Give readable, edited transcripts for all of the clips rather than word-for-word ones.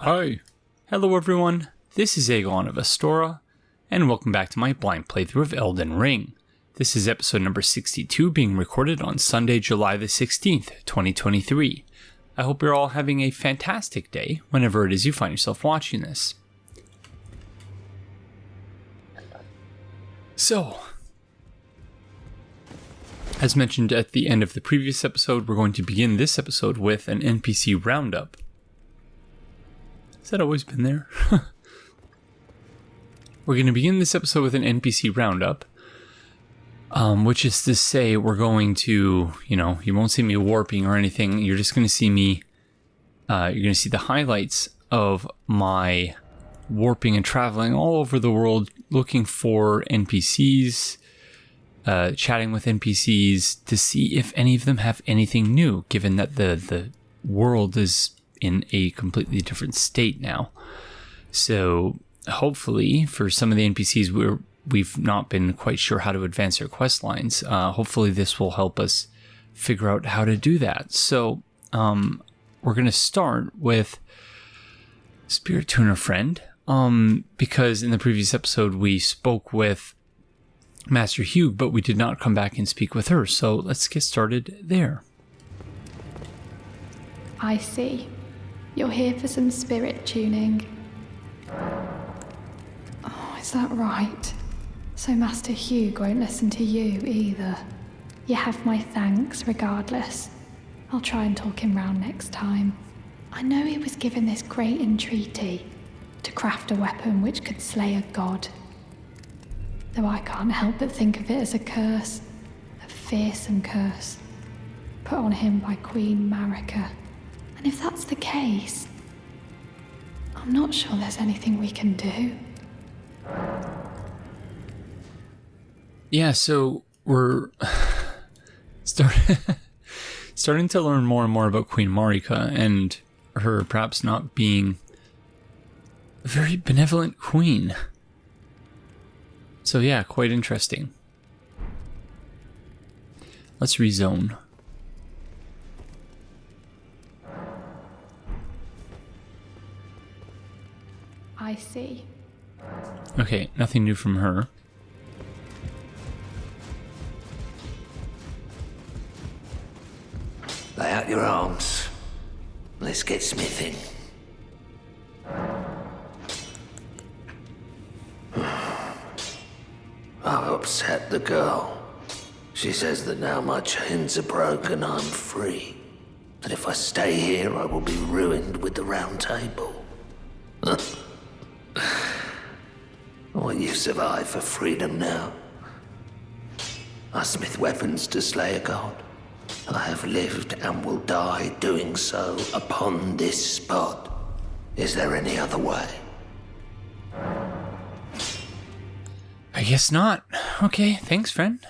Hi. Hello everyone, this is Aegon of Astora, and welcome back to my blind playthrough of Elden Ring. This is episode number 62, being recorded on Sunday, July the 16th, 2023. I hope you're all having a fantastic day, whenever it is you find yourself watching this. So, as mentioned at the end of the previous episode, we're going to begin this episode with an NPC Roundup. Has that always been there? We're going to begin this episode with an NPC Roundup, which is to say we're going to, you won't see me warping or anything. You're just going to see me, you're going to see the highlights of my warping and traveling all over the world, looking for NPCs, chatting with NPCs to see if any of them have anything new, given that the world is in a completely different state now. So hopefully for some of the NPCs we've not been quite sure how to advance their quest lines, hopefully this will help us figure out how to do that. So we're going to start with Spirit Tuner Friend, because in the previous episode we spoke with Master Hugh, but we did not come back and speak with her, so let's get started there. I see. You're here for some spirit tuning. Oh, is that right? So Master Hugh won't listen to you either. You have my thanks regardless. I'll try and talk him round next time. I know he was given this great entreaty to craft a weapon which could slay a god. Though I can't help but think of it as a curse, a fearsome curse, put on him by Queen Marika. And if that's the case, I'm not sure there's anything we can do. Yeah, so we're starting to learn more and more about Queen Marika and her perhaps not being a very benevolent queen. So yeah, quite interesting. Let's rezone. I see. Okay, nothing new from her. Lay out your arms. Let's get smithing. I've upset the girl. She says that now my chains are broken, I'm free. That if I stay here, I will be ruined with the Roundtable. What use have I for freedom now? I smith weapons to slay a god. I have lived and will die doing so upon this spot. Is there any other way? I guess not. Okay, thanks, friend.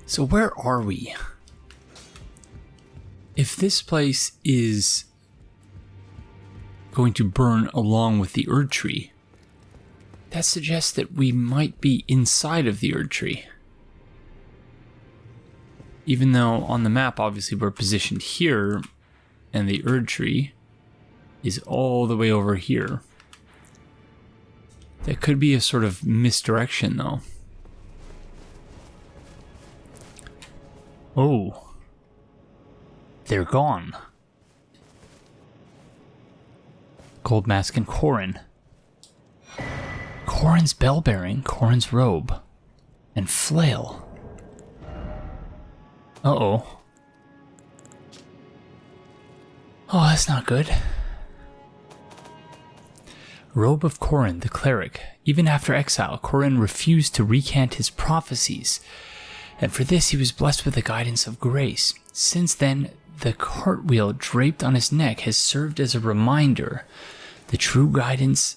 So where are we? If this place is going to burn along with the Erd Tree, that suggests that we might be inside of the Erd Tree. Even though on the map, obviously, we're positioned here, and the Erd Tree is all the way over here. That could be a sort of misdirection, though. Oh. They're gone. Gold Mask and Corrin. Corrin's bell bearing, Corrin's robe, and flail. Uh-oh. Oh, that's not good. Robe of Corrin, the Cleric. Even after exile, Corrin refused to recant his prophecies, and for this he was blessed with the guidance of grace. Since then, the cartwheel draped on his neck has served as a reminder that true guidance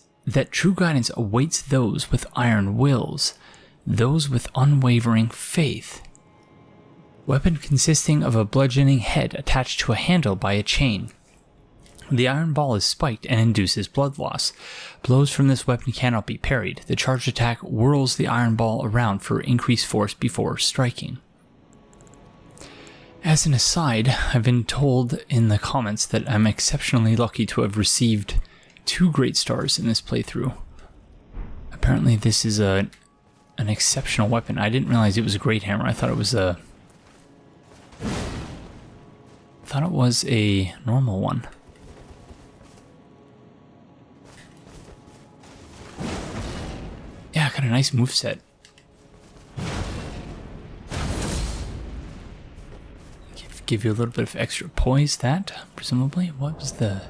awaits those with iron wills, those with unwavering faith. Weapon consisting of a bludgeoning head attached to a handle by a chain. The iron ball is spiked and induces blood loss. Blows from this weapon cannot be parried. The charged attack whirls the iron ball around for increased force before striking. As an aside, I've been told in the comments that I'm exceptionally lucky to have received 2 great stars in this playthrough. Apparently this is an exceptional weapon. I didn't realize it was a great hammer. I thought it was a normal one. Yeah, got a nice moveset. Give you a little bit of extra poise, that, presumably. What was the...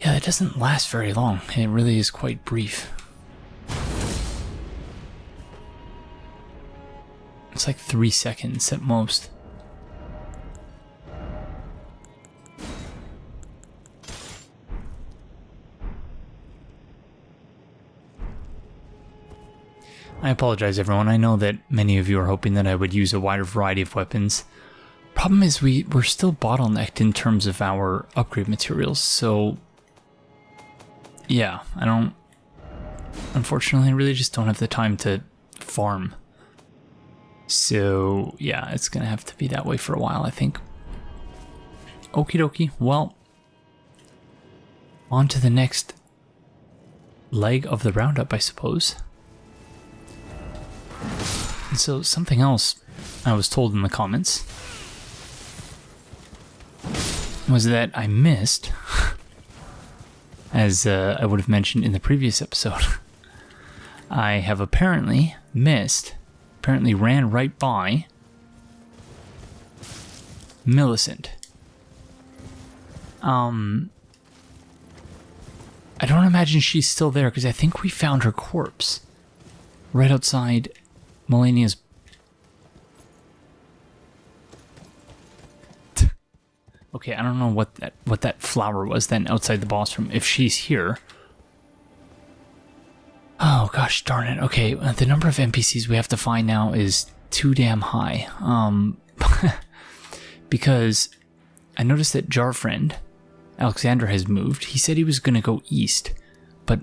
Yeah, that doesn't last very long. It really is quite brief. It's like 3 seconds at most. I apologize, everyone. I know that many of you are hoping that I would use a wider variety of weapons. Problem is, we're still bottlenecked in terms of our upgrade materials, so... Yeah, unfortunately, I really just don't have the time to farm. So, yeah, it's gonna have to be that way for a while, I think. Okie dokie. Well, on to the next leg of the roundup, I suppose. And so, something else I was told in the comments was that I missed, as I would have mentioned in the previous episode, I have apparently ran right by Millicent. I don't imagine she's still there, because I think we found her corpse right outside Melania's... Okay, I don't know what that flower was then outside the boss room, if she's here. Oh gosh darn it. Okay, the number of NPCs we have to find now is too damn high. Because I noticed that Jar Friend, Alexander, has moved. He said he was going to go east. But,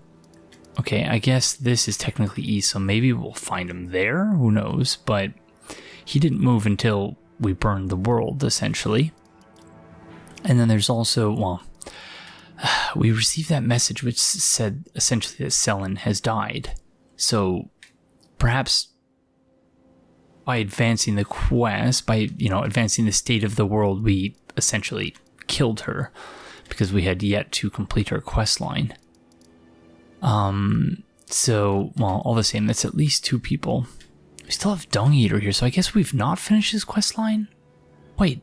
okay, I guess this is technically east, so maybe we'll find him there? Who knows? But he didn't move until we burned the world, essentially. And then there's also, well, we received that message which said essentially that Selen has died. So perhaps by advancing the quest, by, advancing the state of the world, we essentially killed her because we had yet to complete her quest line. So, well, all the same, that's at least 2 people. We still have Dung Eater here, so I guess we've not finished his quest line? Wait.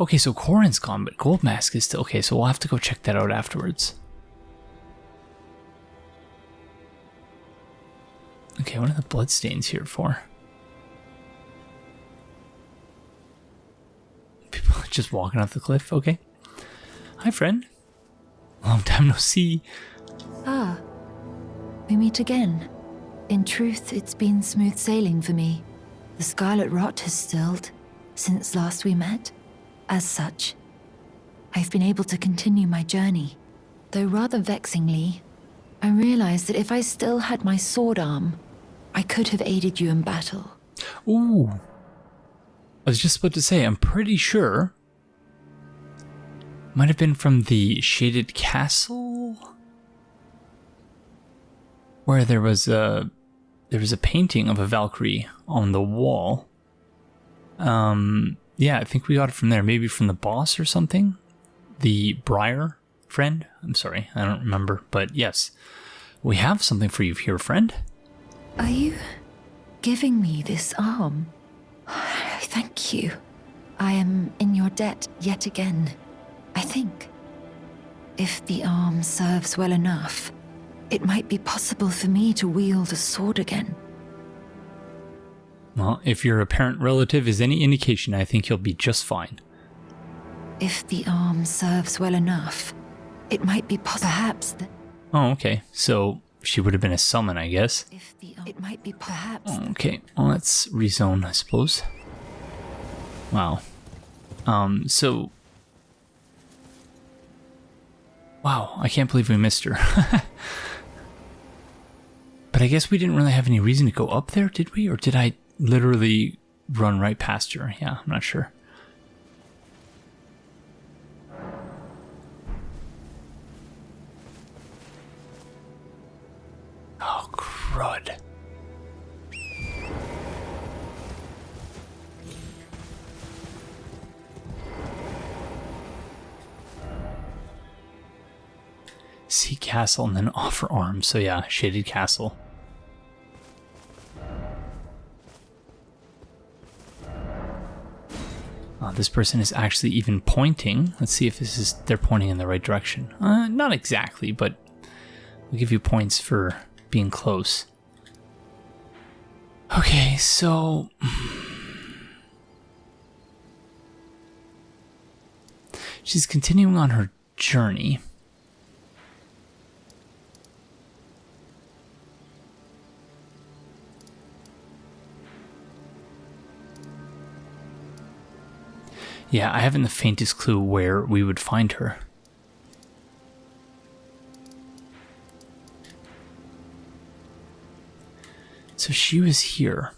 Okay, so Corin's gone, but Gold Mask is still... Okay, so we'll have to go check that out afterwards. Okay, what are the bloodstains here for? People are just walking off the cliff, okay. Hi, friend. Long time no see. Ah, we meet again. In truth, it's been smooth sailing for me. The scarlet rot has stilled since last we met. As such, I've been able to continue my journey. Though rather vexingly, I realized that if I still had my sword arm, I could have aided you in battle. Ooh. I was just about to say, I'm pretty sure... Might have been from the Shaded Castle? Where there was a painting of a Valkyrie on the wall. Yeah, I think we got it from there. Maybe from the boss or something? The Briar friend? I'm sorry, I don't remember. But yes, we have something for you here, friend. Are you giving me this arm? Thank you. I am in your debt yet again, I think. If the arm serves well enough, it might be possible for me to wield a sword again. Well, if your apparent relative is any indication, I think you'll be just fine. If the arm serves well enough, it might be perhaps Oh, okay. So, she would have been a summon, I guess. It might be perhaps. Okay, well, let's rezone, I suppose. Wow. So... Wow, I can't believe we missed her. But I guess we didn't really have any reason to go up there, did we? Or did I literally run right past her? Yeah, I'm not sure. Oh, crud. Sea Castle and then offer arms. So yeah, Shaded Castle. This person is actually even pointing. Let's see if they're pointing in the right direction. Not exactly, but we'll give you points for being close. Okay, so... she's continuing on her journey. Yeah, I haven't the faintest clue where we would find her. So she was here.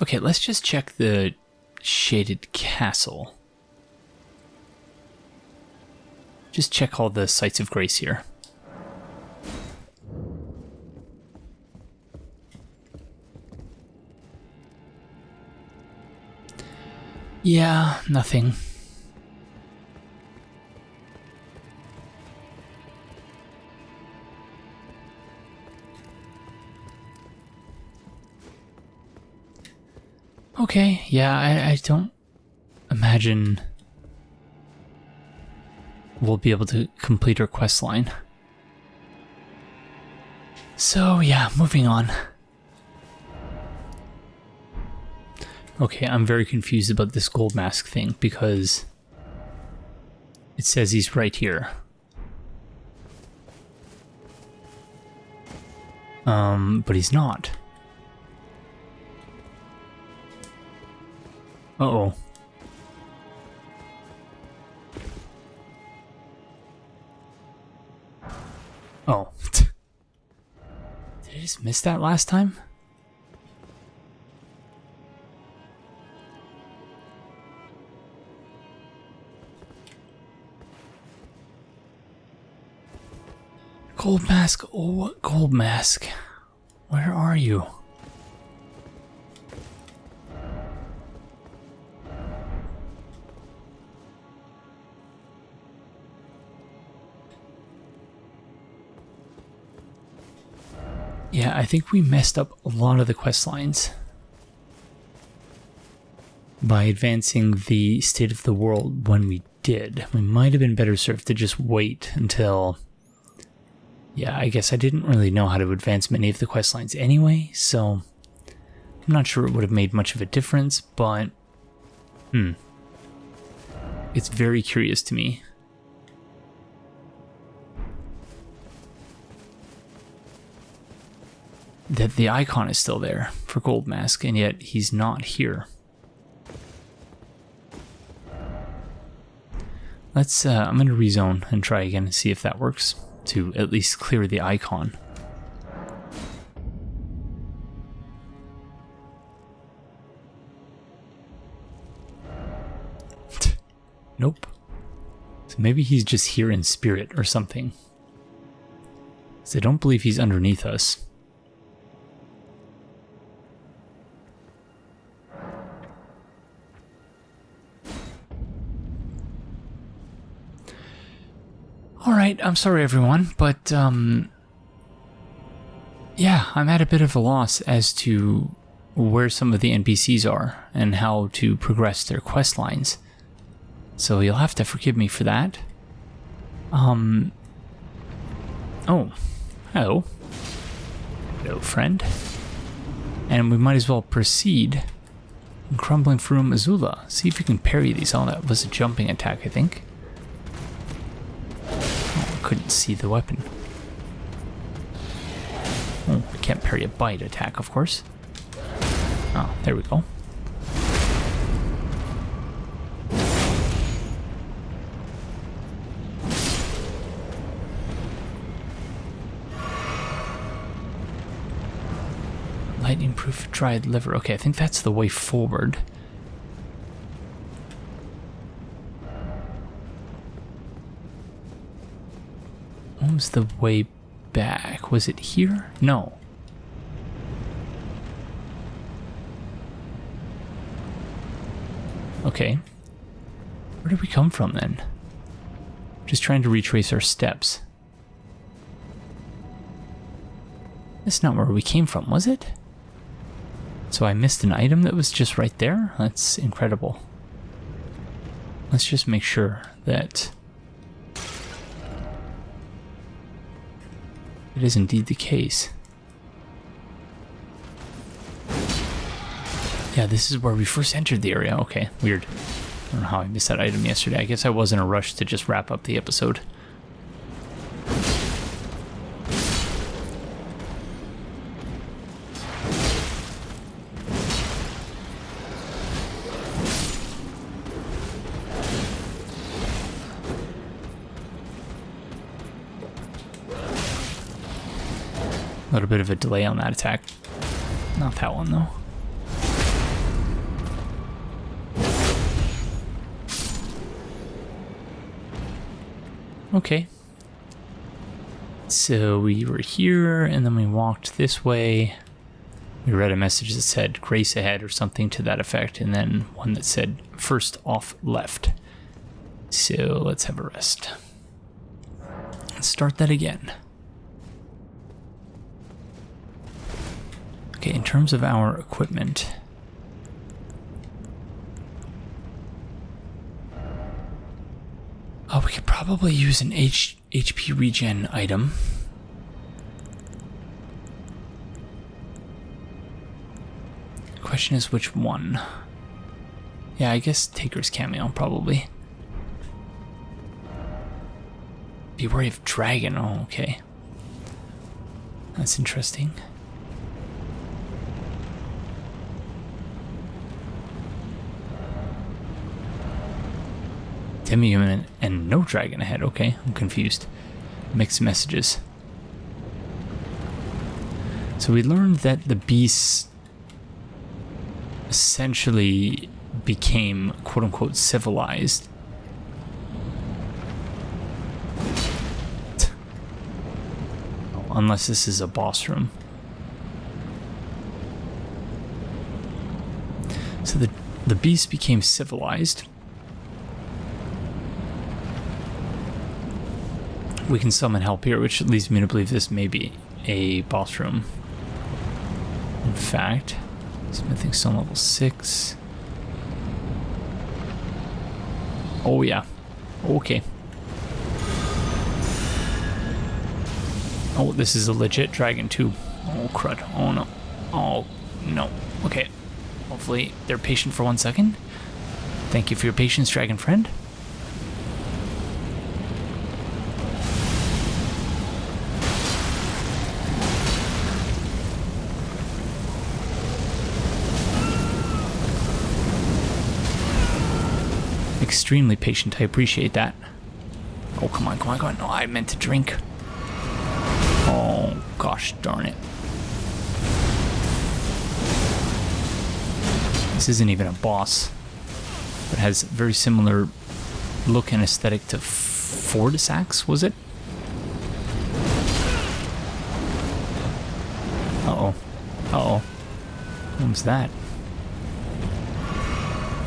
Okay, let's just check the Shaded Castle. Just check all the sites of grace here. Yeah, nothing. Okay, yeah, I don't imagine we'll be able to complete our quest line. So, yeah, moving on. Okay, I'm very confused about this gold mask thing because it says he's right here. But he's not. Uh-oh. Oh. Did I just miss that last time? Gold mask, oh, what gold mask? Where are you? Yeah, I think we messed up a lot of the quest lines by advancing the state of the world when we did. We might have been better served to just wait until... Yeah, I guess I didn't really know how to advance many of the quest lines anyway, so I'm not sure it would have made much of a difference, but it's very curious to me. That the icon is still there for Gold Mask, and yet he's not here. Let's, I'm going to rezone and try again and see if that works. To at least clear the icon. Nope. So maybe he's just here in spirit or something. So I don't believe he's underneath us. Alright, I'm sorry everyone, but yeah, I'm at a bit of a loss as to where some of the NPCs are and how to progress their quest lines. So you'll have to forgive me for that. Oh, hello. Hello, friend. And we might as well proceed Crumbling Farum Azula. See if you can parry these. Oh, that was a jumping attack, I think. Oh, I couldn't see the weapon. Oh, I can't parry a bite attack, of course. Oh, there we go. Lightning proof dried liver. Okay, I think that's the way forward. What was the way back? Was it here? No. Okay. Where did we come from then? Just trying to retrace our steps. That's not where we came from, was it? So I missed an item that was just right there? That's incredible. Let's just make sure that it is indeed the case. Yeah, this is where we first entered the area. Okay, weird. I don't know how I missed that item yesterday. I guess I was in a rush to just wrap up the episode. A little bit of a delay on that attack. Not that one, though. Okay. So we were here, and then we walked this way. We read a message that said grace ahead or something to that effect, and then one that said first off left. So let's have a rest. Let's start that again. Okay, in terms of our equipment, we could probably use an HP regen item. The question is which one? Yeah, I guess Taker's cameo, probably. Be wary of dragon. Oh, okay. That's interesting. Demi-human and no dragon ahead. Okay, I'm confused. Mixed messages. So we learned that the beasts essentially became quote-unquote civilized. Unless this is a boss room. So the beasts became civilized. We can summon help here, which leads me to believe this may be a boss room. In fact, smithing stone level 6. Oh yeah. Okay. Oh, this is a legit dragon too. Oh crud. Oh no. Oh no. Okay. Hopefully they're patient for 1 second. Thank you for your patience, dragon friend. Extremely patient. I appreciate that. Oh, come on, come on, come on. No, I meant to drink. Oh, gosh darn it. This isn't even a boss. It has very similar look and aesthetic to Fortisax, was it? Uh-oh. Uh-oh. What was that?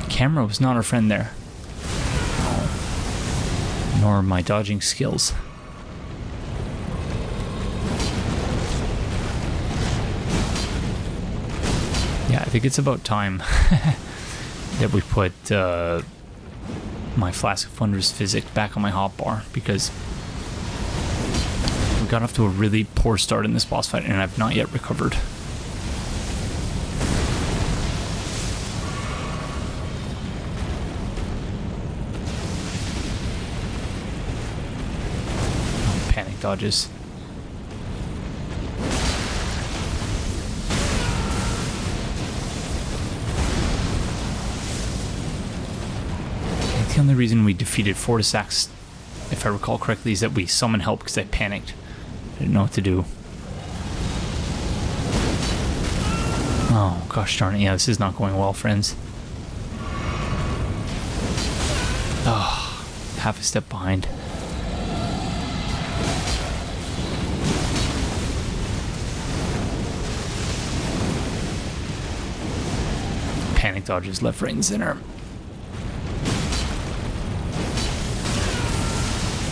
The camera was not our friend there. Nor my dodging skills. Yeah, I think it's about time that we put my Flask of Wondrous Physic back on my hotbar, because we got off to a really poor start in this boss fight and I've not yet recovered. panic dodges. The only reason we defeated Fortisax, if I recall correctly, is that we summoned help because I panicked. I didn't know what to do. Oh, gosh darn it. Yeah, this is not going well, friends. Oh, half a step behind. Panic dodges left, right, and center.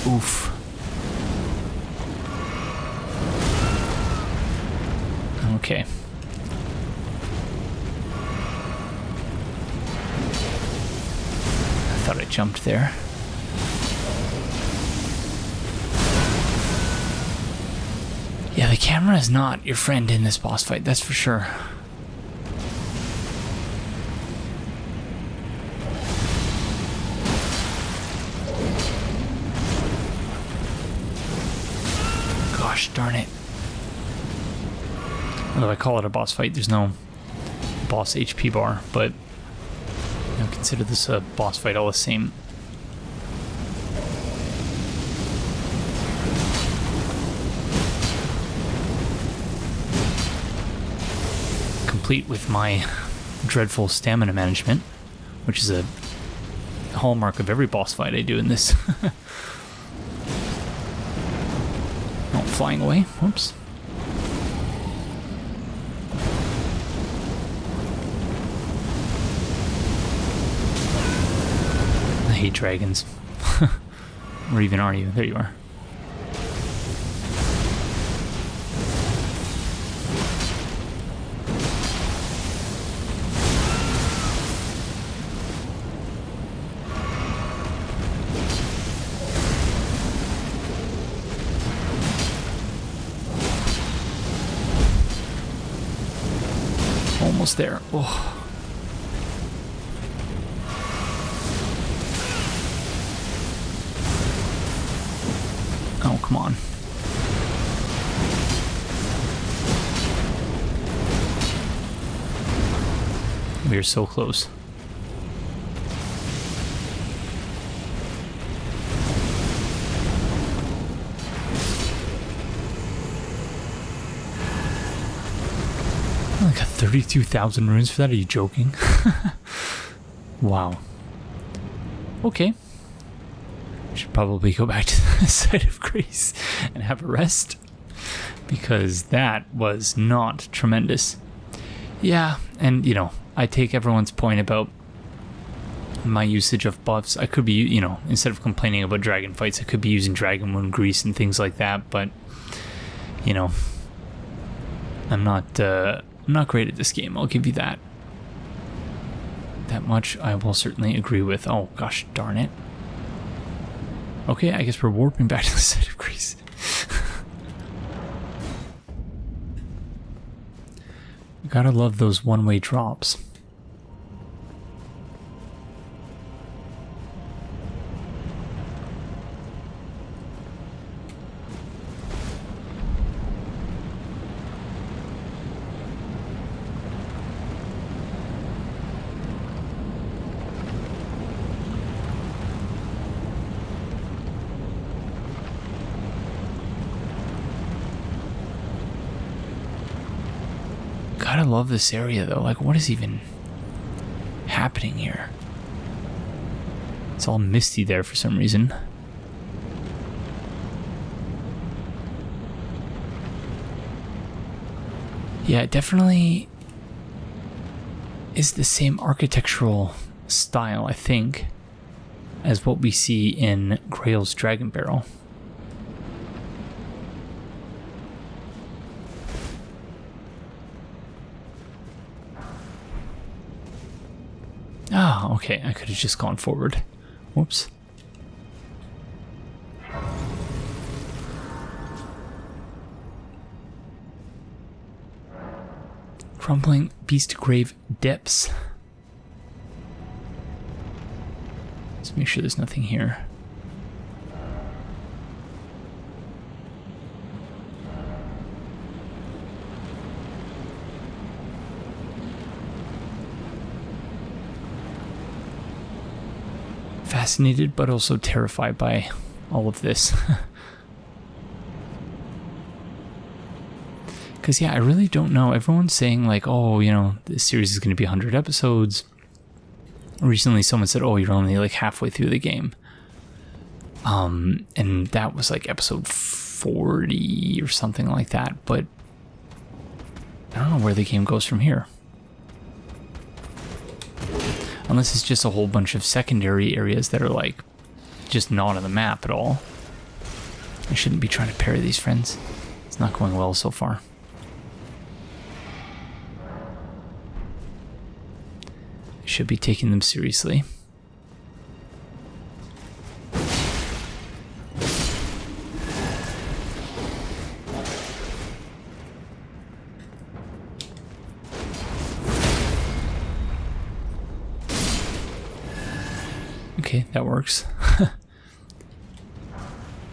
Oof. Okay. I thought I jumped there. Yeah, the camera is not your friend in this boss fight, that's for sure. Gosh darn it. Although I call it a boss fight, there's no boss HP bar, but you know, consider this a boss fight all the same. Complete with my dreadful stamina management, which is a hallmark of every boss fight I do in this. Flying away. Whoops. I hate dragons. Where even are you? There you are. Almost there. Oh. Oh, come on. We are so close. Like 32,000 runes for that? Are you joking? Wow. Okay. Should probably go back to the site of grace and have a rest, because that was not tremendous. Yeah, and you know, I take everyone's point about my usage of buffs. I could be, you know, instead of complaining about dragon fights, I could be using dragon wound grease and things like that, but you know, I'm not great at this game, I'll give you that. That much I will certainly agree with. Oh, gosh darn it. Okay, I guess we're warping back to the site of grace. Gotta love those one-way drops. Gotta love this area though. Like, what is even happening here? It's all misty there for some reason. Yeah, it definitely is the same architectural style, I think, as what we see in Grail's Dragon Barrel. Oh, okay, I could have just gone forward. Whoops. Crumbling Beast Grave Depths. Let's make sure there's nothing here. fascinated but also terrified by all of this. Because, yeah, I really don't know. Everyone's saying, like, oh, you know, this series is going to be 100 episodes. Recently, someone said, oh, you're only, like, halfway through the game. And that was, like, episode 40 or something like that. But I don't know where the game goes from here. Unless it's just a whole bunch of secondary areas that are, like, just not on the map at all. I shouldn't be trying to parry these friends. It's not going well so far. I should be taking them seriously. Okay, that works.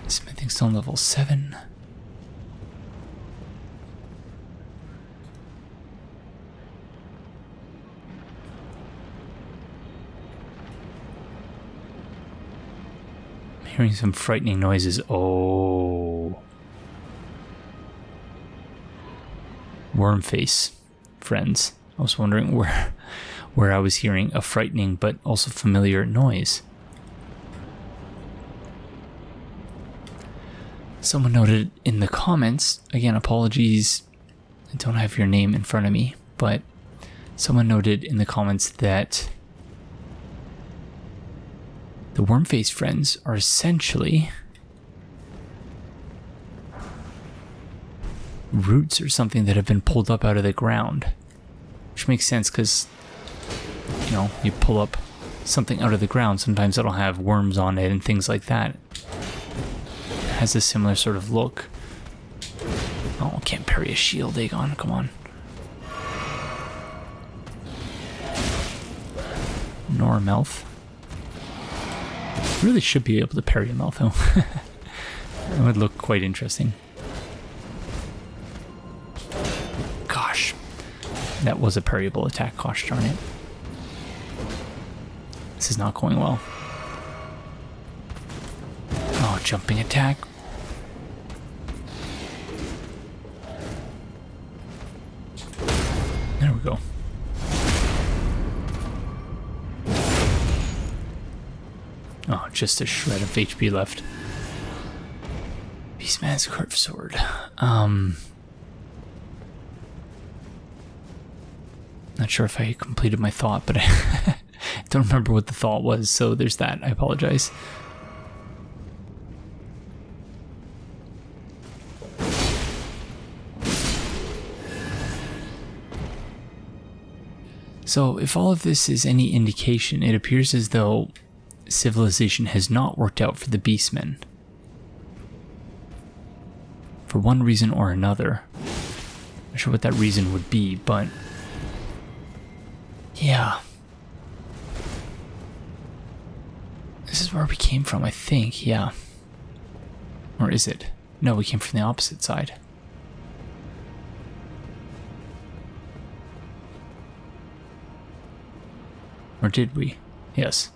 Smithing stone level 7. I'm hearing some frightening noises. Oh. Worm face, friends. I was wondering where I was hearing a frightening but also familiar noise. Someone noted in the comments, again, apologies, I don't have your name in front of me, but someone noted in the comments that the worm-faced friends are essentially roots or something that have been pulled up out of the ground. Which makes sense because, you know, you pull up something out of the ground, sometimes it'll have worms on it and things like that. It has a similar sort of look. Oh, can't parry a shield, Aegon, come on. Normelth. Really should be able to parry a mouth though. It would look quite interesting. Gosh. That was a parryable attack, gosh darn it. This is not going well. Oh, jumping attack. There we go. Oh, just a shred of HP left. Beastman's curved sword. Not sure if I completed my thought, but I don't remember what the thought was, so there's that. I apologize. So, if all of this is any indication, it appears as though civilization has not worked out for the Beastmen. For one reason or another. Not sure what that reason would be, but yeah. This is where we came from, I think, yeah. Or is it? No, we came from the opposite side. Or did we? Yes.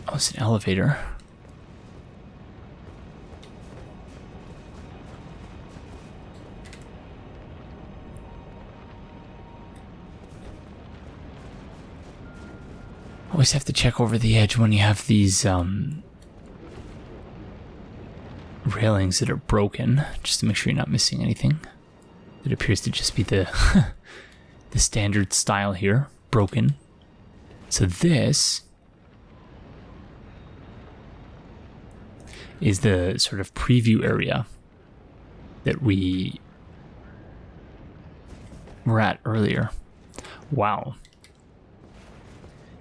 Oh, it's an elevator. Always have to check over the edge when you have these railings that are broken, just to make sure you're not missing anything. It appears to just be the the standard style here, broken. So this is the sort of preview area that we were at earlier. Wow.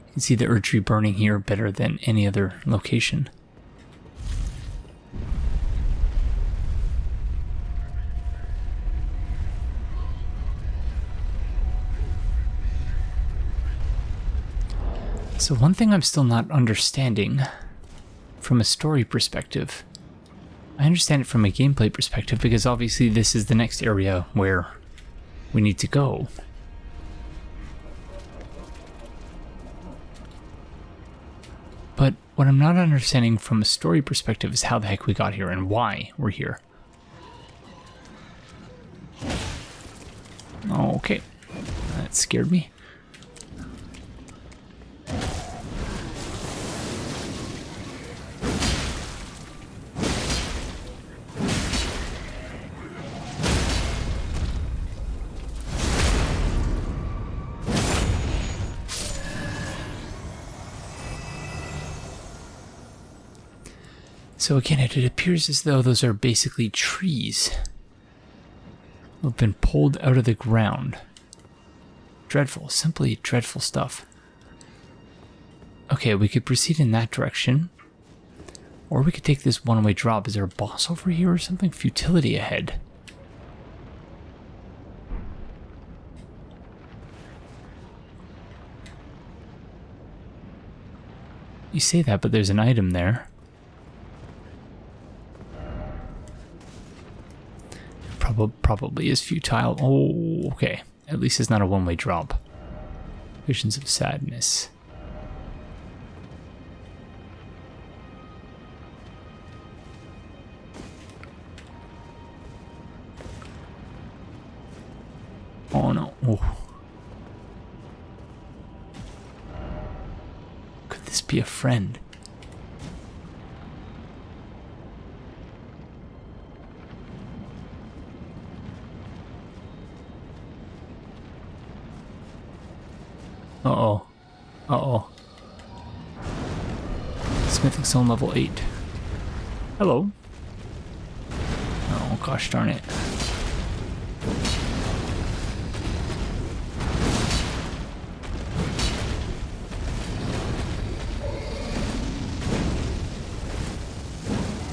You can see the Erd tree burning here better than any other location. So one thing I'm still not understanding from a story perspective, I understand it from a gameplay perspective because obviously this is the next area where we need to go. But what I'm not understanding from a story perspective is how the heck we got here and why we're here. Okay, that scared me. So again, it appears as though those are basically trees. Have been pulled out of the ground. Dreadful, simply dreadful stuff. Okay, we could proceed in that direction. Or we could take this one-way drop. Is there a boss over here or something? Futility ahead. You say that, but there's an item there. Probably is futile. Oh, okay. At least it's not a one-way drop. Visions of sadness. Oh no. Oh. Could this be a friend? Uh-oh. Uh-oh. Smithing stone level 8. Hello. Oh, gosh darn it.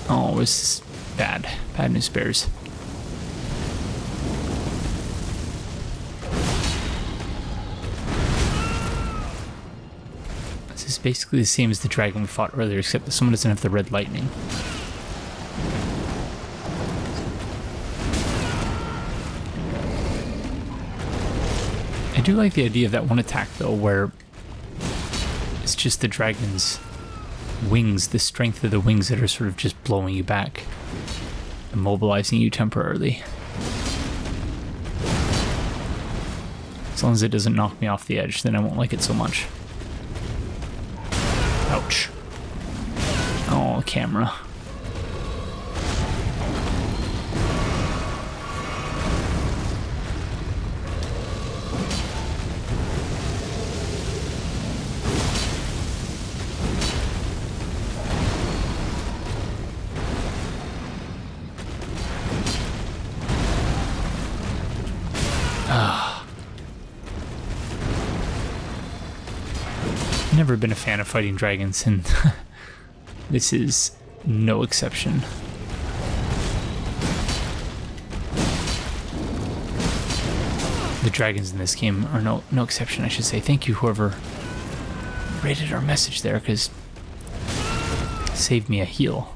Oh, this is bad. Bad news bears. This is basically the same as the dragon we fought earlier, except that someone doesn't have the red lightning. I do like the idea of that one attack, though, where it's just the dragon's wings, the strength of the wings that are sort of just blowing you back, immobilizing you temporarily. As long as it doesn't knock me off the edge, then I won't like it so much. Ouch. Oh, camera. Never been a fan of fighting dragons, and this is no exception. The dragons in this game are no exception, I should say. Thank you, whoever rated our message there, because it saved me a heal.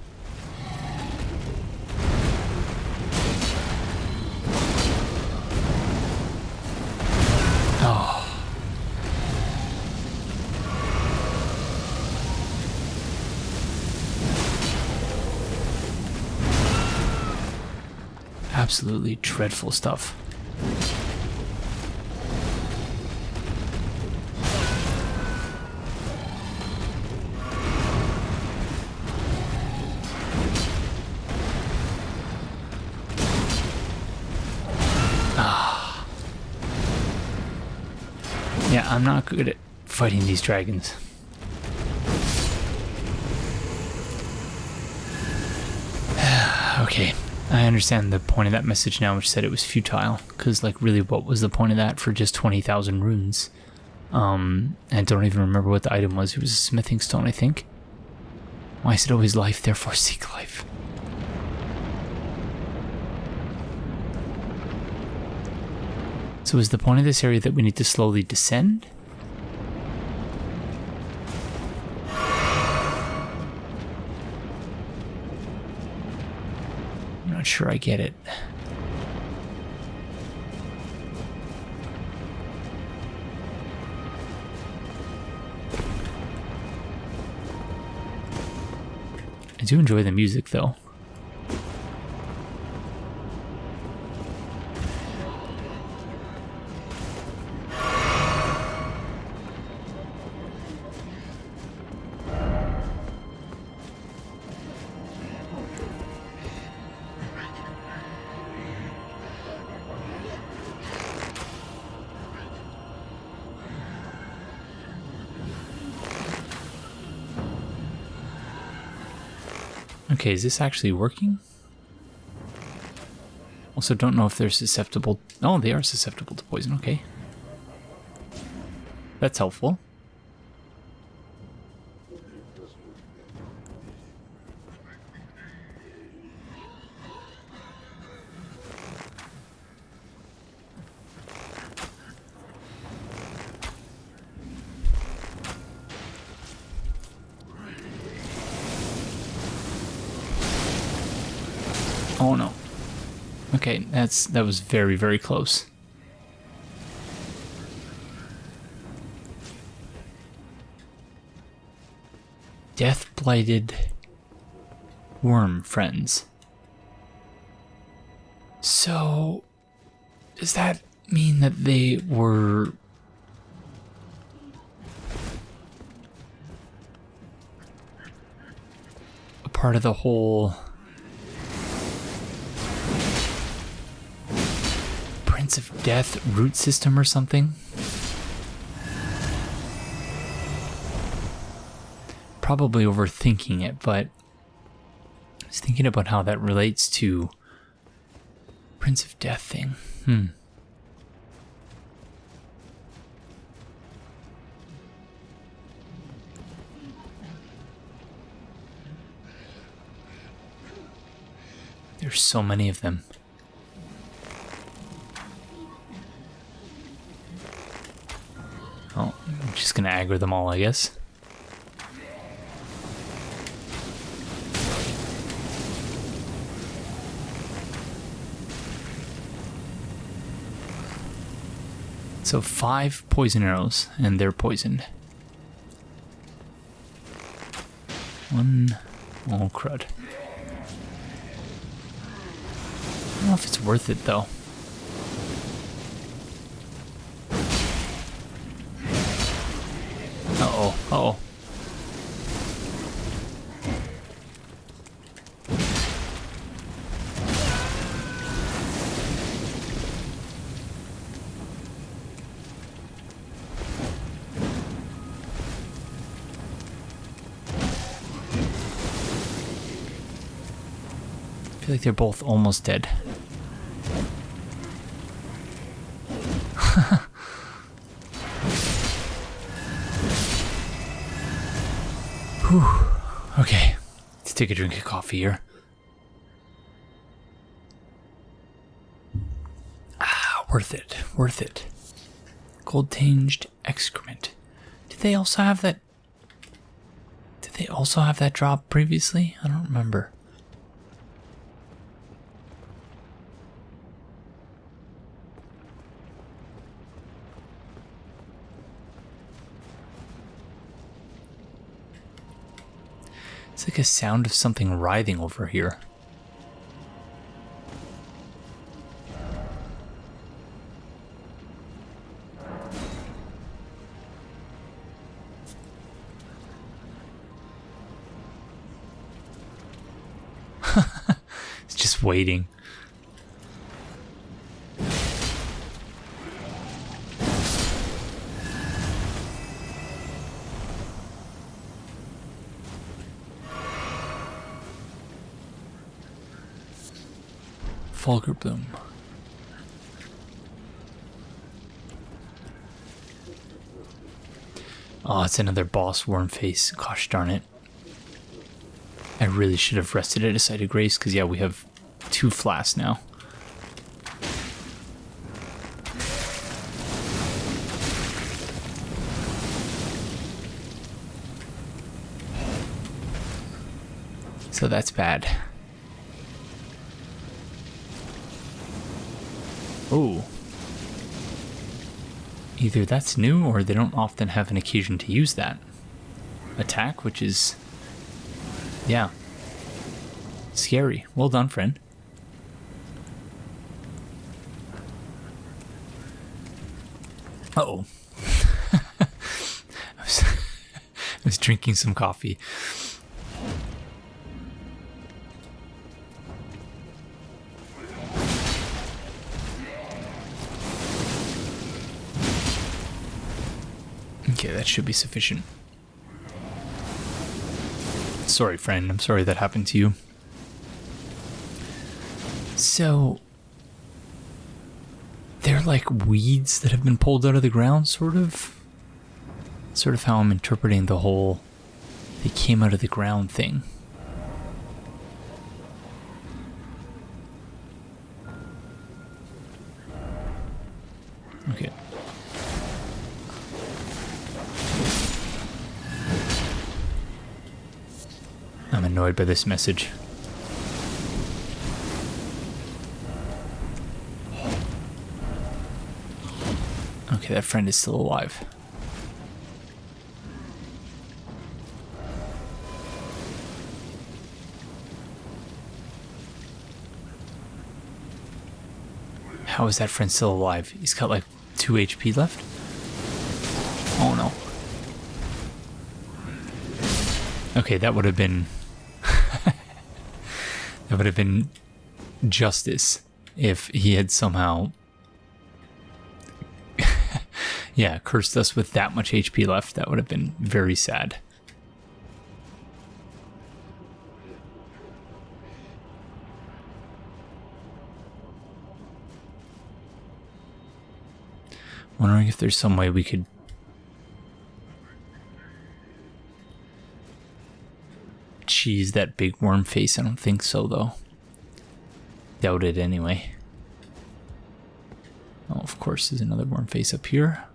Absolutely dreadful stuff. Yeah, I'm not good at fighting these dragons. Okay. I understand the point of that message now, which said it was futile, because, like, really, what was the point of that for just 20,000 runes? I don't even remember what the item was. It was a smithing stone, I think. Why is it always life, therefore seek life? So is the point of this area that we need to slowly descend? Not sure I get it. I do enjoy the music, though. Okay, is this actually working? Also, don't know if they're susceptible. Oh, they are susceptible to poison. Okay. That's helpful. Oh no. Okay, that was very, very close. Death-blighted worm friends. So, does that mean that they were a part of the whole Prince of Death root system or something? Probably overthinking it, but I was thinking about how that relates to Prince of Death thing. There's so many of them. Oh, I'm just gonna aggro them all, I guess. So 5 poison arrows, and they're poisoned. 1, oh crud. I don't know if it's worth it though. Uh-oh, uh-oh. I feel like they're both almost dead. Whew. Okay, let's take a drink of coffee here. Ah, worth it, worth it. Gold-tinged excrement. Did they also have that? Did they also have that drop previously? I don't remember. It's like a sound of something writhing over here. It's just waiting. Fulgur Bloom. Oh, it's another boss worm face. Gosh darn it. I really should have rested at a site of grace, because yeah, we have 2 flasks now. So that's bad. Oh. Either that's new or they don't often have an occasion to use that attack, which is, yeah, scary. Well done, friend. Uh-oh. I was drinking some coffee. Okay, that should be sufficient. Sorry, friend. I'm sorry that happened to you. So, they're like weeds that have been pulled out of the ground, sort of. Sort of how I'm interpreting the whole they came out of the ground thing. Okay. I'm annoyed by this message. Okay, that friend is still alive. How is that friend still alive? He's got like 2 HP left? Oh no. Okay, that would have been... that would have been justice if he had somehow... yeah, cursed us with that much HP left. That would have been very sad. Wondering if there's some way we could cheese that big worm face. I don't think so, though. Doubt it anyway. Oh, of course, there's another worm face up here.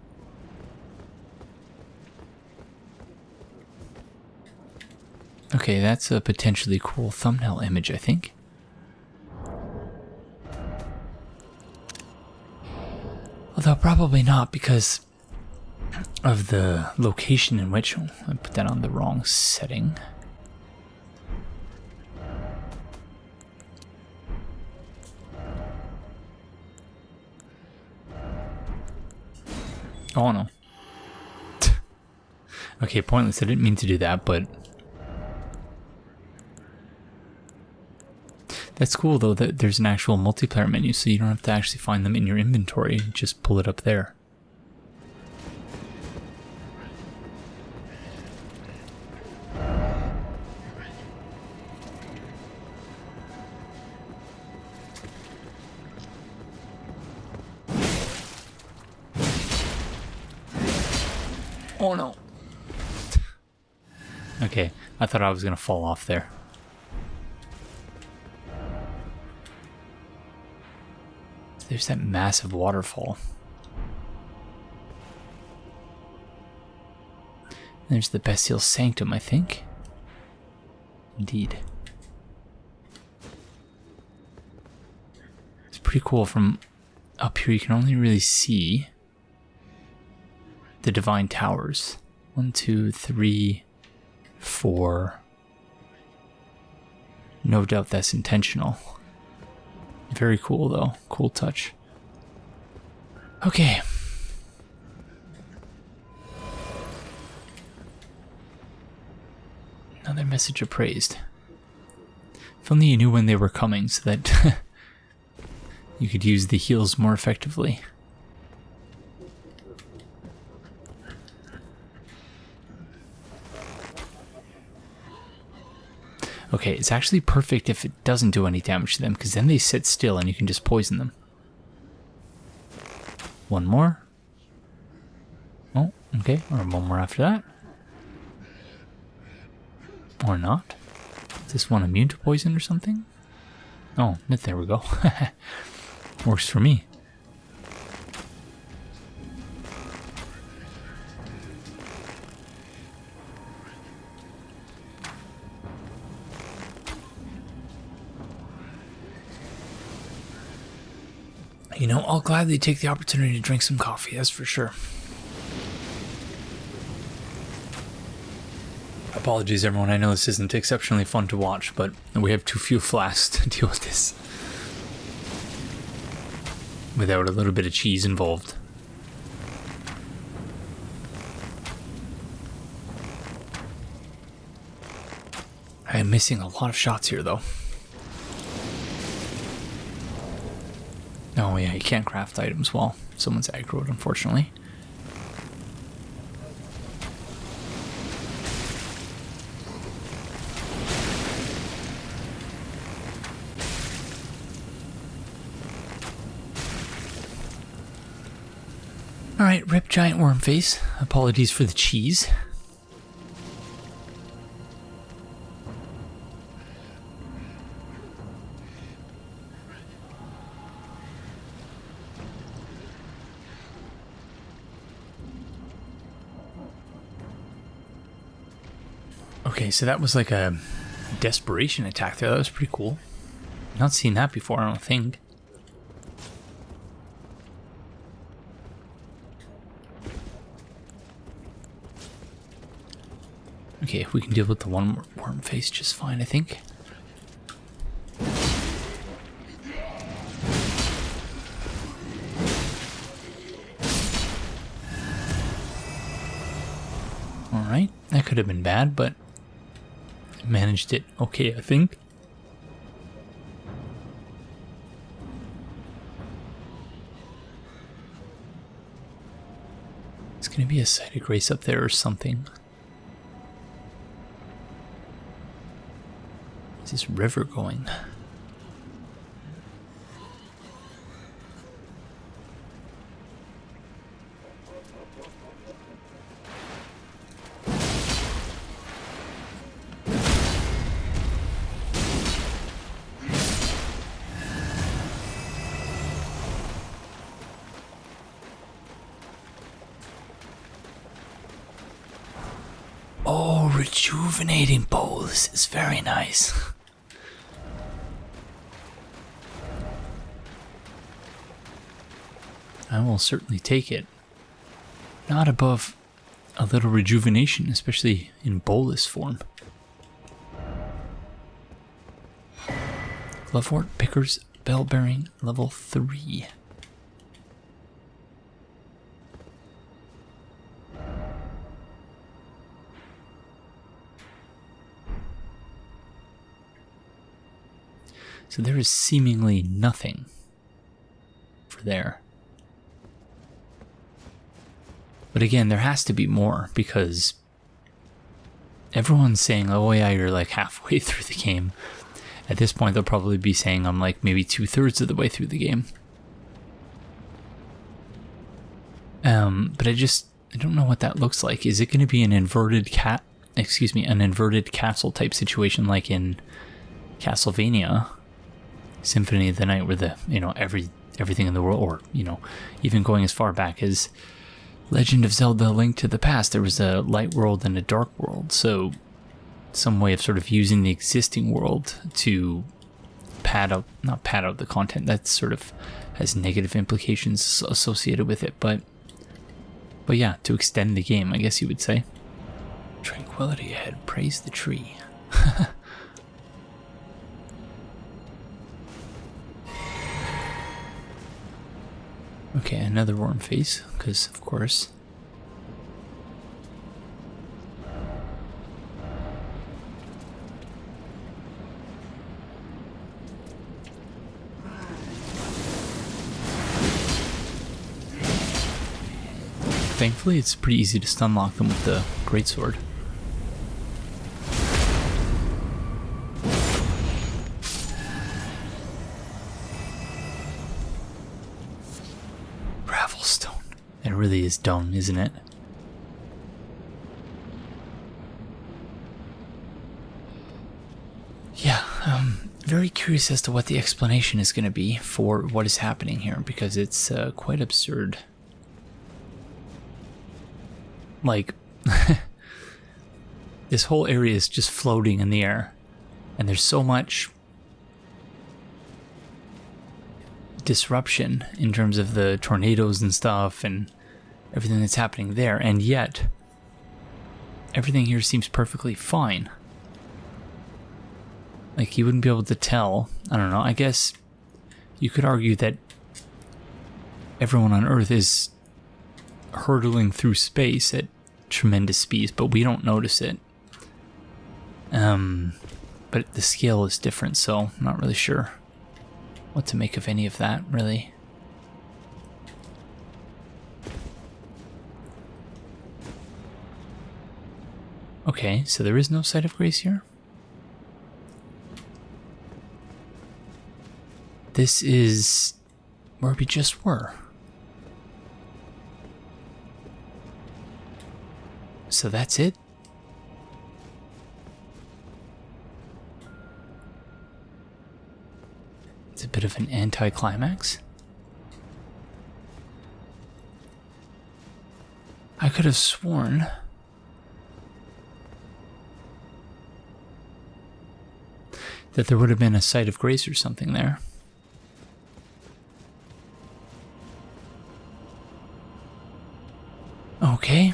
Okay, that's a potentially cool thumbnail image, I think. Although probably not, because of the location in which... I put that on the wrong setting. Oh no. Okay, pointless. I didn't mean to do that, but... That's cool, though, that there's an actual multiplayer menu, so you don't have to actually find them in your inventory. Just pull it up there. Oh no. Okay, I thought I was gonna fall off there. There's that massive waterfall. There's the Bestial Sanctum, I think. Indeed. It's pretty cool. From up here you can only really see the Divine Towers. 1, 2, 3, 4. No doubt that's intentional. Very cool, though. Cool touch. Okay. Another message appraised. If only you knew when they were coming so that you could use the heals more effectively. Okay, it's actually perfect if it doesn't do any damage to them, because then they sit still and you can just poison them. One more. Oh, okay, or one more after that. Or not. Is this one immune to poison or something? Oh, there we go. Works for me. You know, I'll gladly take the opportunity to drink some coffee, that's for sure. Apologies, everyone. I know this isn't exceptionally fun to watch, but we have too few flasks to deal with this without a little bit of cheese involved. I am missing a lot of shots here, though. Oh yeah, you can't craft items while someone's aggroed, unfortunately. Alright, rip giant worm face. Apologies for the cheese. Okay, so that was like a desperation attack there. That was pretty cool. Not seen that before, I don't think. Okay, we can deal with the one worm face just fine, I think. Alright, that could have been bad, but managed it okay, I think. It's gonna be a site of grace up there or something. Where's this river going? Oh, rejuvenating bowl. This is very nice. I will certainly take it. Not above a little rejuvenation, especially in bolus form. Glovewort, Pickers, Bell Bearing, level 3. So there is seemingly nothing for there. But again, there has to be more because everyone's saying, oh yeah, you're like halfway through the game. At this point, they'll probably be saying I'm like maybe 2/3 of the way through the game. But I don't know what that looks like. Is it going to be an inverted an inverted castle type situation like in Castlevania Symphony of the Night, where the, you know, everything in the world, or, you know, even going as far back as Legend of Zelda: Link to the Past, there was a light world and a dark world, so some way of sort of using the existing world to not pad out the content that sort of has negative implications associated with it, but yeah, to extend the game, I guess you would say. Tranquility ahead, praise the tree. Okay, another worm face, because of course. Thankfully, it's pretty easy to stun lock them with the greatsword. Gravelstone. It really is dung, isn't it? Yeah, very curious as to what the explanation is going to be for what is happening here, because it's quite absurd. Like, this whole area is just floating in the air, and there's so much disruption in terms of the tornadoes and stuff and everything that's happening there, and yet everything here seems perfectly fine. Like, you wouldn't be able to tell. I don't know, I guess you could argue that everyone on Earth is hurtling through space at tremendous speeds, but we don't notice it. But the scale is different, so I'm not really sure what to make of any of that, really. Okay, so there is no site of grace here? This is where we just were. So that's it? It's a bit of an anticlimax. I could have sworn that there would have been a site of grace or something there. Okay.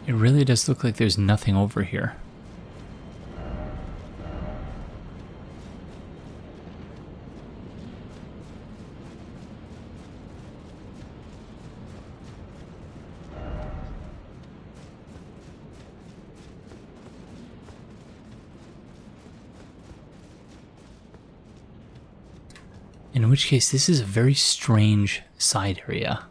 It really does look like there's nothing over here. In which case, this is a very strange side area.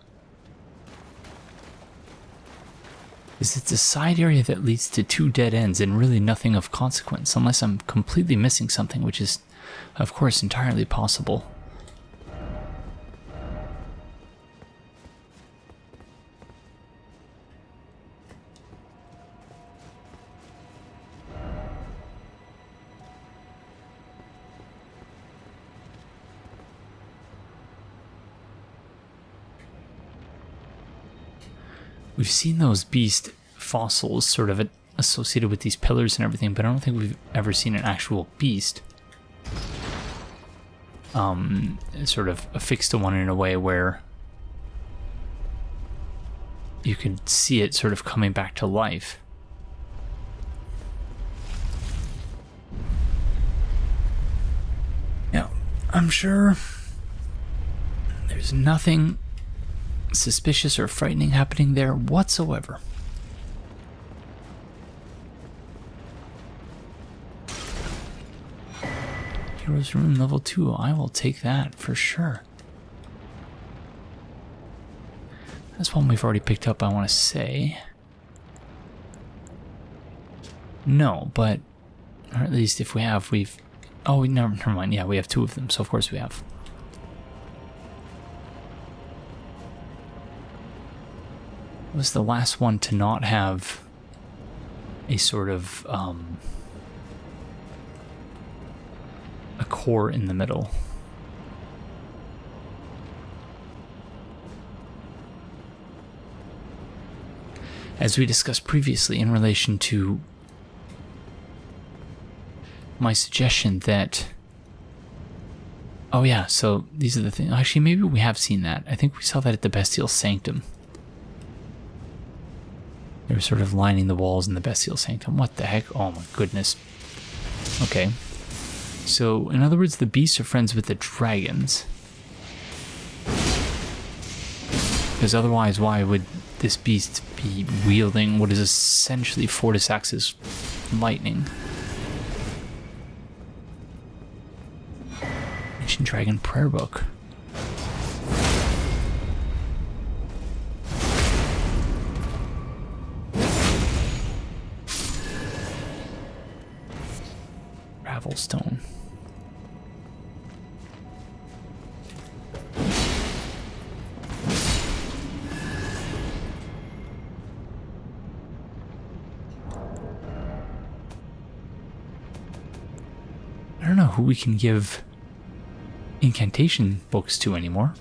Because it's a side area that leads to two dead ends and really nothing of consequence, unless I'm completely missing something, which is, of course, entirely possible. We've seen those beast fossils sort of associated with these pillars and everything, but I don't think we've ever seen an actual beast sort of affixed to one in a way where you could see it sort of coming back to life. Now, I'm sure there's nothing suspicious or frightening happening there whatsoever. Heroes Room level 2, I will take that for sure. That's one we've already picked up, I want to say. No, but, or at least if we have, we've... Oh, never mind, yeah, we have two of them, so of course we have. Was the last one to not have a sort of a core in the middle. As we discussed previously in relation to my suggestion that, oh yeah, so these are the things. Actually, maybe we have seen that. I think we saw that at the Bestial Sanctum. They were sort of lining the walls in the Bestial Sanctum. What the heck? Oh my goodness. Okay. So, in other words, the beasts are friends with the dragons. Because otherwise, why would this beast be wielding what is essentially Fortis Axe's lightning? Ancient Dragon Prayer Book. Stone. I don't know who we can give incantation books to anymore.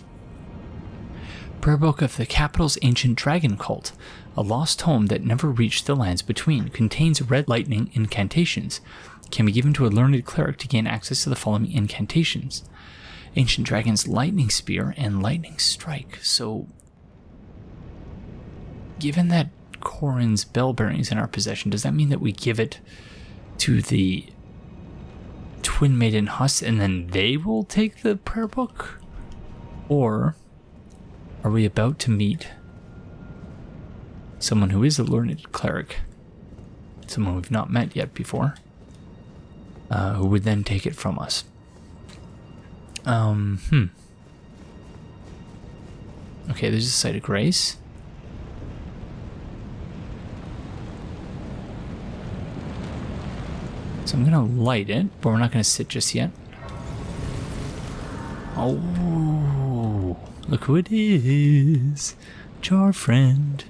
Prayer Book of the capital's ancient dragon cult, a lost home that never reached the lands between, contains red lightning incantations. Can be given to a learned cleric to gain access to the following incantations: Ancient Dragon's Lightning Spear and Lightning Strike. So, given that Corin's bell bearings in our possession, does that mean that we give it to the Twin Maiden Huss and then they will take the prayer book? Or are we about to meet someone who is a learned cleric, someone we've not met yet before, who would then take it from us? Okay, there's a Site of Grace. So I'm gonna light it, but we're not gonna sit just yet. Oh, look who it is. It's our friend.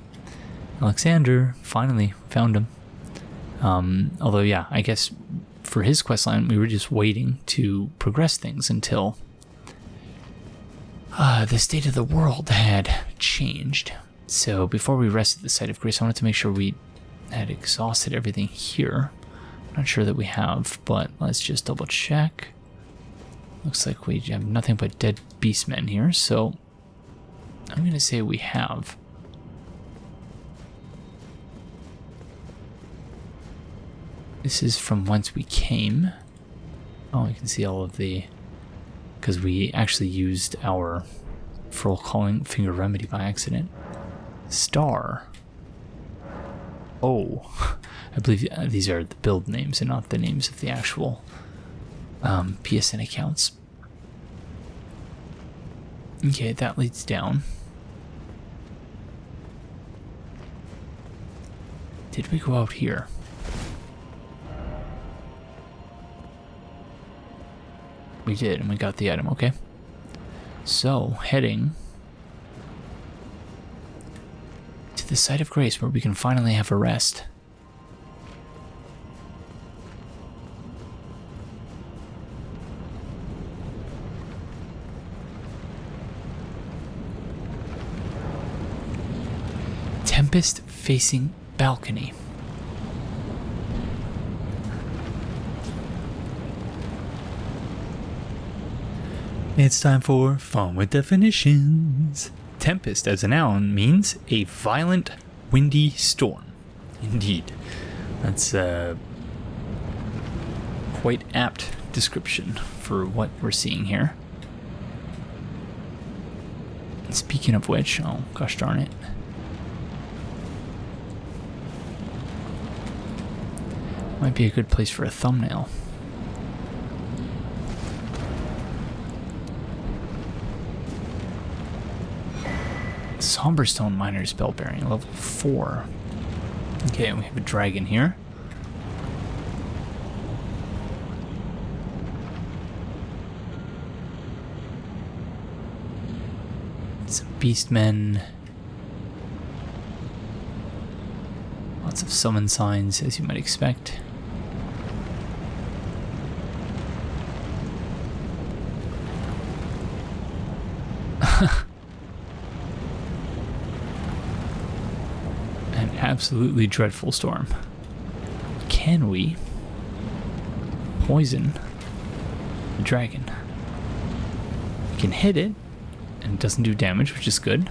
Alexander. Finally found him. Although, yeah, I guess for his questline, we were just waiting to progress things until the state of the world had changed. So before we rested the Site of Grace, I wanted to make sure we had exhausted everything here. Not sure that we have, but let's just double check. Looks like we have nothing but dead beastmen here, so I'm going to say we have. This is from whence we came. Oh, you can see all of the... because we actually used our Furl Calling Finger Remedy by accident. Star. Oh, I believe these are the build names and not the names of the actual PSN accounts. Okay, that leads down. Did we go out here? We did, and we got the item, okay. So, heading to the Site of Grace where we can finally have a rest. Tempest-Facing Balcony. It's time for Fun with Definitions. Tempest as a noun means a violent, windy storm. Indeed. That's a quite apt description for what we're seeing here. Speaking of which, oh gosh darn it. Might be a good place for a thumbnail. Somberstone Miner's Bell Bearing, level 4. Okay, and we have a dragon here. Some beastmen. Lots of summon signs, as you might expect. Absolutely dreadful storm. Can we poison the dragon? We can hit it, and it doesn't do damage, which is good.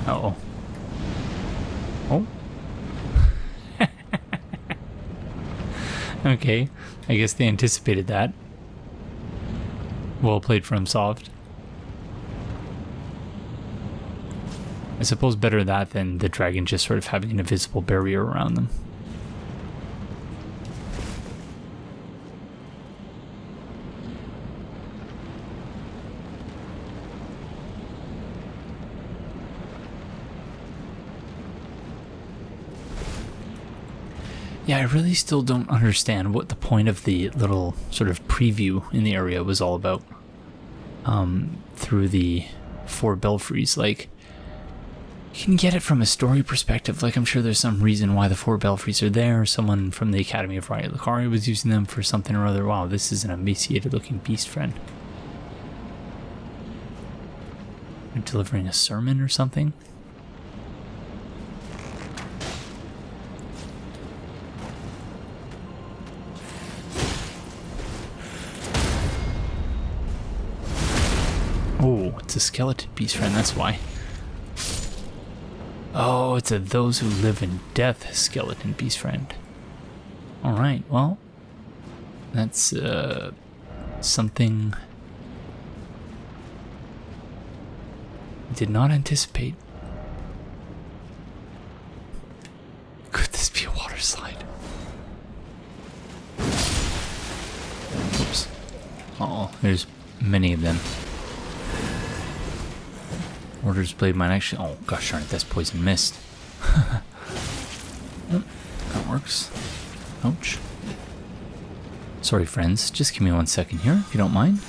Uh-oh. Oh. Okay, I guess they anticipated that. Well played from Soft. I suppose better that than the dragon just sort of having an invisible barrier around them. Yeah, I really still don't understand what the point of the little sort of preview in the area was all about. Through the 4 belfries, like, You can get it from a story perspective. Like, I'm sure there's some reason why the 4 belfries are there. Someone from the Academy of Riot Lucari was using them for something or other. Wow, this is an emaciated looking beast friend. They're delivering a sermon or something. Oh, it's a skeleton beast friend, that's why. Oh, it's a those who live in death skeleton beast friend. Alright, well, that's something I did not anticipate. Could this be a water slide? Oops. Uh-oh, there's many of them. Order's blade might actually... Oh, gosh darn it, that's poison mist. Oh, that works. Ouch. Sorry, friends. Just give me 1 second here, if you don't mind.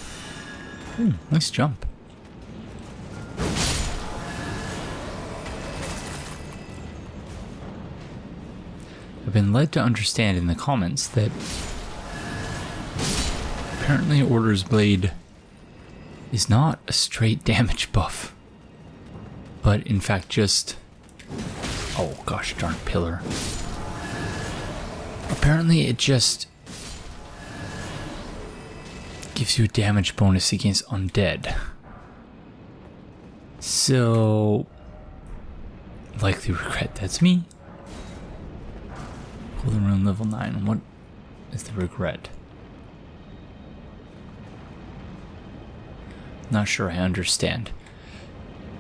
Ooh, nice jump. I've been led to understand in the comments that apparently Order's blade is not a straight damage buff, but in fact just... Oh gosh darn pillar. Apparently it just gives you a damage bonus against undead. So... likely regret, that's me. Golden Rune level 9, what is the regret? Not sure I understand.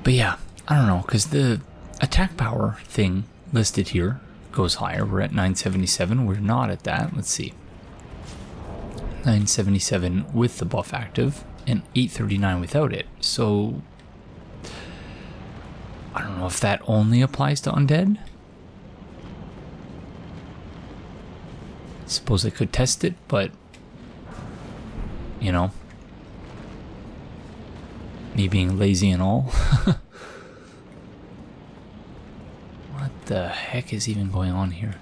But yeah, I don't know, because the attack power thing listed here goes higher. We're at 977. We're not at that. Let's see. 977 with the buff active and 839 without it. So I don't know if that only applies to undead. Suppose I could test it, but you know, me being lazy and all. What the heck is even going on here?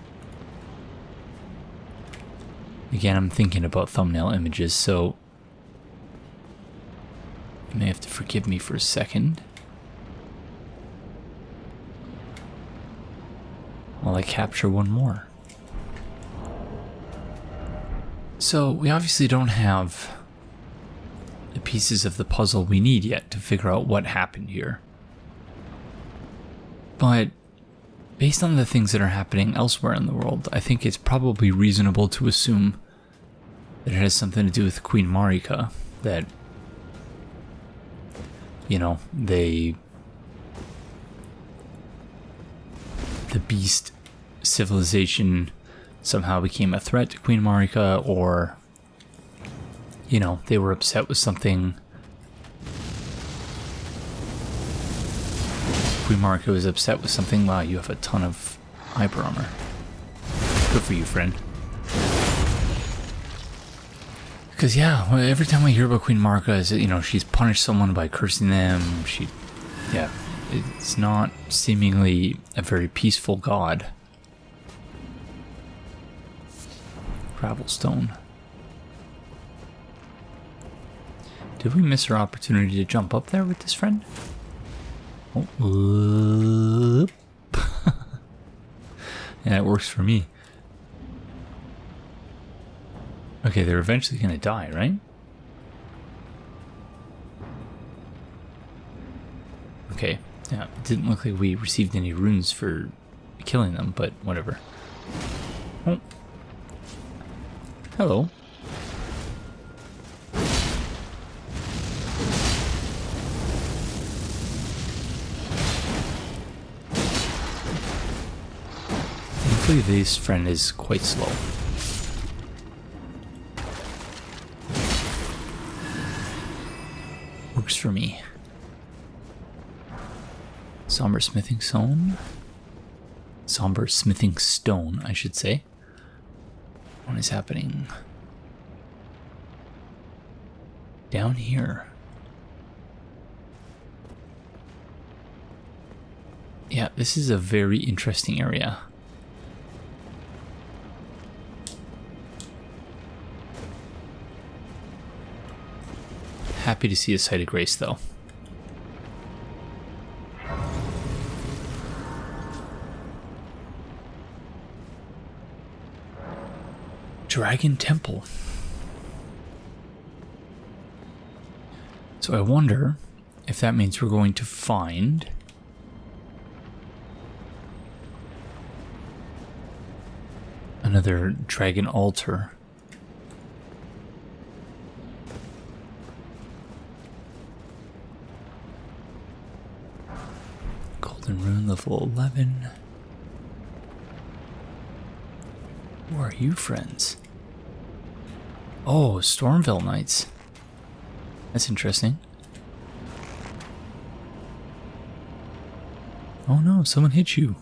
Again, I'm thinking about thumbnail images, so you may have to forgive me for a second while I capture one more. So we obviously don't have the pieces of the puzzle we need yet to figure out what happened here. But based on the things that are happening elsewhere in the world, I think it's probably reasonable to assume that it has something to do with Queen Marika, that, you know, the beast civilization somehow became a threat to Queen Marika, or, you know, they were upset with something. Queen Marika was upset with something. Wow, you have a ton of hyper armor. Good for you, friend. Because, yeah, every time I hear about Queen Marika, is that, you know, she's punished someone by cursing them. Yeah, it's not seemingly a very peaceful god. Gravelstone. Did we miss our opportunity to jump up there with this friend? Oh, yeah, it works for me. Okay, they're eventually gonna die, right? Okay, yeah, it didn't look like we received any runes for killing them, but whatever. Oh. Hello. Thankfully, this friend is quite slow. Works for me. Somber smithing stone. Somber smithing stone, I should say. What is happening? Down here. Yeah, this is a very interesting area. Happy to see a site of grace, though. Dragon Temple. So I wonder if that means we're going to find another dragon altar. Golden Rune level 11. Who are you, friends? Oh, Stormville Knights. That's interesting. Oh no, someone hit you.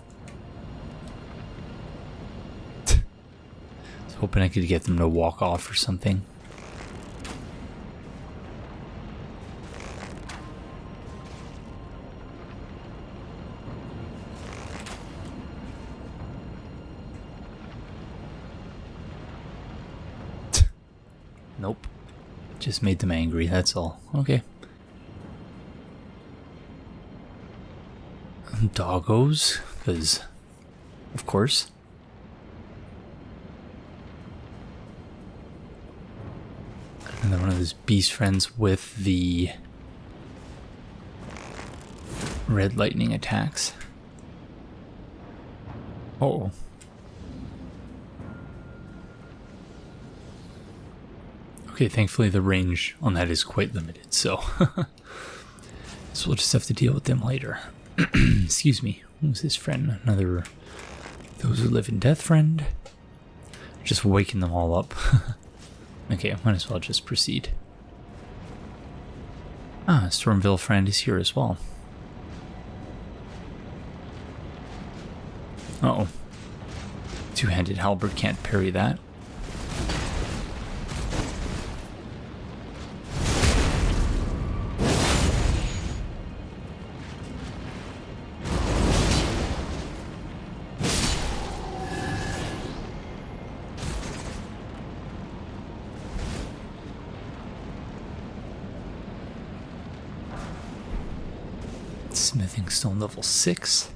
I was hoping I could get them to walk off or something. Nope. Just made them angry, that's all. Okay. Doggos, because, of course. Another one of those beast friends with the red lightning attacks. Uh-oh. Okay, thankfully the range on that is quite limited, so we'll just have to deal with them later. Excuse me. Who's this friend? Another Those Who Live in Death friend? Just waking them all up. Okay, I might as well just proceed. Ah, Stormville friend is here as well. Uh-oh. Two-handed halberd can't parry that. Smithing Stone level 6.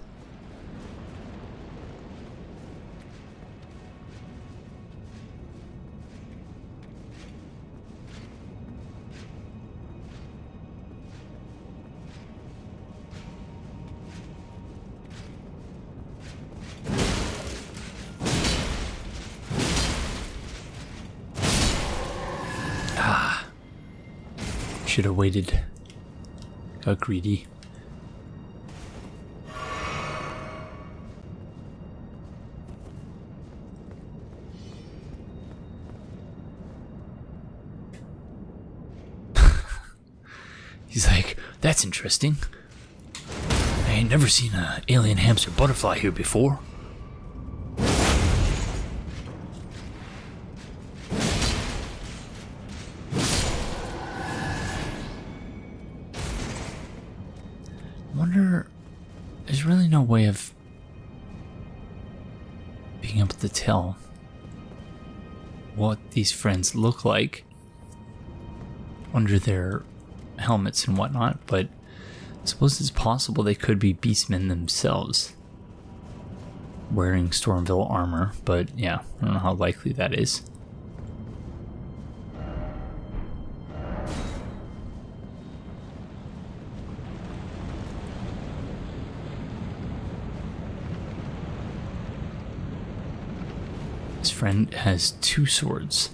Ah. Should have waited. Got greedy. He's like, that's interesting. I ain't never seen an alien hamster butterfly here before. Wonder, there's really no way of being able to tell what these friends look like under their helmets and whatnot, but I suppose it's possible they could be beastmen themselves wearing Stormville armor, but yeah, I don't know how likely that is. His friend has 2 swords.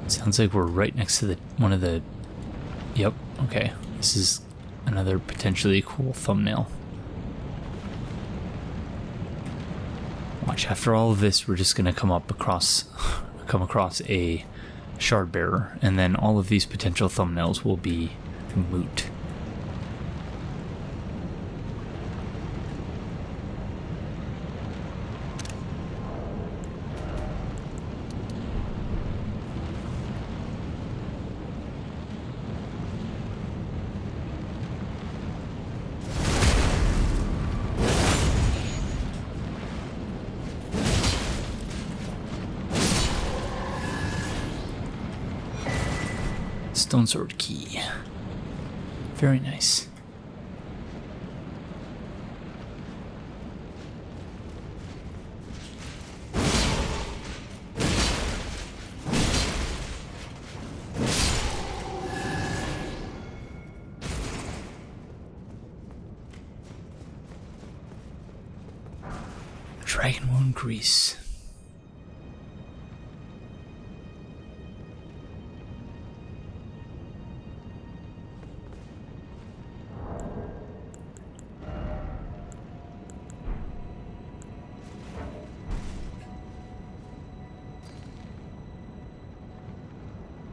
Sounds like we're right next to one of the... Yep, okay. This is another potentially cool thumbnail. Watch, after all of this, we're just gonna come across a shard bearer, and then all of these potential thumbnails will be moot. Stone sword key. Very nice. Dragon wound grease.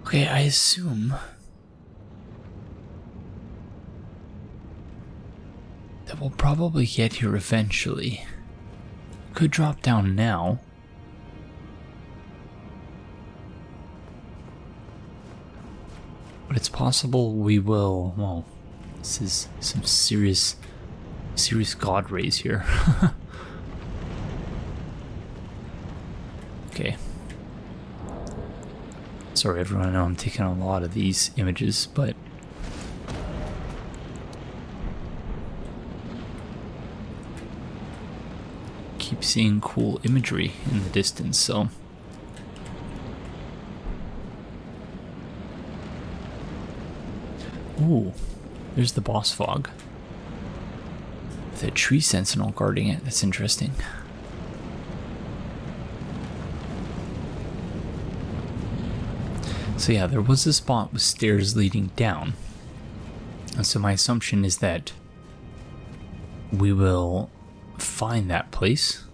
Okay, I assume that we'll probably get here eventually. Could drop down now. But it's possible we will, well, this is some serious god rays here. Okay. Sorry everyone, I know I'm taking a lot of these images, but keep seeing cool imagery in the distance, so ooh, there's the boss fog. With a tree sentinel guarding it, that's interesting. So yeah, there was a spot with stairs leading down. And so my assumption is that we will find that place.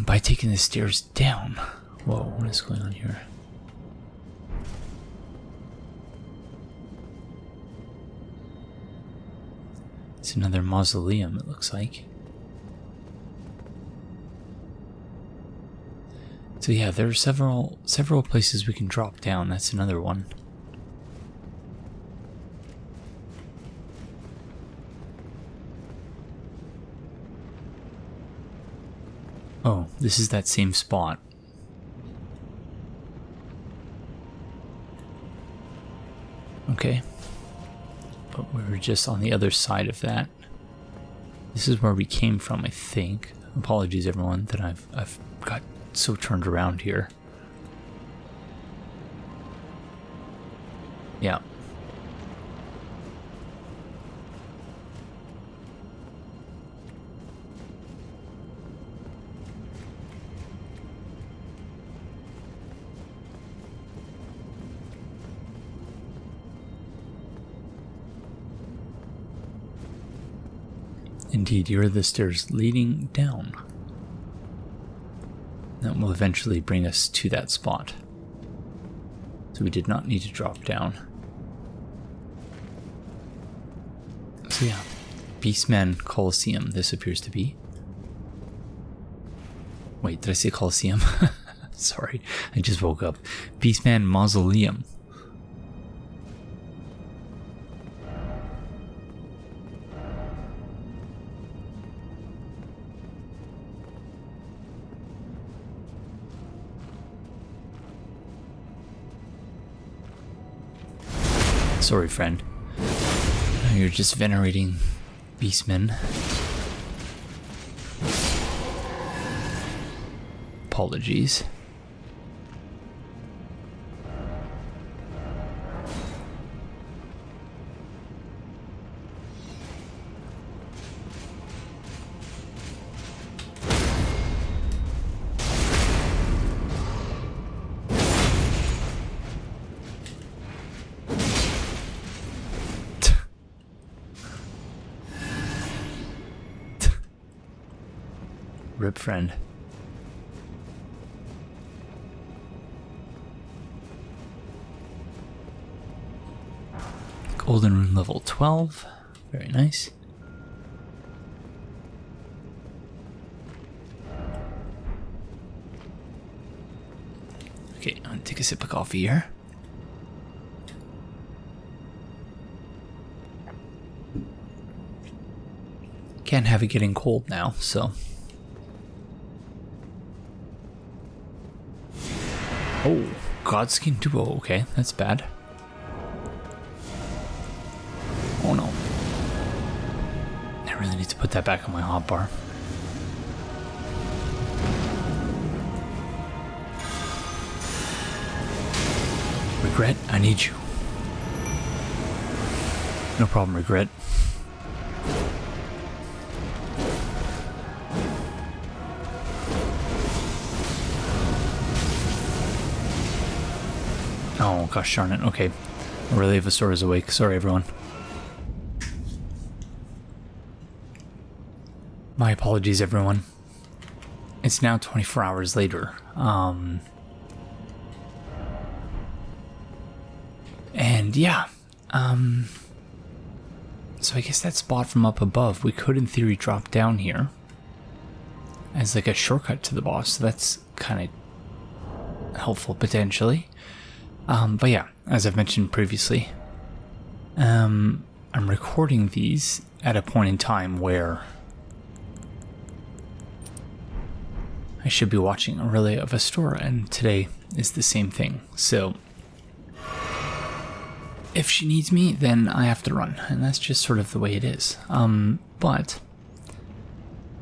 By taking the stairs down. Whoa, what is going on here? It's another mausoleum, it looks like. So yeah, there are several places we can drop down. That's another one. Oh, this is that same spot. Okay. But we were just on the other side of that. This is where we came from, I think. Apologies everyone that I've got so turned around here. Yeah. Indeed, here are the stairs leading down. That will eventually bring us to that spot. So we did not need to drop down. So yeah, Beastman Coliseum, this appears to be. Wait, did I say Coliseum? Sorry, I just woke up. Beastman Mausoleum. Sorry, friend. You're just venerating beastmen. Apologies. Rip, friend. Golden Rune level 12. Very nice. Okay, I'm gonna take a sip of coffee here. Can't have it getting cold now, so Oh, Godskin Duo. Okay, that's bad. Oh no. I really need to put that back on my hotbar. Regret, I need you. No problem, Regret. Oh, gosh darn it. Okay. I really have Astora's awake. Sorry, everyone. My apologies, everyone. It's now 24 hours later. And yeah. So I guess that spot from up above, we could in theory drop down here as like a shortcut to the boss. So that's kind of helpful potentially. But yeah, as I've mentioned previously, I'm recording these at a point in time where I should be watching a relay of Astora, and today is the same thing. So if she needs me, then I have to run, and that's just sort of the way it is. But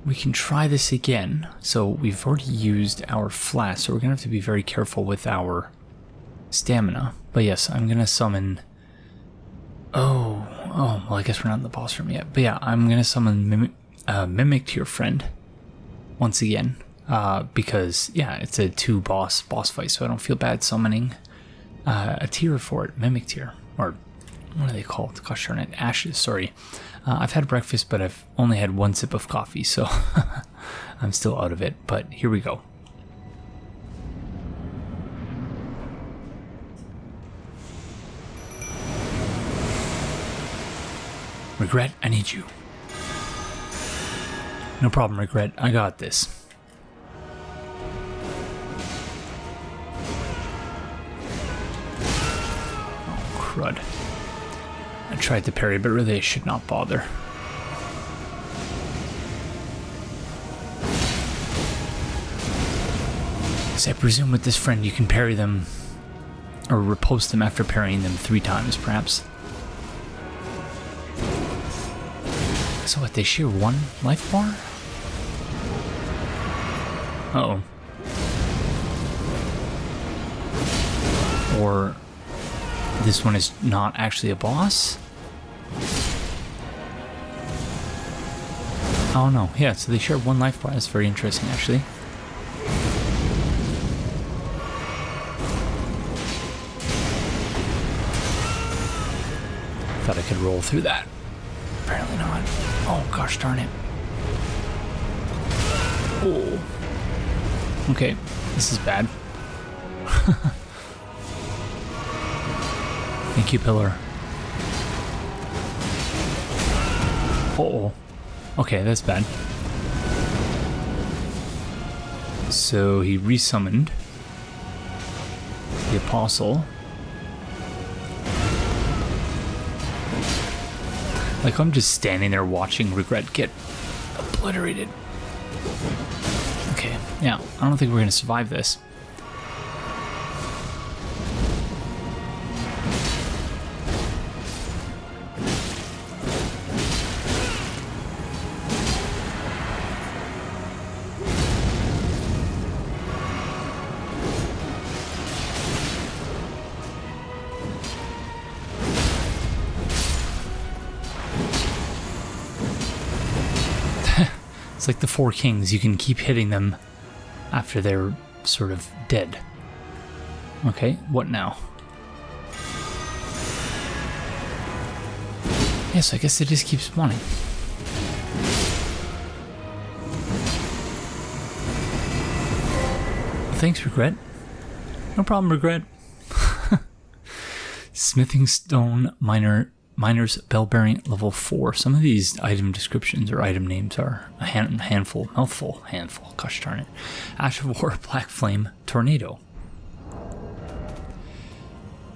we can try this again. So we've already used our flask, so we're gonna have to be very careful with our stamina. But yes, I'm gonna summon. Oh, well, I guess we're not in the boss room yet. But yeah, I'm gonna summon Mimic to your friend once again. Because yeah, it's a 2 boss fight, so I don't feel bad summoning a tier for it, Mimic tier, or what are they called? Gosh darn it, ashes. Sorry, I've had breakfast, but I've only had 1 sip of coffee, so I'm still out of it. But here we go. Regret, I need you. No problem, Regret. I got this. Crud. I tried to parry, but really I should not bother. So I presume with this friend you can parry them, or riposte them after parrying them 3 times, perhaps. So what, they share 1 life bar? Uh-oh. Or this one is not actually a boss? Oh no, yeah, so they share 1 life bar. That's very interesting, actually. Thought I could roll through that. Apparently not. Oh, gosh darn it. Oh. Okay, this is bad. Thank you, Pillar. Uh-oh. Okay, that's bad. So he resummoned the Apostle. Like, I'm just standing there watching Regret get obliterated. Okay, yeah, I don't think we're gonna survive this. It's like the 4 kings, you can keep hitting them after they're sort of dead. Okay, what now? Yes, I guess it just keeps spawning. Thanks, Regret. No problem, Regret. Smithing stone miner's bell-bearing level 4. Some of these item descriptions or item names are a handful, gosh darn it. Ash of War, Black Flame, Tornado.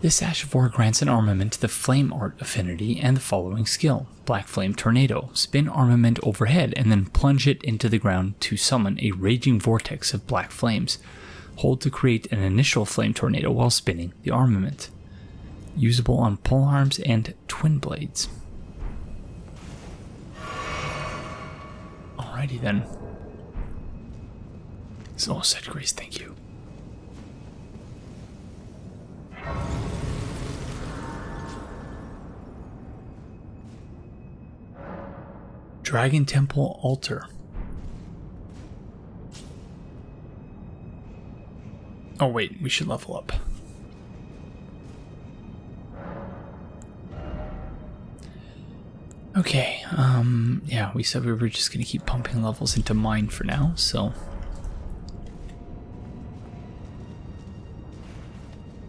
This Ash of War grants an armament to the Flame Art affinity and the following skill. Black Flame Tornado. Spin armament overhead and then plunge it into the ground to summon a raging vortex of black flames. Hold to create an initial flame tornado while spinning the armament. Usable on polearms and twin blades. Alrighty then. So said Grace, thank you. Dragon Temple Altar. Oh wait, we should level up. Okay, yeah, we said we were just gonna keep pumping levels into mine for now, so.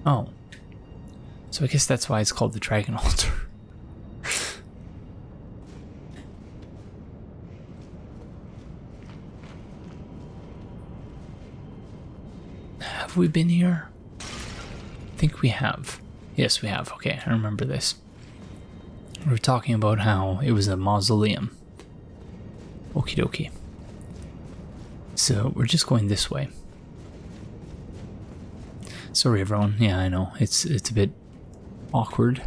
Oh. So I guess that's why it's called the Dragon Altar. Have we been here? I think we have. Yes, we have. Okay, I remember this. We were talking about how it was a mausoleum. Okie dokie. So we're just going this way. Sorry everyone, yeah I know, it's a bit awkward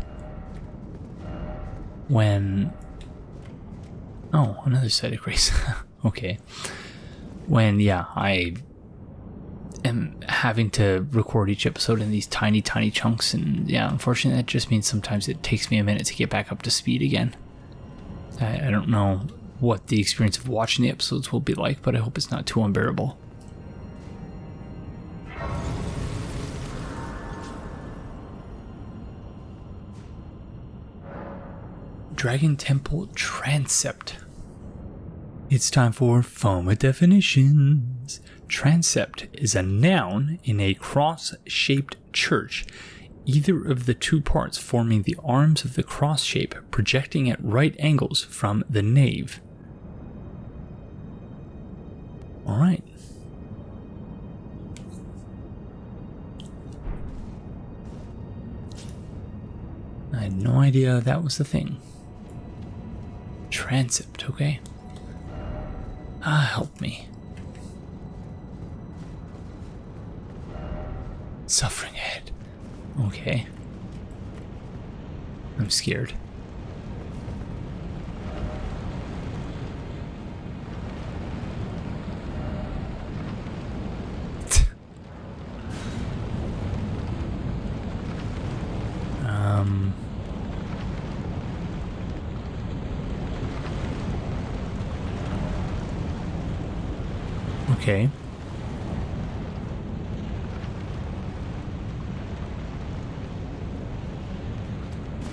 when... Oh, another side of Grace. Okay. When, yeah, I am having to record each episode in these tiny chunks, and yeah, unfortunately that just means sometimes it takes me a minute to get back up to speed again. I don't know what the experience of watching the episodes will be like, but I hope it's not too unbearable. Dragon Temple Transept. It's time for Fun with Definitions. Transept is a noun in a cross-shaped church, either of the two parts forming the arms of the cross shape projecting at right angles from the nave. Alright. I had no idea that was the thing. Transept, okay. Help me. Suffering head. Okay. I'm scared. Okay.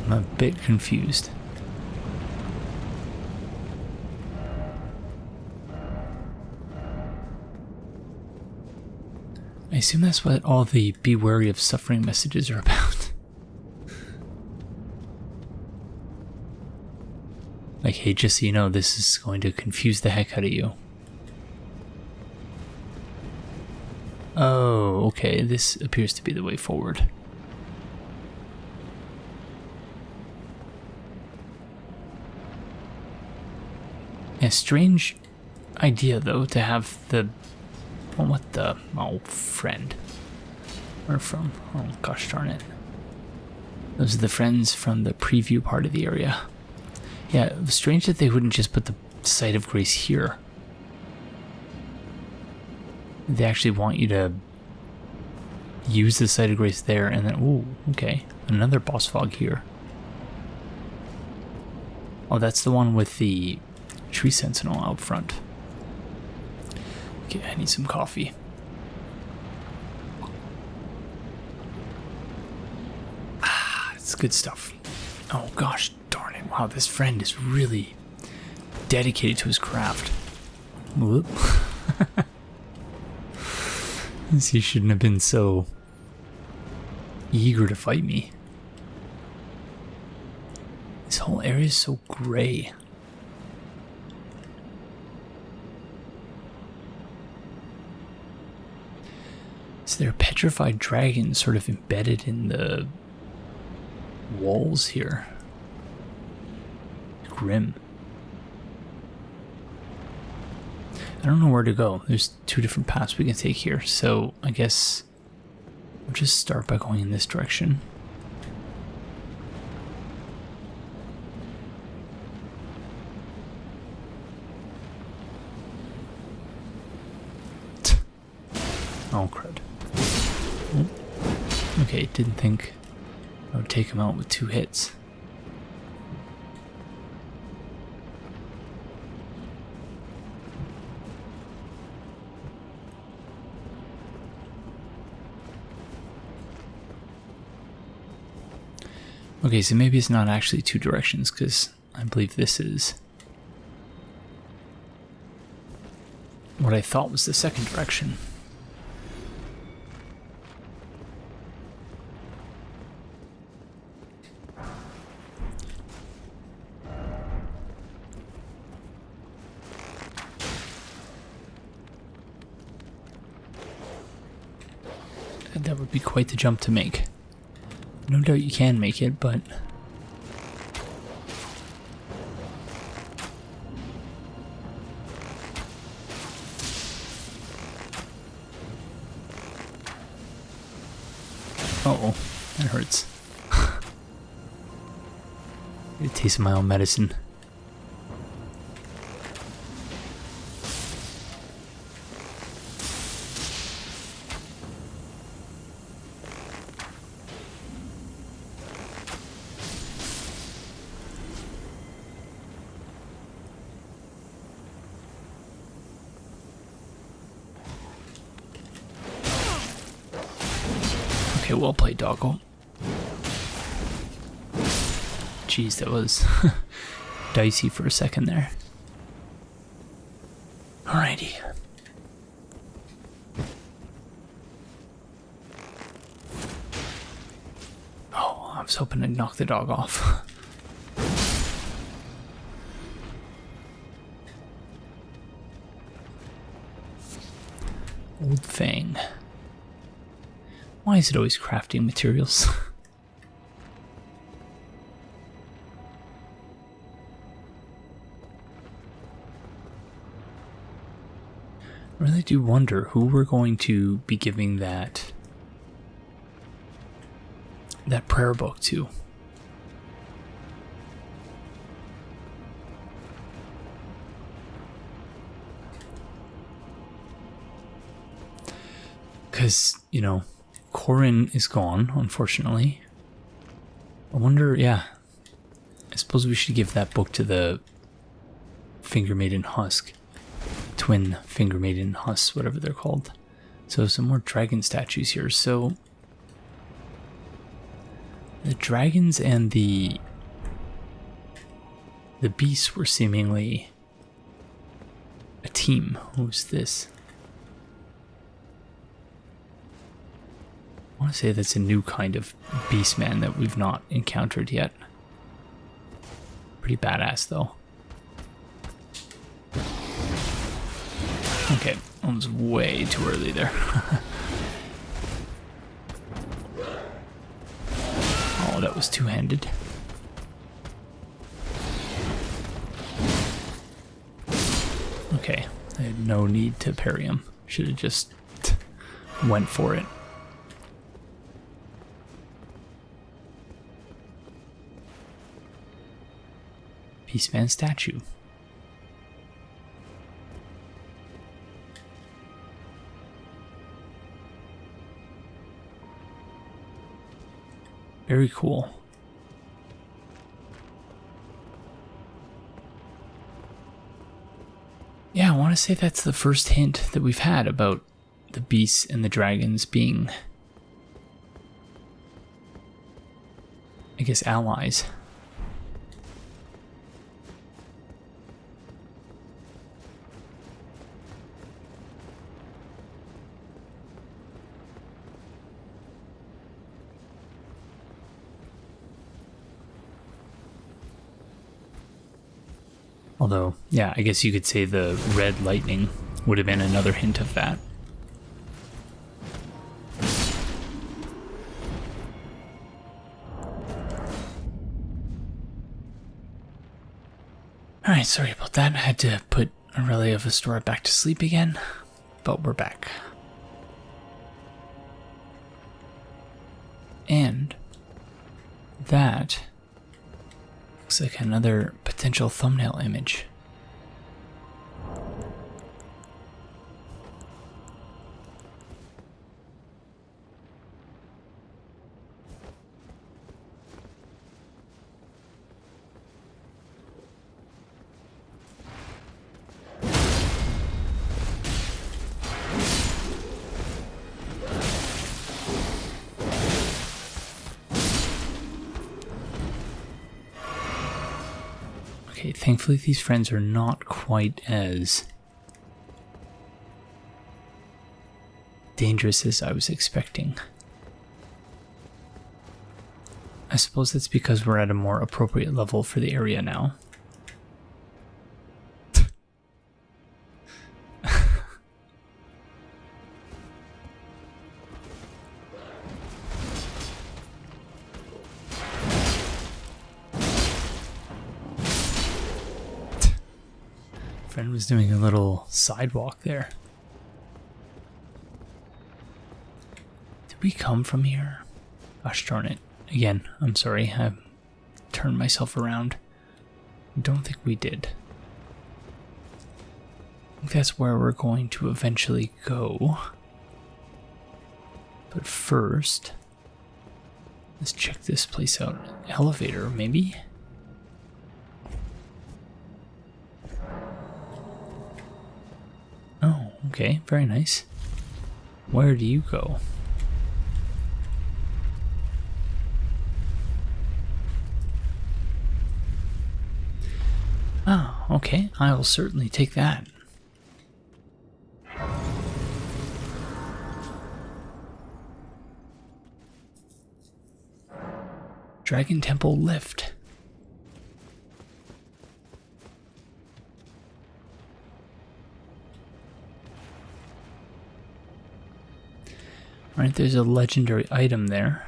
I'm a bit confused. I assume that's what all the be wary of suffering messages are about. Like, hey, just so you know, this is going to confuse the heck out of you. Oh, okay, this appears to be the way forward. A strange idea, though, to have the... Well, what the... Oh, friend. Where from? Oh, gosh darn it. Those are the friends from the preview part of the area. Yeah, it was strange that they wouldn't just put the Site of Grace here. They actually want you to use the Site of Grace there, and then... Ooh, okay. Another boss fog here. Oh, that's the one with the tree sentinel out front. Okay, I need some coffee. It's good stuff. Oh gosh darn it. Wow, this friend is really dedicated to his craft. Whoop. He shouldn't have been so eager to fight me. This whole area is so gray. Is there a petrified dragon sort of embedded in the walls here? Grim. I don't know where to go. There's 2 different paths we can take here, so I guess we'll just start by going in this direction. Oh, crud. Oh. Okay, didn't think I would take him out with 2 hits. Okay, so maybe it's not actually 2 directions, because I believe this is what I thought was the second direction. That would be quite the jump to make. No doubt you can make it, but uh-oh, that hurts. Get a taste of my own medicine. Okay, well played, doggo. Jeez, that was dicey for a second there. Alrighty. Oh, I was hoping to knock the dog off. Old Fang. Why is it always crafting materials? I really do wonder who we're going to be giving that prayer book to. Because, you know, Corin is gone, unfortunately. I wonder, yeah. I suppose we should give that book to the Finger Maiden Husk. Twin Finger Maiden Husks, whatever they're called. So some more dragon statues here. So the dragons and the beasts were seemingly a team. Who's this? I want to say that's a new kind of beastman that we've not encountered yet. Pretty badass, though. Okay, that was way too early there. Oh, that was two-handed. Okay, I had no need to parry him. Should have just went for it. Beastman statue. Very cool. Yeah, I want to say that's the first hint that we've had about the beasts and the dragons being, I guess, allies. Although, yeah, I guess you could say the red lightning would have been another hint of that. Alright, sorry about that. I had to put I really have Astora back to sleep again, but we're back. And that looks like another potential thumbnail image. Okay, thankfully these friends are not quite as dangerous as I was expecting. I suppose that's because we're at a more appropriate level for the area now. Friend was doing a little sidewalk there. Did we come from here? Gosh darn it. Again, I'm sorry, I turned myself around. I don't think we did. I think that's where we're going to eventually go. But first, let's check this place out. Elevator, maybe? Oh, okay, very nice. Where do you go? Oh, okay, I will certainly take that. Dragon Temple lift. Alright, there's a legendary item there.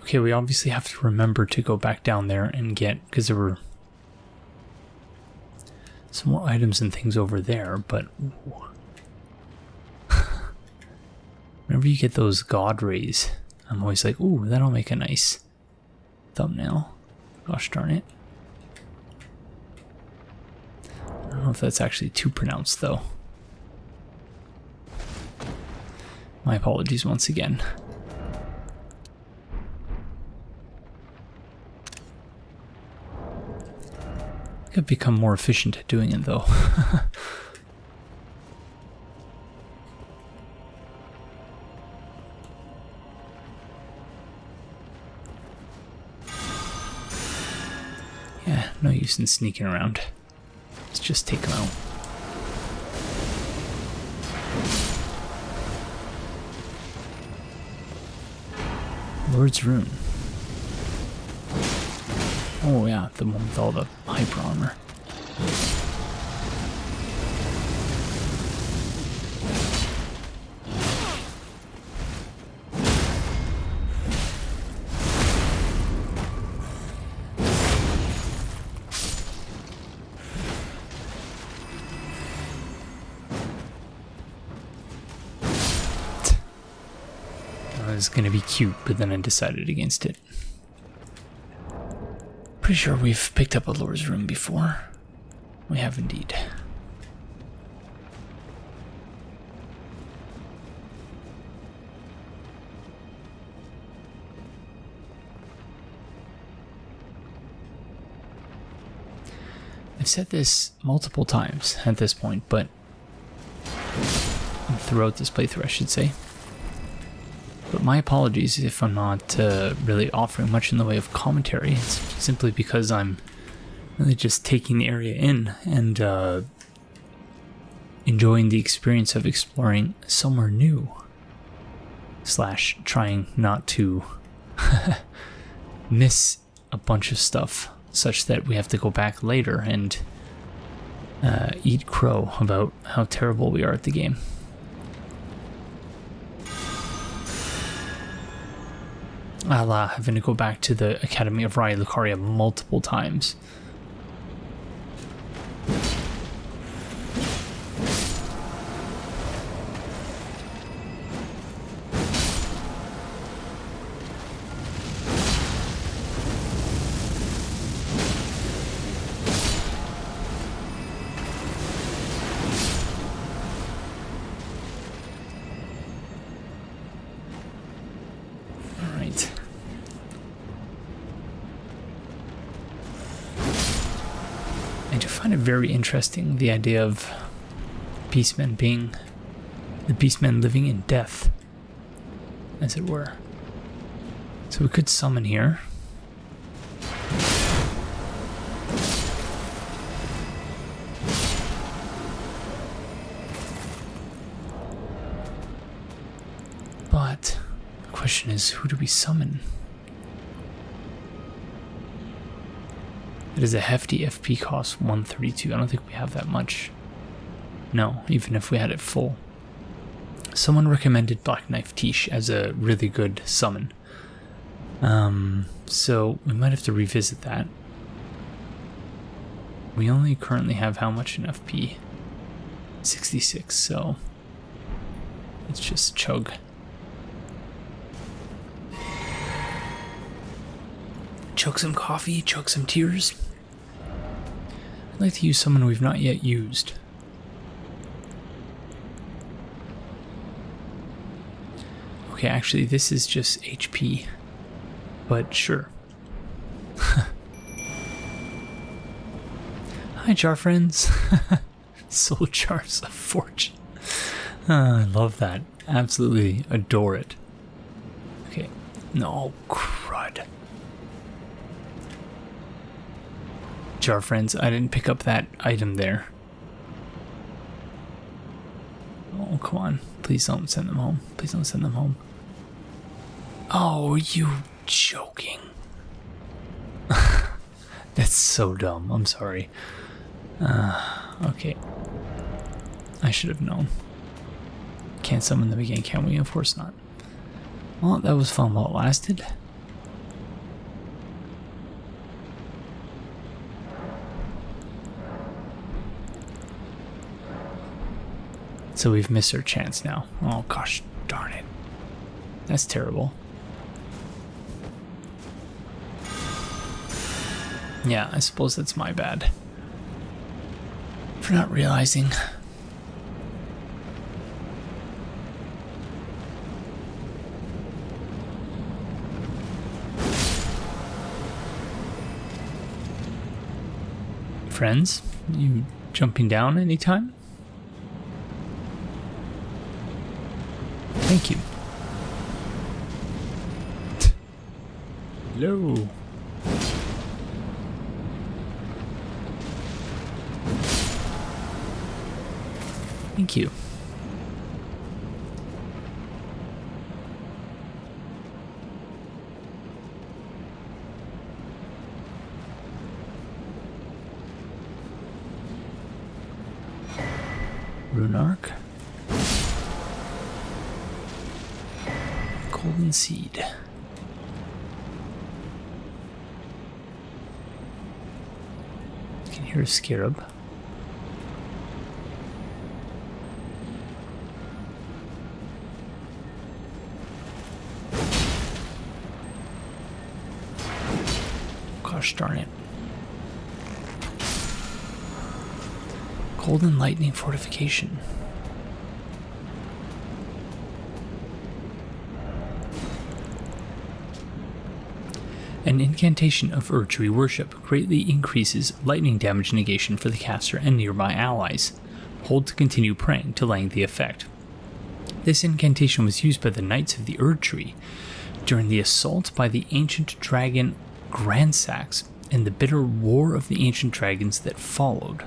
Okay, we obviously have to remember to go back down there and get, because there were some more items and things over there, but whenever you get those god rays, I'm always like, ooh, that'll make a nice thumbnail. Gosh darn it. I don't know if that's actually too pronounced though. My apologies once again. I've become more efficient at doing it though. Yeah, no use in sneaking around. Let's just take them out. Lord's Rune. Oh yeah, the one with all the hyper armor. That was gonna be cute, but then I decided against it. Pretty sure we've picked up a Lord's Rune before. We have indeed. I've said this multiple times at this point, but throughout this playthrough, I should say. But my apologies if I'm not really offering much in the way of commentary. It's simply because I'm really just taking the area in and enjoying the experience of exploring somewhere new. / trying not to miss a bunch of stuff such that we have to go back later and eat crow about how terrible we are at the game. a having to go back to the Academy of Raya Lucaria multiple times. Very interesting, the idea of beastmen being the beastmen living in death, as it were. So we could summon here. But the question is, who do we summon? It is a hefty FP cost, 132. I don't think we have that much. No, even if we had it full. Someone recommended Black Knife Tish as a really good summon. So we might have to revisit that. We only currently have how much in FP? 66, so let's just chug. Chug some coffee, chug some tears. I'd like to use someone we've not yet used. Okay, actually, this is just HP. But sure. Hi, jar friends. Soul jars of fortune. I love that. Absolutely adore it. Okay. No, crud. Jar friends, I didn't pick up that item there. Oh, come on. Please don't send them home. Please don't send them home. Oh, are you joking? That's so dumb. I'm sorry. Okay. I should have known. Can't summon them again, can we? Of course not. Well, that was fun while it lasted. So we've missed our chance now. Oh gosh, darn it. That's terrible. Yeah, I suppose that's my bad. For not realizing. Friends, you jumping down anytime? Thank you. Hello. Thank you. Rune Arc. Golden Seed. I can hear a scarab. Gosh darn it. Golden Lightning Fortification. An incantation of Erdtree worship greatly increases lightning damage negation for the caster and nearby allies. Hold to continue praying to land the effect. This incantation was used by the Knights of the Erdtree during the assault by the ancient dragon Grandsax and the bitter war of the ancient dragons that followed.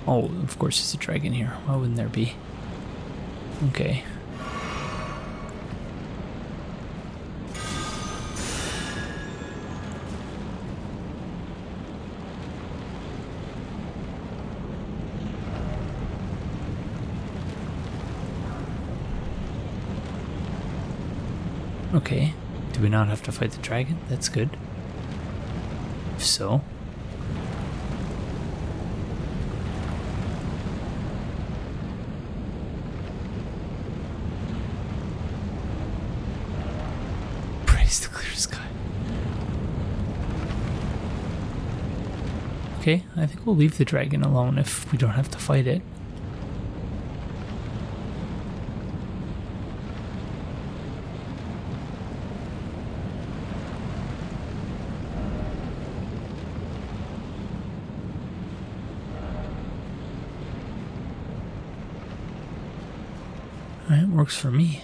Oh, of course there's a dragon here. Why wouldn't there be? Okay. Okay. Do we not have to fight the dragon? That's good. If so. Praise the clear sky. Okay, I think we'll leave the dragon alone if we don't have to fight it. Alright, works for me.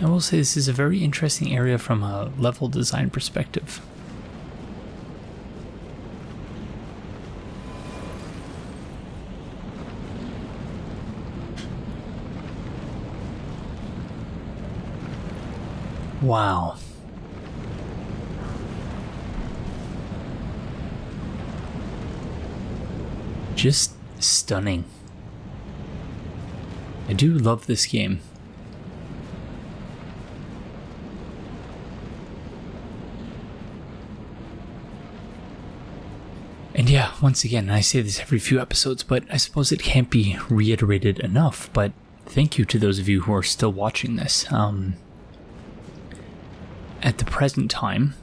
I will say this is a very interesting area from a level design perspective. Wow. Just stunning. I do love this game. And yeah, once again, I say this every few episodes, but I suppose it can't be reiterated enough, but thank you to those of you who are still watching this. At the present time,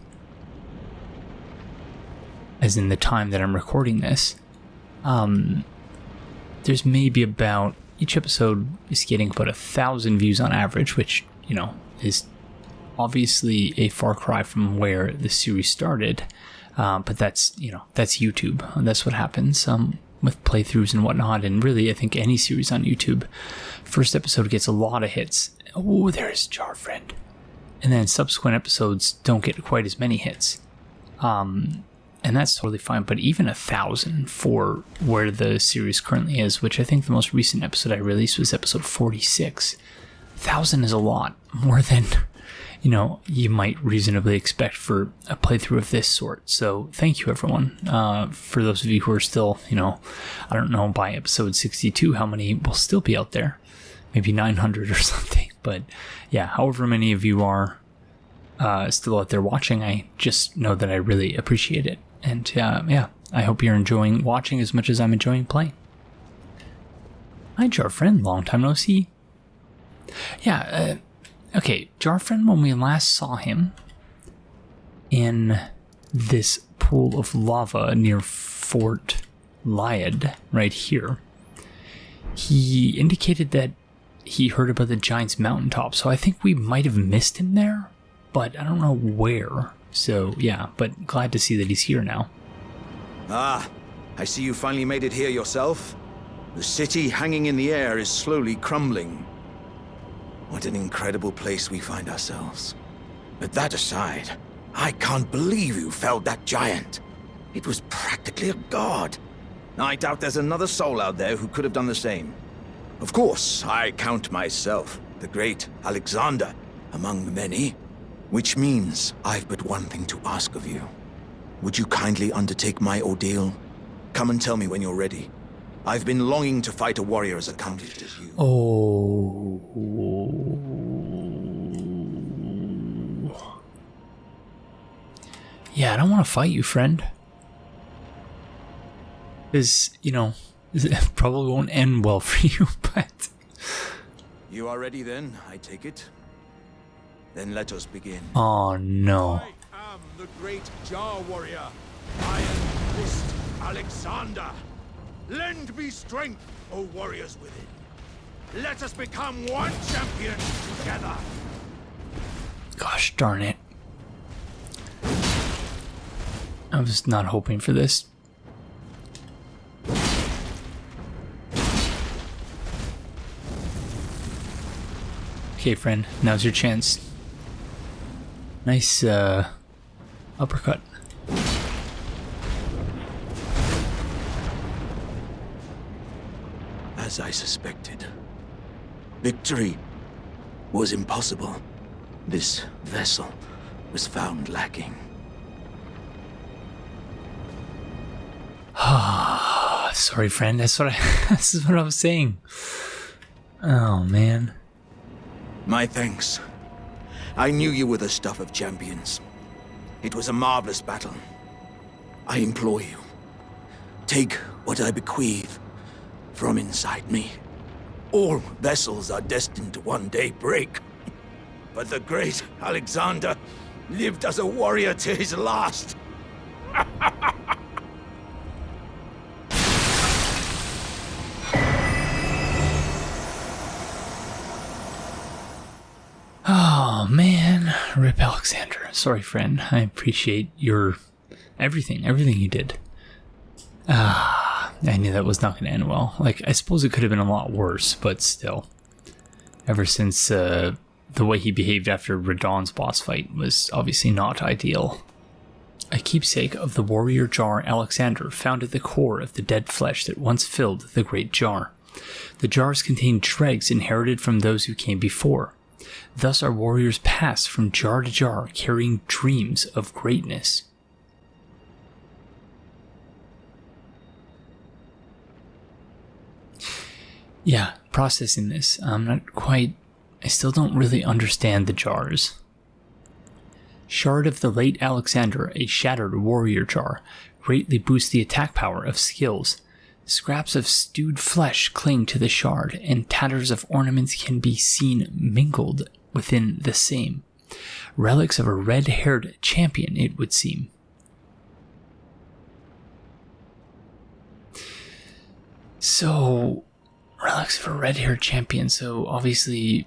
as in the time that I'm recording this, there's maybe about, each episode is getting about 1,000 views on average, which, you know, is obviously a far cry from where the series started. But that's, you know, that's YouTube. That's what happens with playthroughs and whatnot. And really, I think any series on YouTube, first episode gets a lot of hits. Oh, there's Jar Friend. And then subsequent episodes don't get quite as many hits. And that's totally fine. But even 1,000 for where the series currently is, which I think the most recent episode I released was episode 46. 1,000 is a lot more than, you know, you might reasonably expect for a playthrough of this sort. So thank you, everyone. For those of you who are still, you know, I don't know, by episode 62, how many will still be out there? Maybe 900 or something. But yeah, however many of you are still out there watching, I just know that I really appreciate it. And yeah, I hope you're enjoying watching as much as I'm enjoying playing. Hi, Jar Friend. Long time no see. Yeah, okay, Jar Friend, when we last saw him in this pool of lava near Fort Leyndell, right here, he indicated that he heard about the Giant's mountaintop, so I think we might have missed him there, but I don't know where. So yeah, but glad to see that he's here now. Ah, I see you finally made it here yourself. The city hanging in the air is slowly crumbling. What an incredible place we find ourselves. But that aside, I can't believe you felled that giant. It was practically a god. I doubt there's another soul out there who could have done the same. Of course, I count myself, the great Alexander, among the many. Which means I've but one thing to ask of you. Would you kindly undertake my ordeal? Come and tell me when you're ready. I've been longing to fight a warrior as accomplished as you. Oh. Yeah, I don't want to fight you, friend. Because, you know, it probably won't end well for you, but... You are ready then, I take it? Then let us begin. Oh, no. I am the great Jar Warrior, Iron Fist Alexander. Lend me strength, O warriors within. Let us become one champion together. Gosh darn it. I was not hoping for this. Okay, friend, now's your chance. Nice, uppercut. As I suspected, victory was impossible. This vessel was found lacking. Sorry, friend. This is what I was saying. Oh, man. My thanks. I knew you were the stuff of champions. It was a marvelous battle. I implore you, take what I bequeath from inside me. All vessels are destined to one day break. But the great Alexander lived as a warrior to his last. Oh, man. Rip Alexander. Sorry, friend. I appreciate your everything you did. I knew that was not going to end well. Like, I suppose it could have been a lot worse, but still. Ever since the way he behaved after Radahn's boss fight was obviously not ideal. A keepsake of the warrior jar Alexander found at the core of the dead flesh that once filled the great jar. The jars contained dregs inherited from those who came before. Thus our warriors pass from jar to jar, carrying dreams of greatness. Yeah, processing this. I still don't really understand the jars. Shard of the late Alexander, a shattered warrior jar, greatly boosts the attack power of skills. Scraps of stewed flesh cling to the shard, and tatters of ornaments can be seen mingled within the same. Relics of a red-haired champion, it would seem. So, relics of a red-haired champion. So, obviously,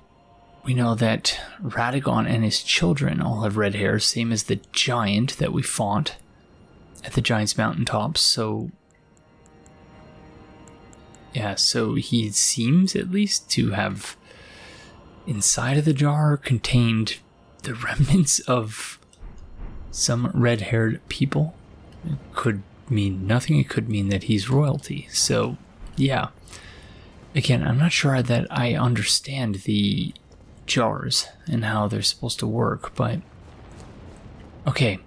we know that Radagon and his children all have red hair, same as the giant that we fought at the Giant's Mountaintops. So, yeah, so he seems at least to have inside of the jar contained the remnants of some red-haired people. It could mean nothing. It could mean that he's royalty. So, yeah. Again, I'm not sure that I understand the jars and how they're supposed to work, but okay.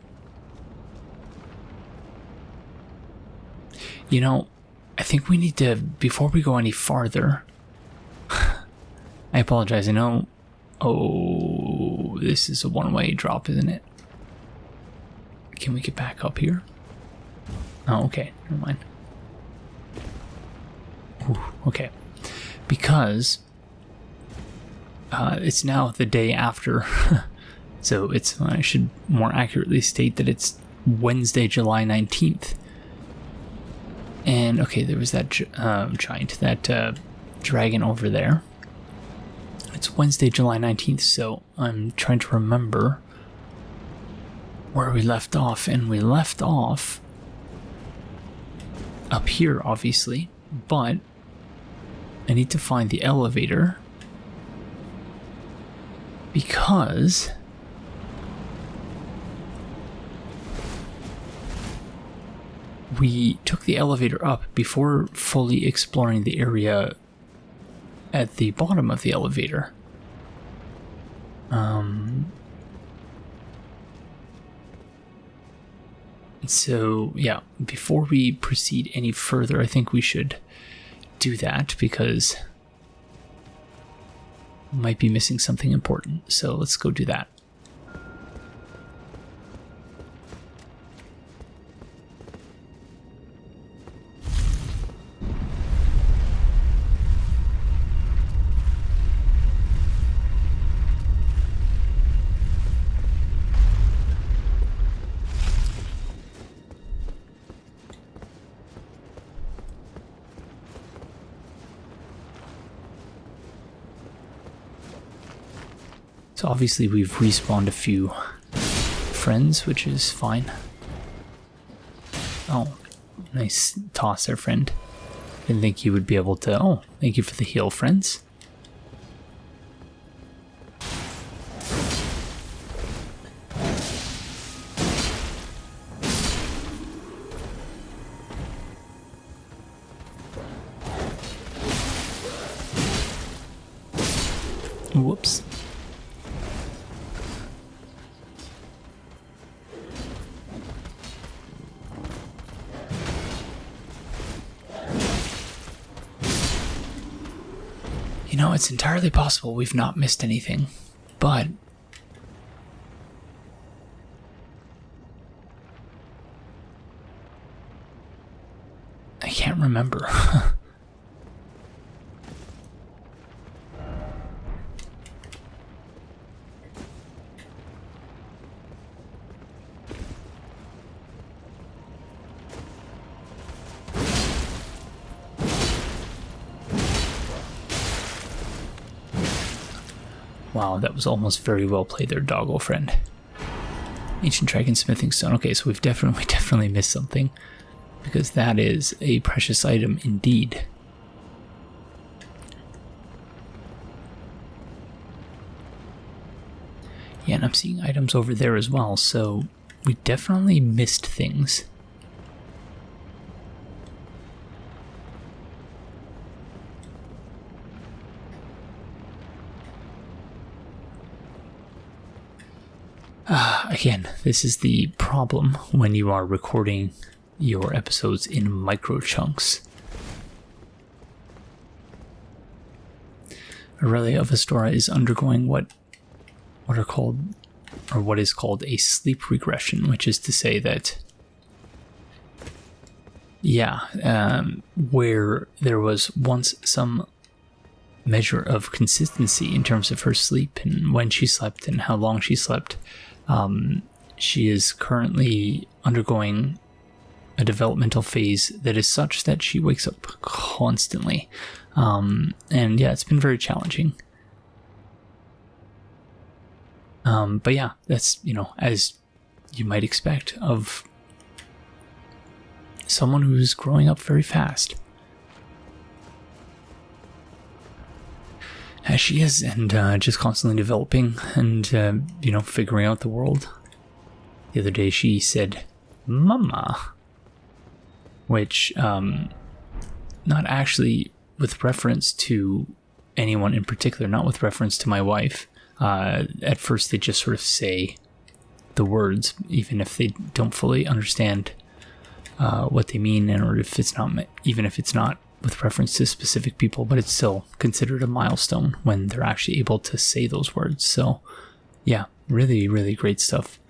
You know, I think we need to, before we go any farther, I apologize, I know, oh, this is a one-way drop, isn't it? Can we get back up here? Oh, okay, never mind. Ooh, okay, because it's now the day after, so it's, I should more accurately state that it's Wednesday, July 19th. And, okay, there was that giant, that dragon over there. It's Wednesday, July 19th, so I'm trying to remember where we left off. And we left off up here, obviously, but I need to find the elevator because we took the elevator up before fully exploring the area at the bottom of the elevator. So, yeah, before we proceed any further, I think we should do that because we might be missing something important. So let's go do that. So obviously we've respawned a few friends, which is fine. Oh, nice toss there, friend. Didn't think you would be able to... Oh, thank you for the heal, friends. Whoops. You know, it's entirely possible we've not missed anything, but I can't remember. Wow, that was almost very well played there, doggo friend. Ancient Dragon Smithing Stone. Okay, so we've definitely missed something, because that is a precious item indeed. Yeah, and I'm seeing items over there as well, so we definitely missed things. Again, this is the problem when you are recording your episodes in micro chunks. Aurelia of Astora is undergoing what is called a sleep regression, which is to say that, where there was once some measure of consistency in terms of her sleep and when she slept and how long she slept, she is currently undergoing a developmental phase that is such that she wakes up constantly. And yeah, it's been very challenging. But yeah, that's, as you might expect of someone who's growing up very fast. As she is, and just constantly developing and, figuring out the world. The other day she said, "Mama," which, not actually with reference to anyone in particular, not with reference to my wife. At first they just sort of say the words, even if they don't fully understand what they mean, or if it's not, even if it's not with reference to specific people, but it's still considered a milestone when they're actually able to say those words. So yeah, really, really great stuff.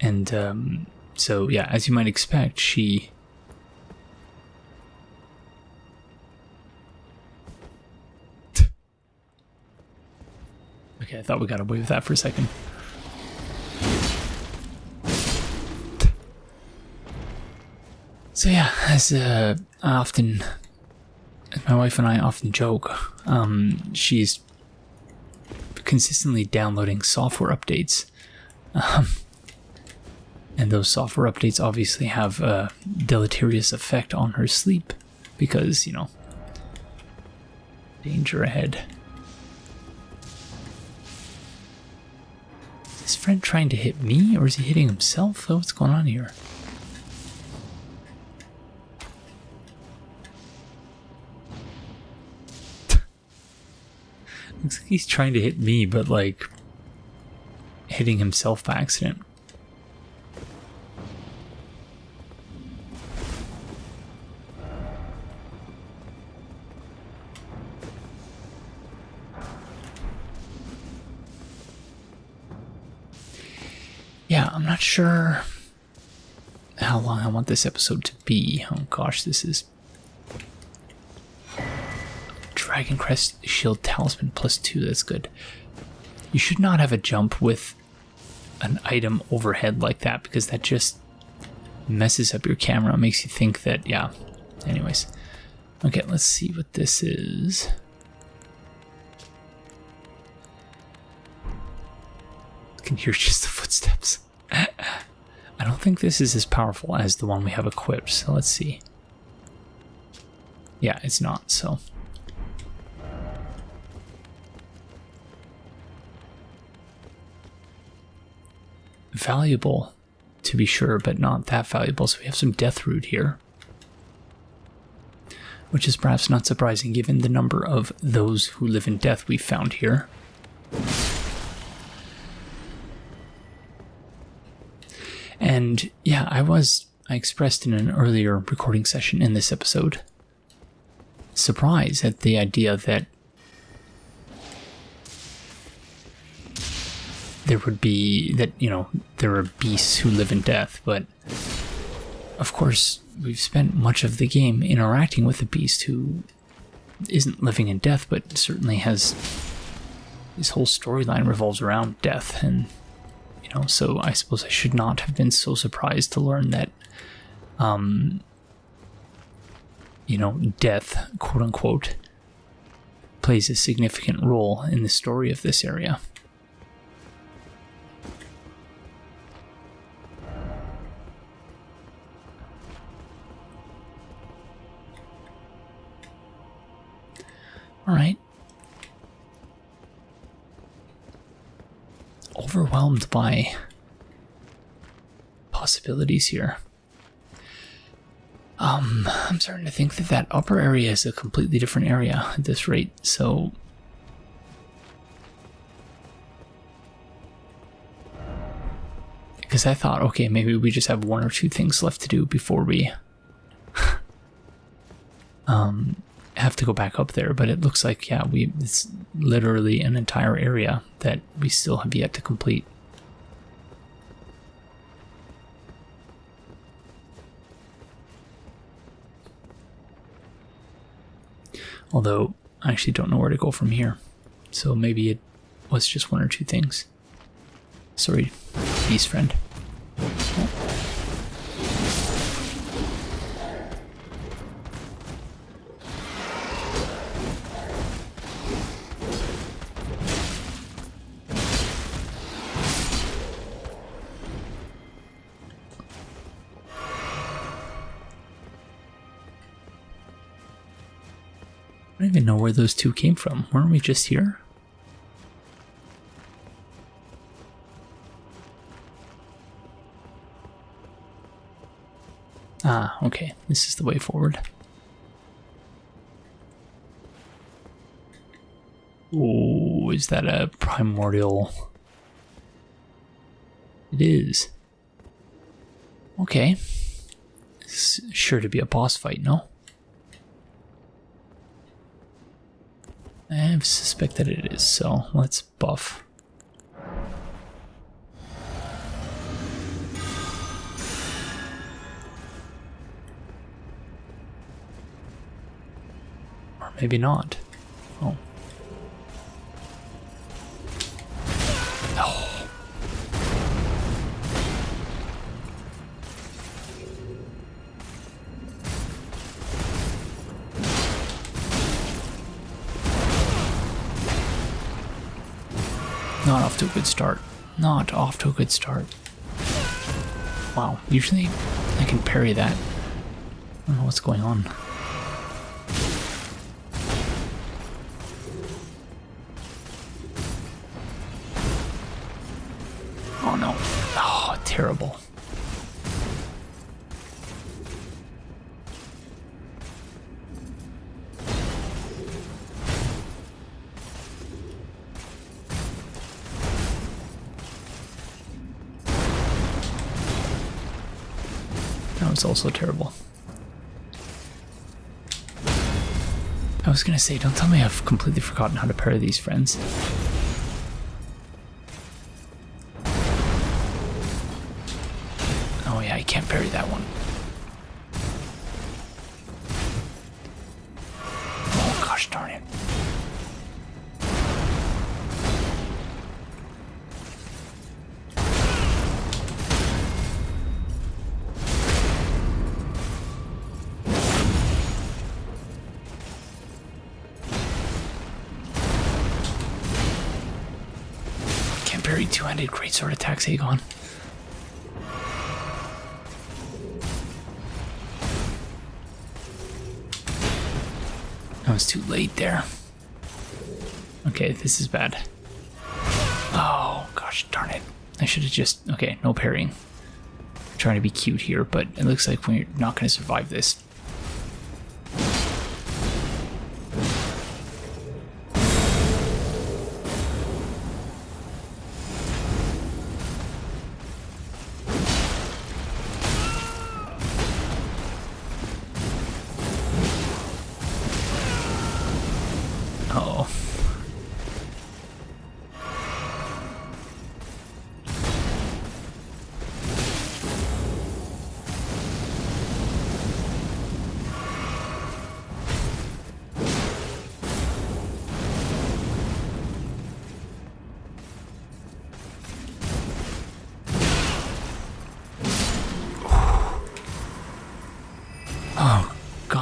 And so yeah, as you might expect, she okay, I thought we got away with that for a second. So yeah, as my wife and I often joke, she's consistently downloading software updates. And those software updates obviously have a deleterious effect on her sleep because, danger ahead. Is his friend trying to hit me, or is he hitting himself? What's going on here? Looks like he's trying to hit me, but like hitting himself by accident. Yeah, I'm not sure how long I want this episode to be. Oh gosh, this is Dragon Crest Shield Talisman +2, that's good. You should not have a jump with an item overhead like that, because that just messes up your camera, makes you think that, yeah. Anyways. Okay, let's see what this is. I can hear just the footsteps. I don't think this is as powerful as the one we have equipped, so let's see. Yeah, it's not, so. Valuable, to be sure, but not that valuable. So we have some death root here, which is perhaps not surprising given the number of those who live in death we've found here. And yeah, I expressed in an earlier recording session in this episode surprised at the idea that there would be, that, you know, there are beasts who live in death, but of course we've spent much of the game interacting with a beast who isn't living in death, but certainly has, his whole storyline revolves around death, and, you know, so I suppose I should not have been so surprised to learn that, you know, death, quote unquote, plays a significant role in the story of this area. All right. Overwhelmed by possibilities here. I'm starting to think that upper area is a completely different area at this rate, so because I thought, okay, maybe we just have 1 or 2 things left to do before we have to go back up there, but it looks like, yeah, it's literally an entire area that we still have yet to complete. Although, I actually don't know where to go from here, so maybe it was just 1 or 2 things. Sorry, beast friend. Oh. I don't even know where those 2 came from. Weren't we just here? Ah, okay. This is the way forward. Oh, is that a primordial? It is. Okay. It's sure to be a boss fight, no? I have suspected it is, so let's buff. Or maybe not. Oh. Oh. Not off to a good start. Not off to a good start. Wow, usually I can parry that. I don't know what's going on. Oh no. Oh, terrible. It's also terrible. I was gonna say, don't tell me I've completely forgotten how to parry these friends. Oh yeah, I can't parry that one. Oh gosh darn it. Two-handed greatsword attacks Aegon. I was too late there. Okay, this is bad. Oh gosh darn it. I should have just... Okay, no parrying. I'm trying to be cute here, but it looks like we're not going to survive this.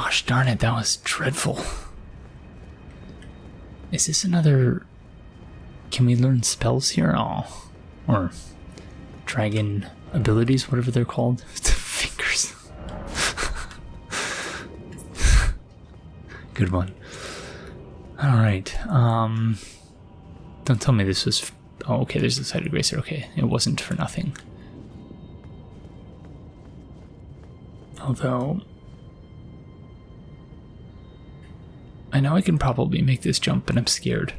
Gosh darn it, that was dreadful. Is this another... Can we learn spells here? Oh. Or dragon abilities, whatever they're called. Fingers. Good one. Alright, don't tell me this was... Oh, okay, there's the site of grace there. Okay, it wasn't for nothing. Although... I know I can probably make this jump, but I'm scared.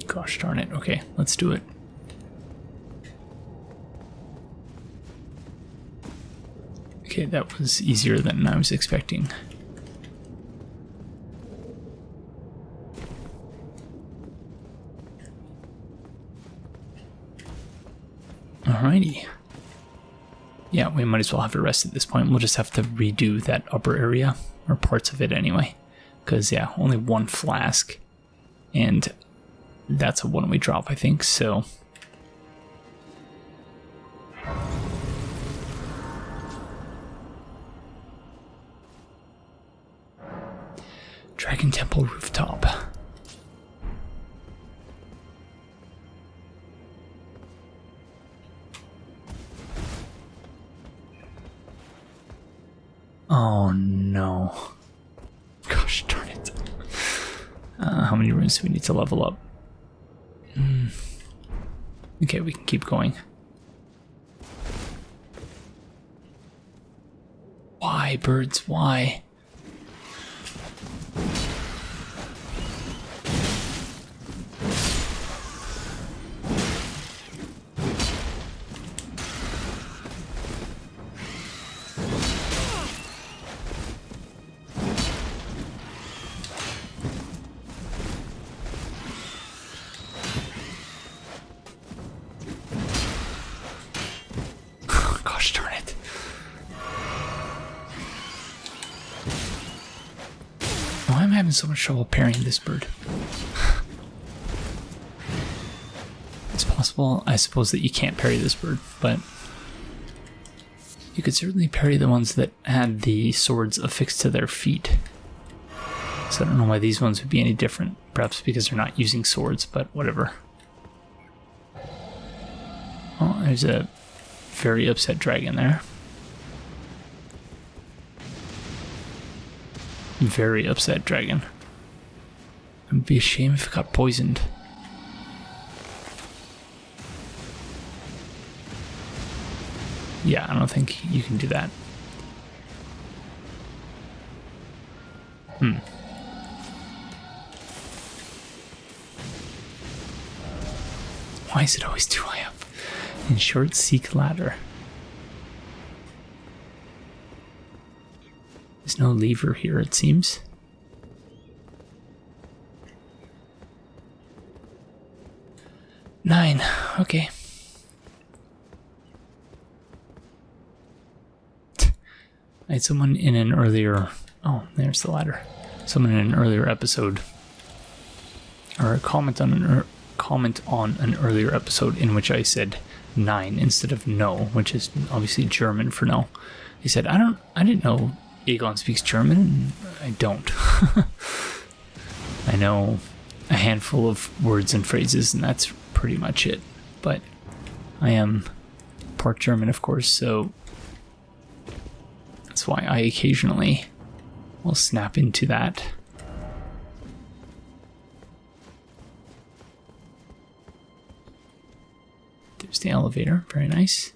Gosh darn it. Okay, let's do it. Okay, that was easier than I was expecting. Alrighty. Yeah, we might as well have a rest at this point. We'll just have to redo that upper area, or parts of it anyway. Because, yeah, only one flask. And that's a one-way drop, I think, so... Dragon Temple Rooftop. Oh no. Gosh darn it. How many rooms do we need to level up? Okay, we can keep going. Why, birds? Why? I'm having so much trouble parrying this bird. It's possible, I suppose, that you can't parry this bird, but you could certainly parry the ones that had the swords affixed to their feet. So I don't know why these ones would be any different. Perhaps because they're not using swords, but whatever. Oh, there's a very upset dragon there. Very upset dragon. It would be a shame if it got poisoned. Yeah, I don't think you can do that. Why is it always too high up? In short, seek ladder. There's no lever here, it seems. Nine. Okay. I had someone in an earlier... Oh, there's the ladder. Someone in an earlier episode, or a comment on an earlier episode in which I said 9 instead of no, which is obviously German for no. He said, I didn't know Aegon speaks German. I don't. I know a handful of words and phrases, and that's pretty much it. But I am part German, of course, so that's why I occasionally will snap into that. There's the elevator. Very nice.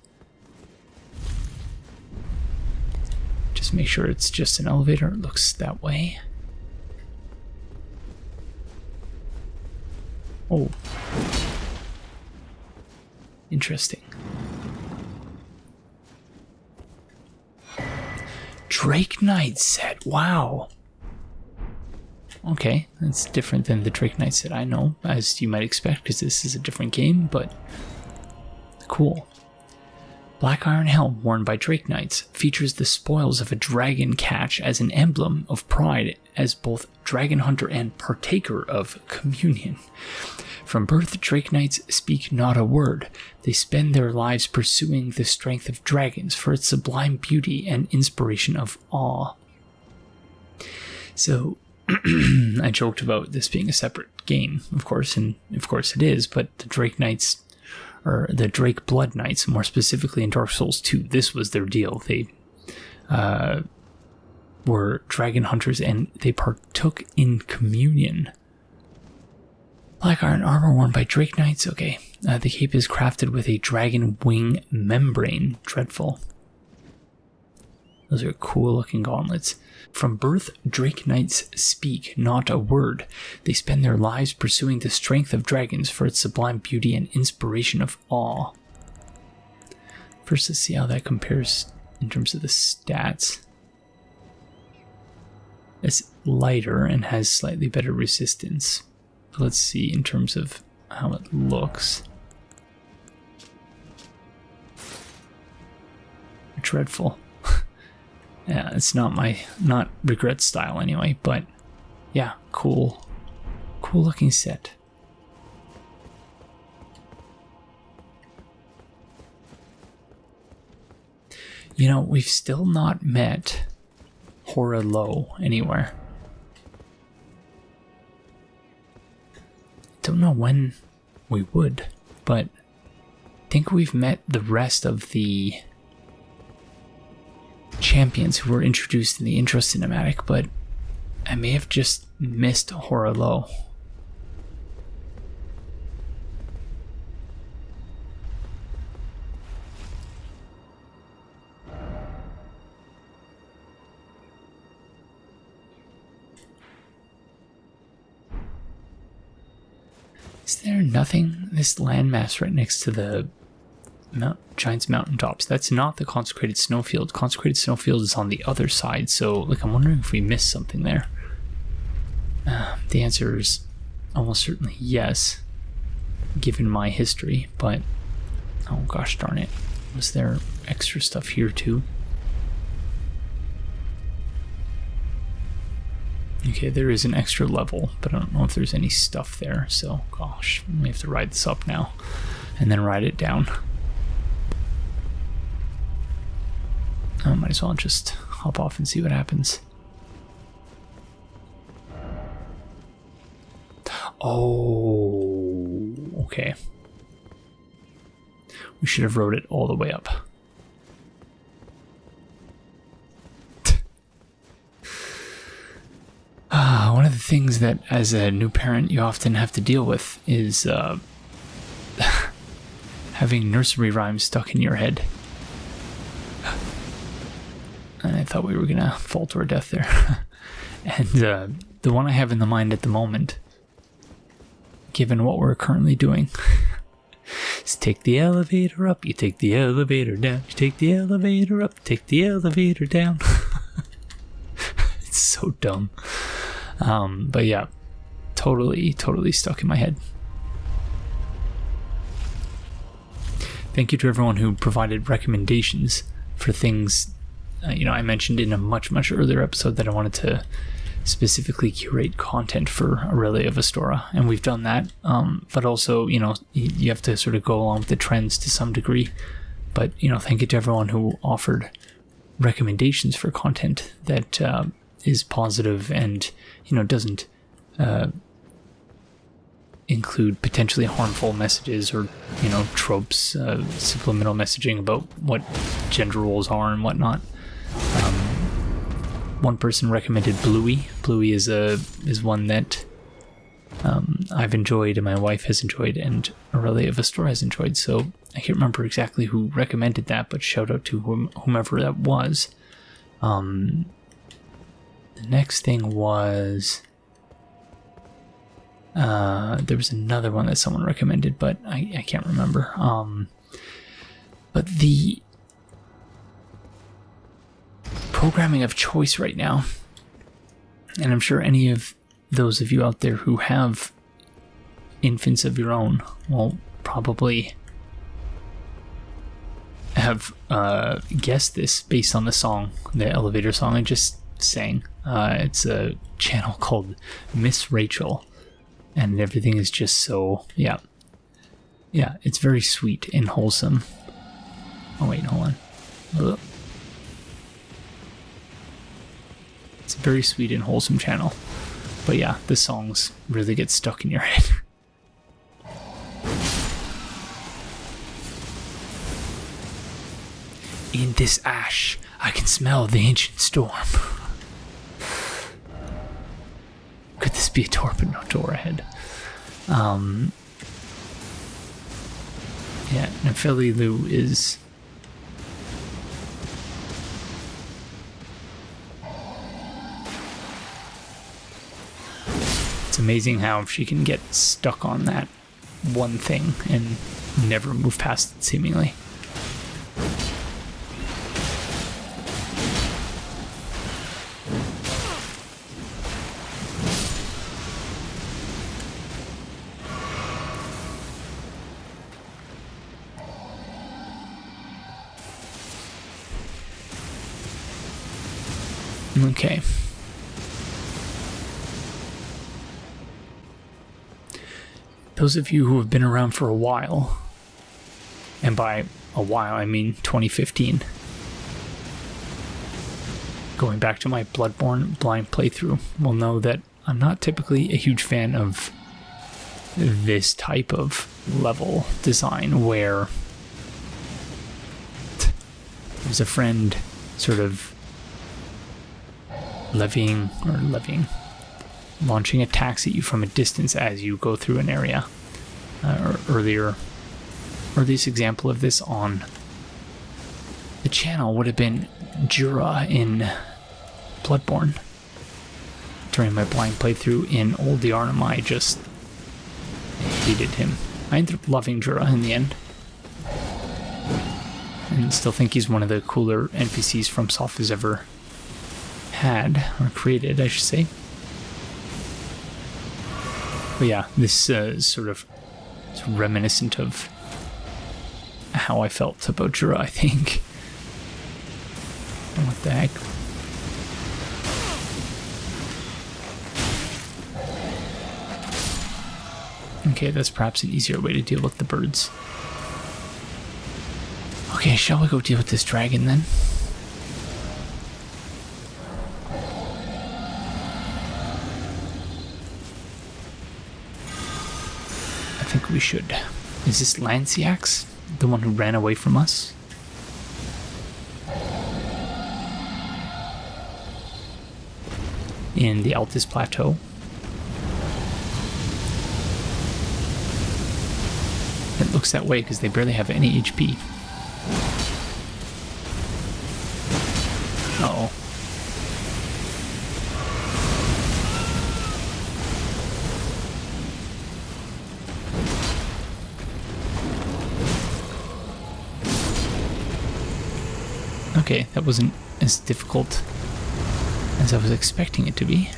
Just make sure it's just an elevator. It looks that way. Oh. Interesting. Drake Knight set. Wow. Okay, that's different than the Drake Knight set I know, as you might expect, because this is a different game, but cool. Black iron helm worn by Drake Knights features the spoils of a dragon catch as an emblem of pride as both dragon hunter and partaker of communion. From birth, Drake Knights speak not a word. They spend their lives pursuing the strength of dragons for its sublime beauty and inspiration of awe. So, I joked about this being a separate game, of course, and of course it is, but the Drake Knights, or the Drake Blood Knights, more specifically in Dark Souls 2, this was their deal. They were dragon hunters and they partook in communion. Black iron armor worn by Drake Knights. Okay, the cape is crafted with a dragon wing membrane. Dreadful. Those are cool looking gauntlets. From birth, Drake Knights speak not a word. They spend their lives pursuing the strength of dragons for its sublime beauty and inspiration of awe. First, let's see how that compares in terms of the stats. It's lighter and has slightly better resistance. Let's see in terms of how it looks. Dreadful. Yeah, it's not regret style anyway, but yeah, cool looking set. You know, we've still not met Hora Low anywhere. Don't know when we would, but I think we've met the rest of the champions who were introduced in the intro cinematic, but I may have just missed Hora Low. Is there nothing? This landmass right next to the Giant's mountaintops. That's not the consecrated snowfield. Consecrated snowfield is on the other side, so like I'm wondering if we missed something there. The answer is almost certainly yes, given my history, but oh gosh darn it. Was there extra stuff here too? Okay, there is an extra level, but I don't know if there's any stuff there, so gosh, we have to ride this up now and then ride it down. I might as well just hop off and see what happens. Oh, okay. We should have rode it all the way up. One of the things that as a new parent you often have to deal with is having nursery rhymes stuck in your head. And I thought we were gonna fall to our death there. And the one I have in the mind at the moment, given what we're currently doing, is take the elevator up, you take the elevator down, you take the elevator up, take the elevator down. It's so dumb. But yeah, totally stuck in my head. Thank you to everyone who provided recommendations for things. I mentioned in a much earlier episode that I wanted to specifically curate content for Aurelia of Astora, and we've done that. But also, you have to sort of go along with the trends to some degree. But, thank you to everyone who offered recommendations for content that is positive and, doesn't include potentially harmful messages or, tropes, subliminal messaging about what gender roles are and whatnot. One person recommended Bluey. Bluey is one that I've enjoyed and my wife has enjoyed and Aurelia of Astora has enjoyed. So I can't remember exactly who recommended that, but shout out to whomever that was. The next thing was there was another one that someone recommended, but I can't remember. But the programming of choice right now, and I'm sure any of those of you out there who have infants of your own will probably have guessed this based on the song, the elevator song I just sang. It's a channel called Miss Rachel, and everything is just so, yeah, it's very sweet and wholesome. Oh wait, hold on. Ugh. It's a very sweet and wholesome channel. But yeah, the songs really get stuck in your head. In this ash, I can smell the ancient storm. Could this be a door but no door ahead? Yeah, Nepheli is... It's amazing how she can get stuck on that one thing and never move past it, seemingly. Okay. Those of you who have been around for a while, and by a while I mean 2015, going back to my Bloodborne blind playthrough, will know that I'm not typically a huge fan of this type of level design where there's a friend sort of launching attacks at you from a distance as you go through an area. Earliest example of this on the channel would have been Jura in Bloodborne. During my blind playthrough in Old Yharnam, I just hated him. I ended up loving Jura in the end, and still think he's one of the cooler NPCs FromSoft has ever had, or created, I should say. But yeah, this is sort of reminiscent of how I felt about Jura, I think. What the heck? Okay, that's perhaps an easier way to deal with the birds. Okay, shall we go deal with this dragon then? I think we should. Is this Lanciax, the one who ran away from us? In the Altus Plateau. It looks that way because they barely have any HP. Uh-oh. Okay, that wasn't as difficult as I was expecting it to be.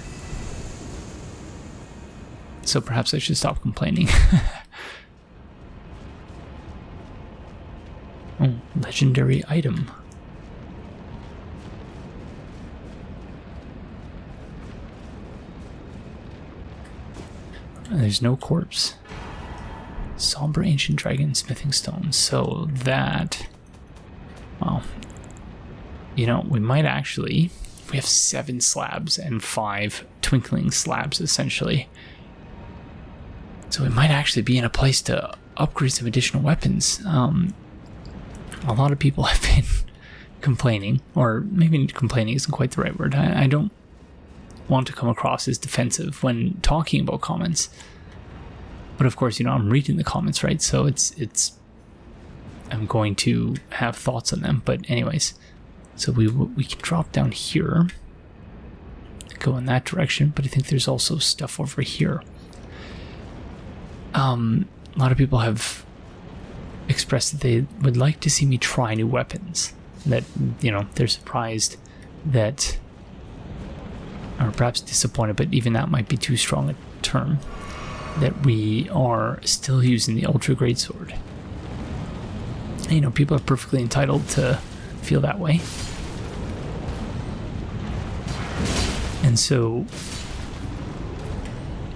So perhaps I should stop complaining. Oh, legendary item. There's no corpse. Somber ancient dragon smithing stone. So that... Well... You know, we might actually... We have 7 slabs and 5 twinkling slabs, essentially. So we might actually be in a place to upgrade some additional weapons. A lot of people have been complaining, or maybe complaining isn't quite the right word. I don't want to come across as defensive when talking about comments. But of course, you know, I'm reading the comments, right? So it's I'm going to have thoughts on them. But anyways, so we can drop down here, go in that direction, but I think there's also stuff over here. A lot of people have expressed that they would like to see me try new weapons. That, you know, they're surprised that, or perhaps disappointed, but even that might be too strong a term, that we are still using the Ultra Greatsword. You know, people are perfectly entitled to feel that way. And so,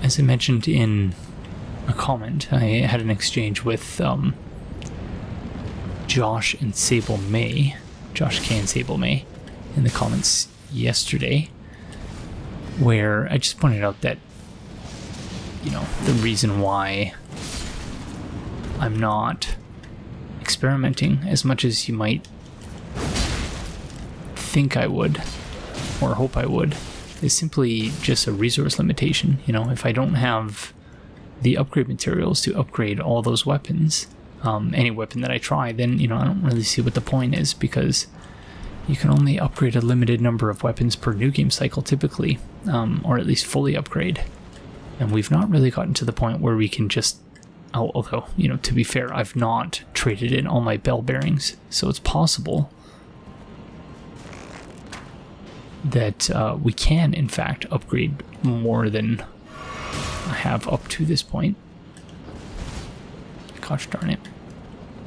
as I mentioned in a comment, I had an exchange with Josh and Sable May, Josh K and Sable May, in the comments yesterday, where I just pointed out that, you know, the reason why I'm not experimenting as much as you might think I would, or hope I would, is simply just a resource limitation. You know, if I don't have the upgrade materials to upgrade all those weapons, any weapon that I try, then, you know, I don't really see what the point is, because you can only upgrade a limited number of weapons per new game cycle typically, or at least fully upgrade. And we've not really gotten to the point where we can just, although, you know, to be fair, I've not traded in all my bell bearings, so it's possible that we can, in fact, upgrade more than I have up to this point. Gosh darn it.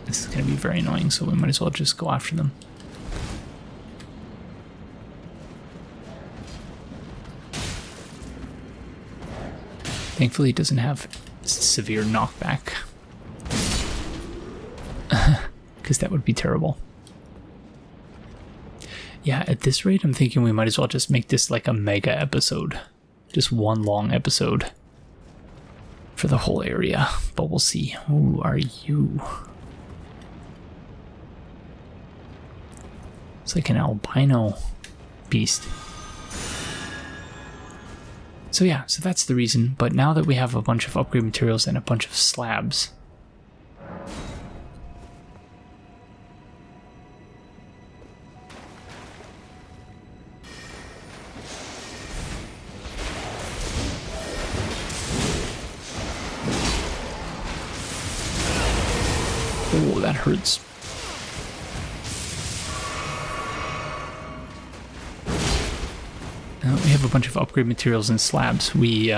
This is going to be very annoying, so we might as well just go after them. Thankfully, it doesn't have severe knockback, because that would be terrible. Yeah, at this rate, I'm thinking we might as well just make this like a mega episode. Just one long episode for the whole area, but we'll see. Who are you? It's like an albino beast. So yeah, so that's the reason, but now that we have a bunch of upgrade materials and a bunch of slabs, oh, that hurts. We have a bunch of upgrade materials and slabs. We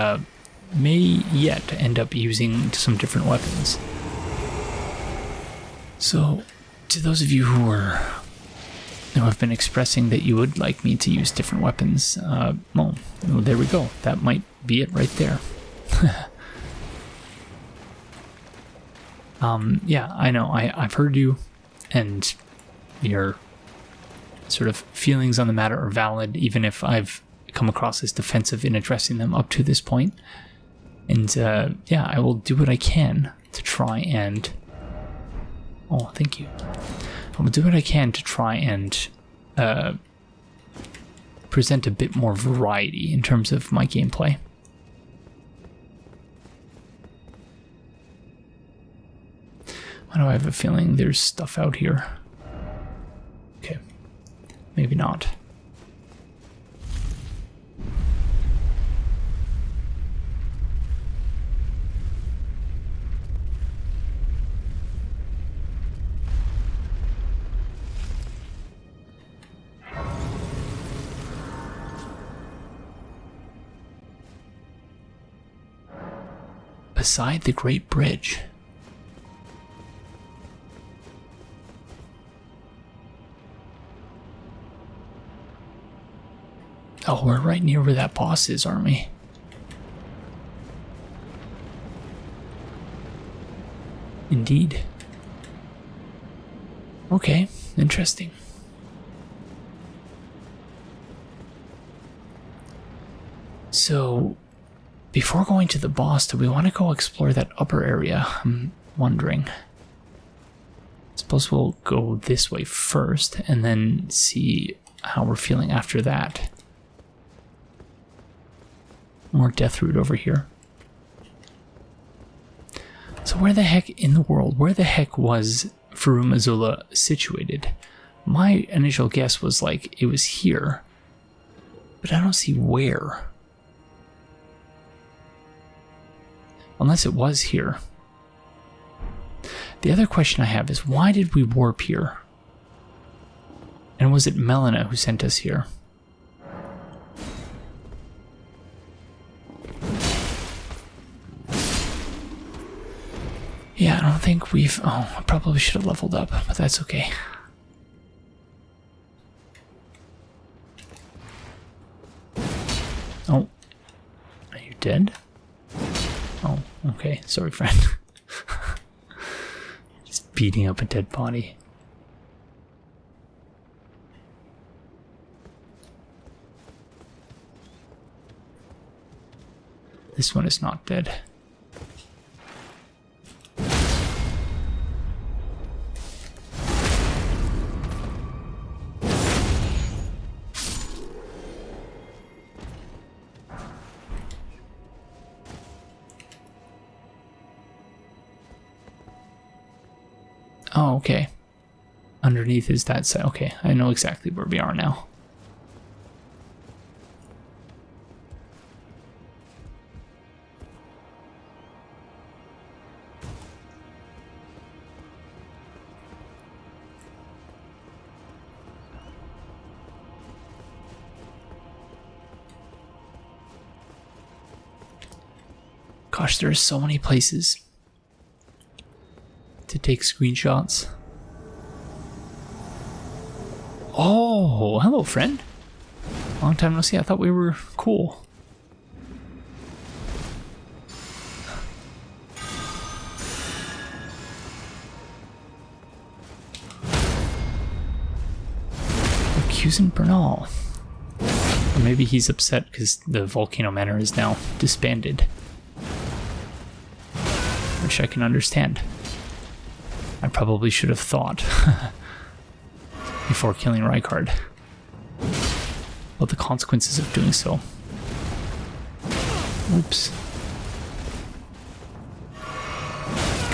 may yet end up using some different weapons. So, to those of you who have been expressing that you would like me to use different weapons, well, there we go. That might be it right there. Yeah, I know. I've heard you, and your sort of feelings on the matter are valid, even if I've come across as defensive in addressing them up to this point. And yeah, I will do what I can to try and... Oh, thank you. I will do what I can to try and present a bit more variety in terms of my gameplay. Why do I have a feeling there's stuff out here? Okay, maybe not. Beside the Great Bridge. Oh, we're right near where that boss is, aren't we? Indeed. Okay, interesting. So, before going to the boss, do we want to go explore that upper area? I'm wondering. I suppose we'll go this way first, and then see how we're feeling after that. More Deathroot over here. So where the heck in the world, where the heck was Farum Azula situated? My initial guess was like it was here, but I don't see where. Unless it was here. The other question I have is, why did we warp here? And was it Melina who sent us here? Yeah, I don't think we've... Oh, I probably should have leveled up, but that's okay. Oh. Are you dead? Oh, okay. Sorry, friend. Just beating up a dead body. This one is not dead. Oh, okay. Underneath is that side. Okay, I know exactly where we are now. Gosh, there's so many places to take screenshots. Oh, hello, friend. Long time no see. I thought we were cool. Accusing Bernal. Or maybe he's upset because the Volcano Manor is now disbanded. Which I can understand. I probably should have thought before killing Rykard about the consequences of doing so. Oops.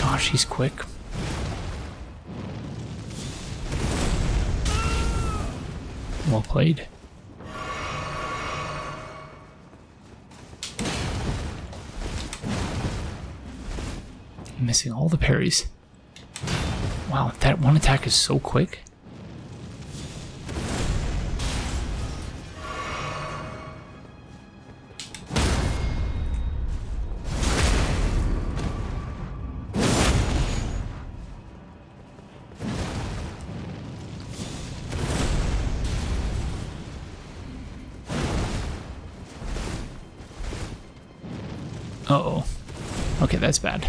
Gosh, he's quick. Well played. Missing all the parries. Wow, that one attack is so quick. Uh-oh. Okay, that's bad.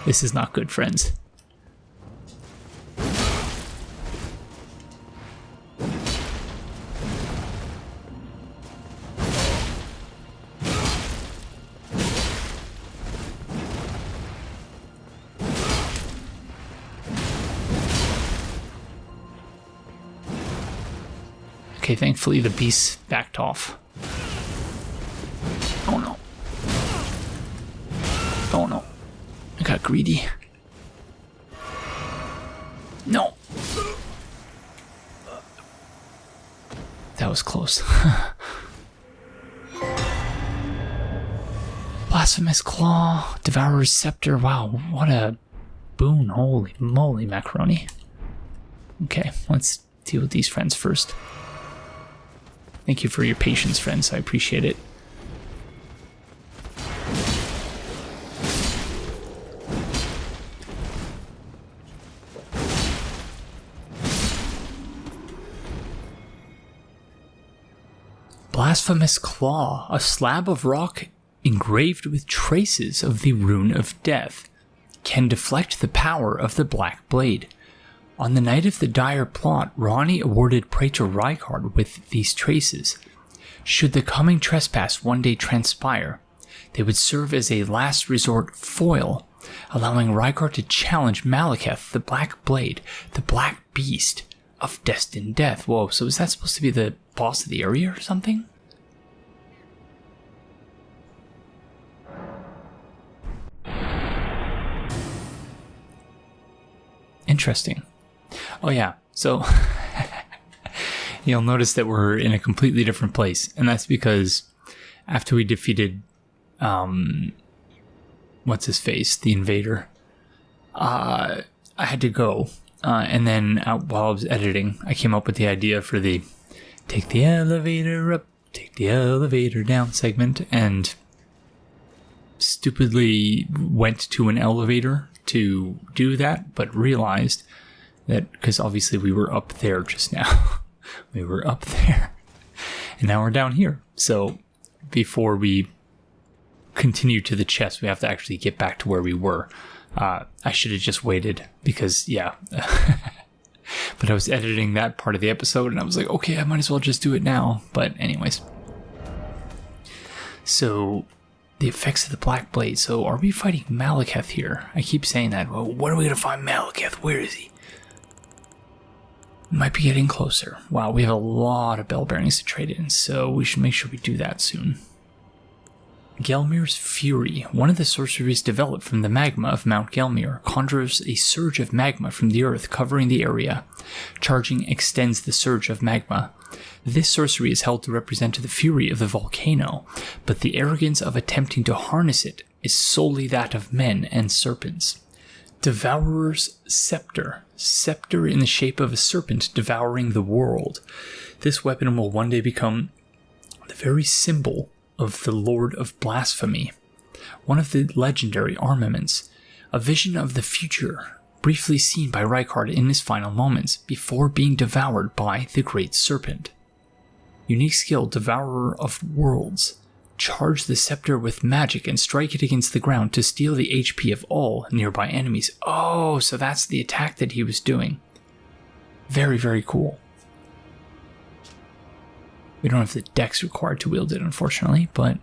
This is not good, friends. Okay, thankfully the beast backed off. Oh no. Oh no. I got greedy. No. That was close. Blasphemous Claw, Devourer's Scepter. Wow, what a boon. Holy moly, macaroni. Okay, let's deal with these friends first. Thank you for your patience, friends. I appreciate it. Blasphemous Claw, a slab of rock engraved with traces of the Rune of Death, can deflect the power of the Black Blade. On the night of the dire plot, Ronnie awarded Praetor Rykard with these traces. Should the coming trespass one day transpire, they would serve as a last resort foil, allowing Rykard to challenge Maliketh, the Black Blade, the Black Beast of Destined Death. Whoa, so is that supposed to be the boss of the area or something? Interesting. Oh yeah, so you'll notice that we're in a completely different place, and that's because after we defeated, what's his face, the invader, I had to go. And then while I was editing, I came up with the idea for the take the elevator up, take the elevator down segment, and stupidly went to an elevator to do that, but realized that, because obviously we were up there just now, we were up there, and now we're down here. So before we continue to the chest, we have to actually get back to where we were. I should have just waited because, yeah. But I was editing that part of the episode and I was like, okay, I might as well just do it now. But anyways. So, the effects of the Black Blade. So, are we fighting Maliketh here? I keep saying that. Well, when are we going to find Maliketh? Where is he? Might be getting closer. Wow, we have a lot of bell bearings to trade in, so we should make sure we do that soon. Gelmir's Fury, one of the sorceries developed from the magma of Mount Gelmir, conjures a surge of magma from the earth covering the area. Charging extends the surge of magma. This sorcery is held to represent the fury of the volcano, but the arrogance of attempting to harness it is solely that of men and serpents. Devourer's Scepter. Scepter in the shape of a serpent devouring the world. This weapon will one day become the very symbol of the Lord of Blasphemy, one of the legendary armaments, a vision of the future, briefly seen by Rykard in his final moments before being devoured by the Great Serpent. Unique skill, Devourer of Worlds. Charge the scepter with magic and strike it against the ground to steal the HP of all nearby enemies. Oh, so that's the attack that he was doing. Very, very cool. We don't have the dex required to wield it, unfortunately, but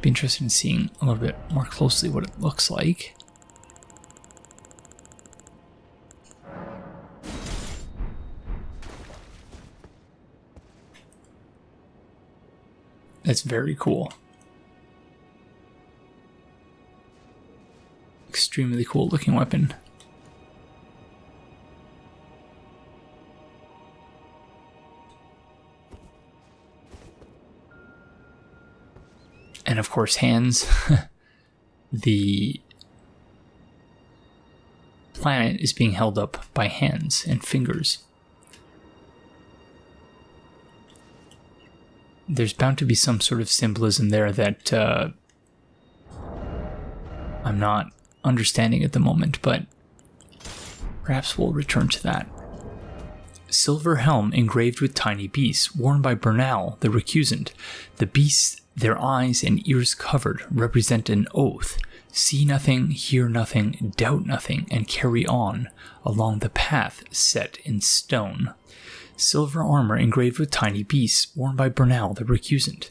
be interested in seeing a little bit more closely what it looks like. That's very cool. Extremely cool looking weapon. And of course, hands. The planet is being held up by hands and fingers. There's bound to be some sort of symbolism there that I'm not understanding at the moment, but perhaps we'll return to that. Silver helm engraved with tiny beasts, worn by Bernal, the recusant. The beasts, their eyes and ears covered, represent an oath. See nothing, hear nothing, doubt nothing, and carry on along the path set in stone. Silver armor engraved with tiny beasts, worn by Bernal, the recusant.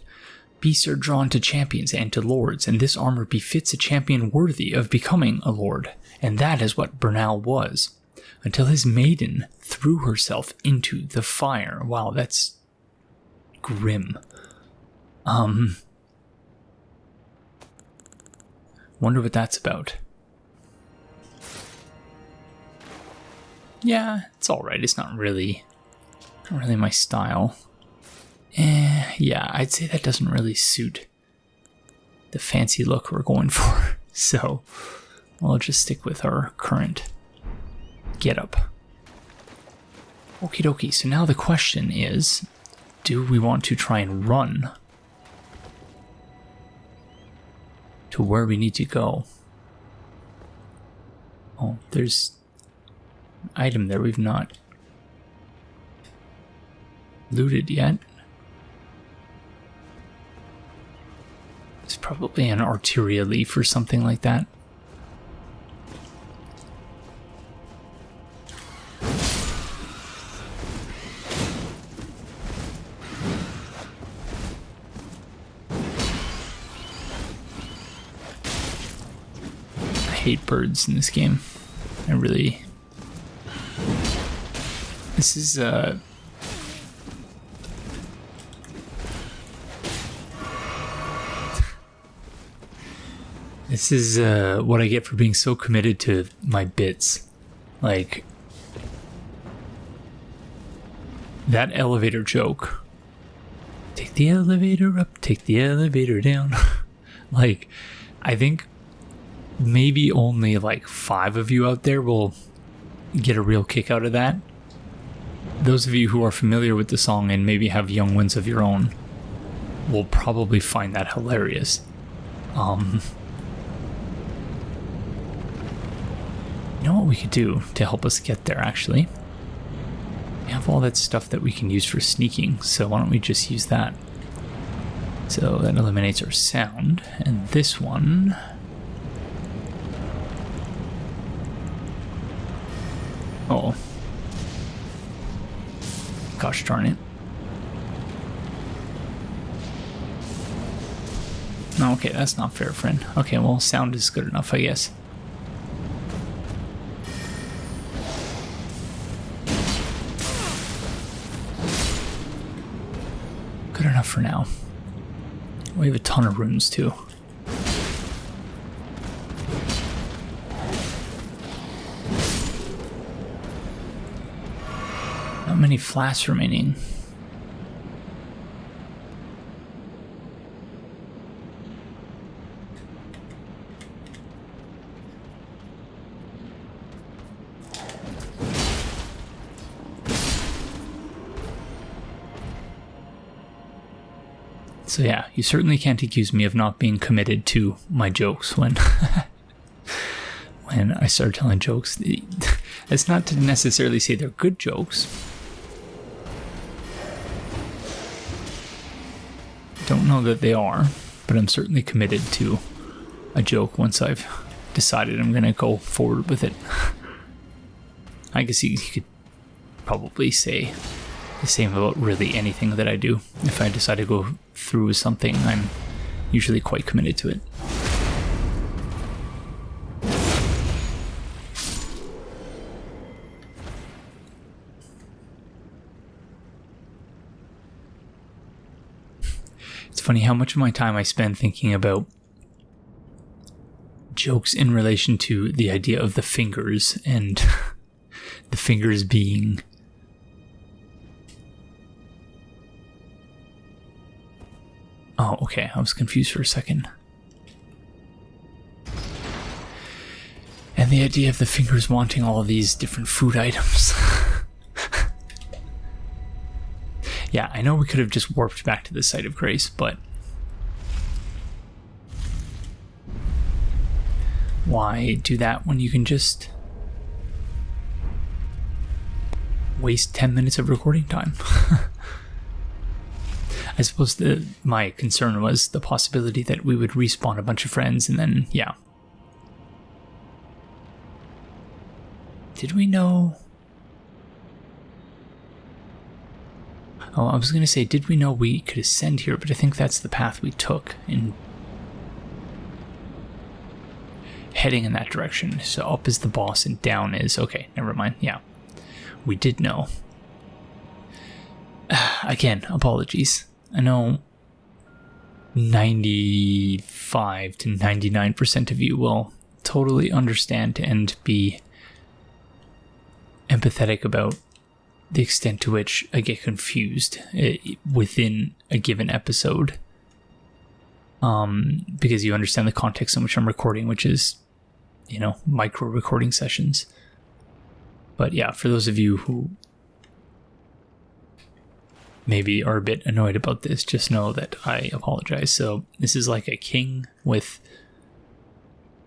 Beasts are drawn to champions and to lords, and this armor befits a champion worthy of becoming a lord, and that is what Bernal was. Until his maiden threw herself into the fire. Wow, that's grim. Wonder what that's about. Yeah, it's alright. It's not really my style. Yeah, I'd say that doesn't really suit the fancy look we're going for. So, we'll just stick with our current getup. Okie dokie, so now the question is, do we want to try and run to where we need to go? Oh, there's an item there we've not looted yet. It's probably an arteria leaf or something like that. I hate birds in this game. I really... This is This is what I get for being so committed to my bits. Like, that elevator joke Take the elevator up, take the elevator down. Like, I think maybe only like 5 of you out there will get a real kick out of that. Those of you who are familiar with the song and maybe have young ones of your own will probably find that hilarious. You know what we could do to help us get there, actually? We have all that stuff that we can use for sneaking, so why don't we just use that? So that eliminates our sound, and this one... Oh. Gosh darn it. Okay, that's not fair, friend. Okay, well, sound is good enough, I guess. Good enough for now. We have a ton of runes, too. Not many flasks remaining. So yeah, you certainly can't accuse me of not being committed to my jokes when when I start telling jokes. It's not to necessarily say they're good jokes. Don't know that they are, but I'm certainly committed to a joke once I've decided I'm going to go forward with it. I guess you could probably say the same about really anything that I do. If I decide to go through with something, I'm usually quite committed to it. It's funny how much of my time I spend thinking about jokes in relation to the idea of the fingers and the fingers being oh, okay, I was confused for a second. And the idea of the fingers wanting all of these different food items. Yeah, I know we could have just warped back to the site of grace, but why do that when you can just waste 10 minutes of recording time? I suppose my concern was the possibility that we would respawn a bunch of friends and then, yeah. Did we know? Oh, I was going to say, did we know we could ascend here? But I think that's the path we took in heading in that direction. So up is the boss and down is... Okay, never mind. Yeah, we did know. Again, apologies. I know 95 to 99% of you will totally understand and be empathetic about the extent to which I get confused within a given episode. Because you understand the context in which I'm recording, which is, you know, micro recording sessions. But yeah, for those of you who maybe are a bit annoyed about this, just know that I apologize. So this is like a king with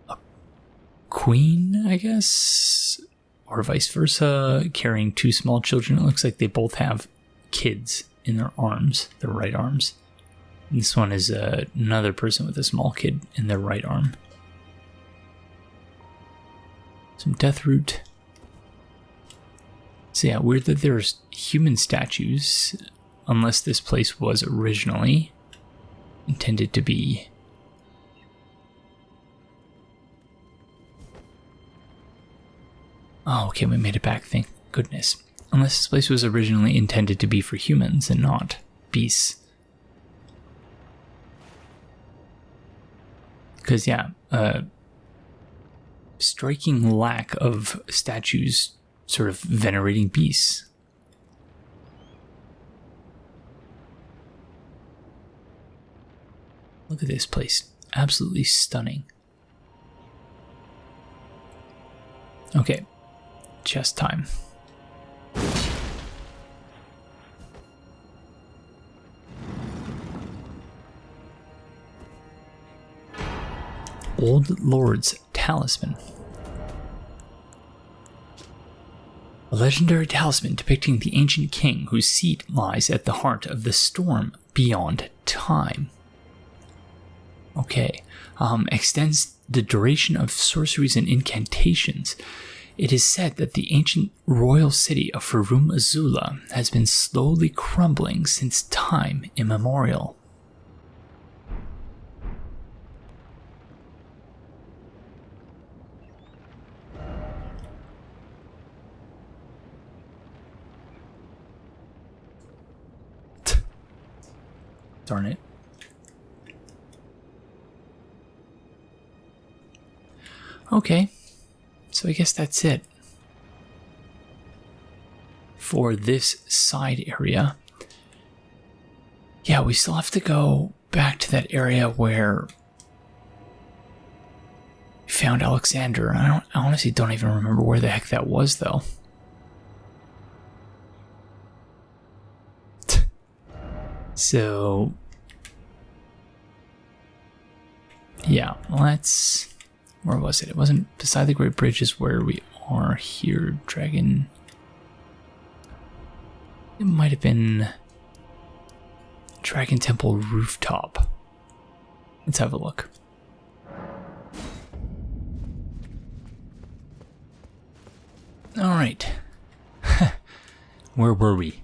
a queen, I guess, or vice versa, carrying 2 small children. It looks like they both have kids in their arms, their right arms. And this one is another person with a small kid in their right arm. Some death root. So yeah, weird that there's human statues, unless this place was originally intended to be... Oh, okay, we made it back, thank goodness. Unless this place was originally intended to be for humans and not beasts. Because, yeah, striking lack of statues sort of venerating beasts. Look at this place. Absolutely stunning. Okay. Chest time. Old Lord's Talisman. A legendary talisman depicting the ancient king whose seat lies at the heart of the storm beyond time. Okay. Extends the duration of sorceries and incantations. It is said that the ancient royal city of Farum Azula has been slowly crumbling since time immemorial. Darn it. Okay, so I guess that's it for this side area. Yeah, we still have to go back to that area where we found Alexander. I honestly don't even remember where the heck that was, though. So, yeah, let's... Where was it? It wasn't beside the Great Bridge is where we are here. Dragon... It might have been... Dragon Temple Rooftop. Let's have a look. Alright. Where were we?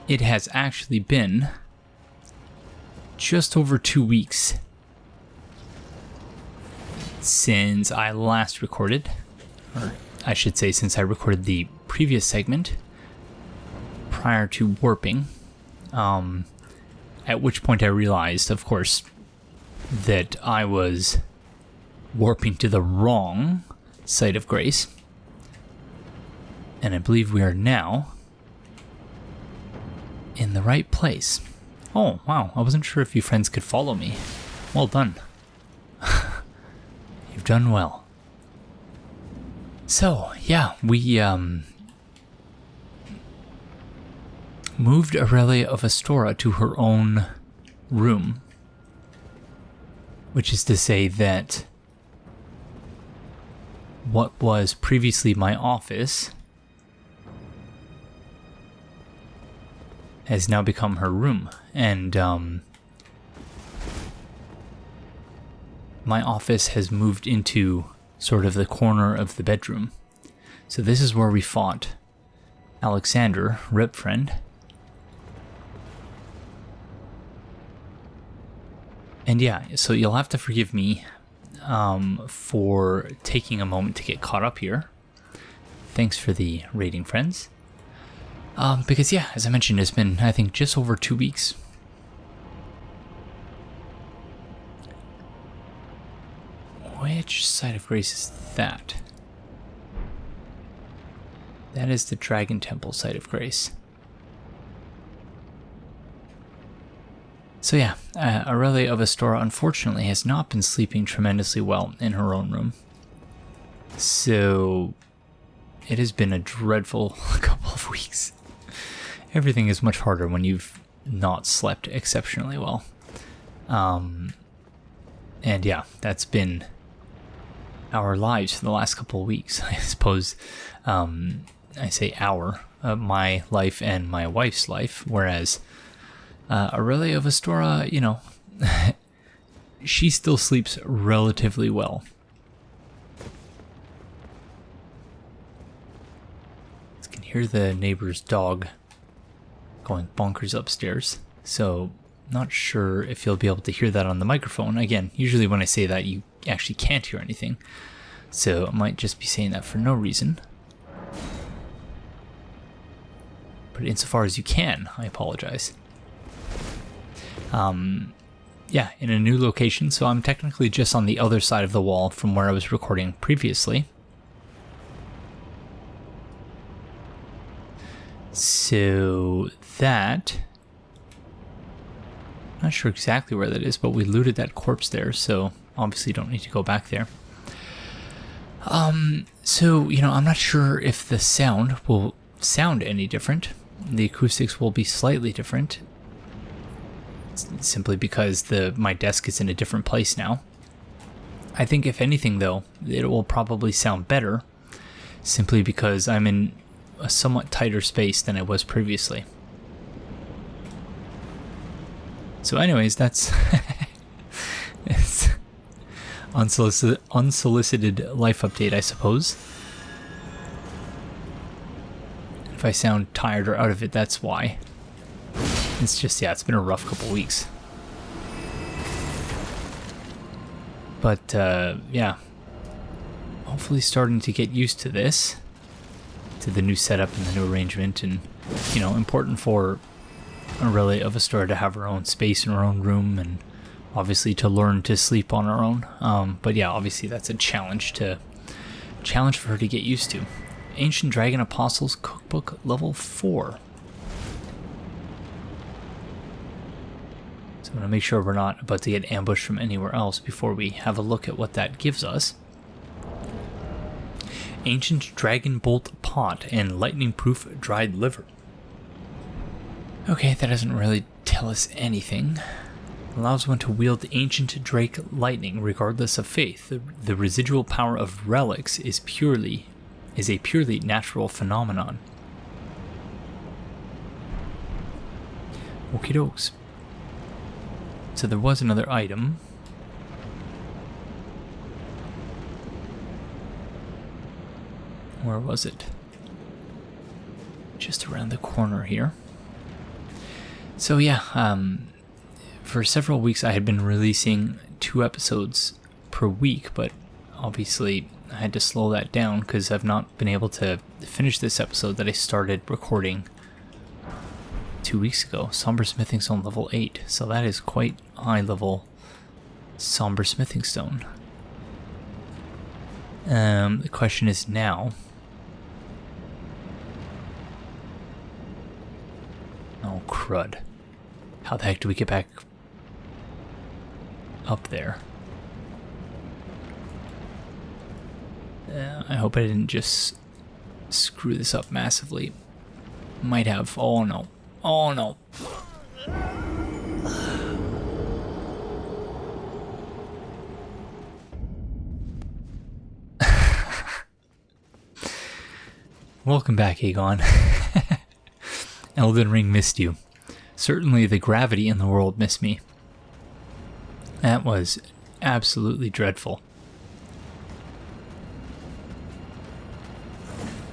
It has actually been just over 2 weeks since I last recorded, or I should say since I recorded the previous segment prior to warping, at which point I realized, of course, that I was warping to the wrong site of grace, and I believe we are now in the right place. Oh, wow, I wasn't sure if you friends could follow me. Well done. You've done well. So, yeah, we moved Aurelia of Astora to her own room, which is to say that what was previously my office has now become her room, and my office has moved into sort of the corner of the bedroom. So this is where we fought Alexander, Rip Friend. And yeah, so you'll have to forgive me for taking a moment to get caught up here. Thanks for the rating, friends. Because yeah, as I mentioned, it's been, I think, just over 2 weeks. Which side of grace is that? That is the Dragon Temple side of grace. So yeah, Aurelia of Astora unfortunately has not been sleeping tremendously well in her own room. So it has been a dreadful couple of weeks. Everything is much harder when you've not slept exceptionally well. And yeah, that's been our lives for the last couple of weeks, I suppose. I say my life and my wife's life, whereas Aurelia of Astora, you know, she still sleeps relatively well. You can hear the neighbor's dog going bonkers upstairs, so not sure if you'll be able to hear that on the microphone. Again, usually when I say that, you actually can't hear anything, so I might just be saying that for no reason. But insofar as you can, I apologize. Yeah, in a new location, so I'm technically just on the other side of the wall from where I was recording previously. So that Not sure exactly where that is, but we looted that corpse there, so obviously don't need to go back there. So, you know, I'm not sure if the sound will sound any different. The acoustics will be slightly different, simply because my desk is in a different place now. I think if anything, though, it will probably sound better, simply because I'm in a somewhat tighter space than I was previously. So anyways, that's it's unsolicited life update, I suppose. If I sound tired or out of it, that's why. It's just, yeah, it's been a rough couple weeks. But, yeah. Hopefully starting to get used to this. To the new setup and the new arrangement. And, you know, important for Aurelia of Astora to have her own space in her own room. And obviously to learn to sleep on her own. But yeah, obviously that's a challenge for her to get used to. Ancient Dragon Apostles Cookbook Level 4. So I'm going to make sure we're not about to get ambushed from anywhere else before we have a look at what that gives us. Ancient Dragon Bolt Pot and Lightning Proof Dried Liver. Okay, that doesn't really tell us anything. Allows one to wield ancient Drake lightning regardless of faith. The residual power of relics is a purely natural phenomenon. Okie dokes. So there was another item. Where was it? Just around the corner here. So yeah, for several weeks I had been releasing 2 episodes per week, but obviously I had to slow that down because I've not been able to finish this episode that I started recording 2 weeks ago. Somber Smithing Stone level 8. So that is quite high level Somber Smithing Stone. The question is now... Oh, crud. How the heck do we get back up there? I hope I didn't just screw this up massively. Might have. Oh no. Oh no. Welcome back, Aegon. Elden Ring missed you. Certainly the gravity in the world missed me. That was absolutely dreadful.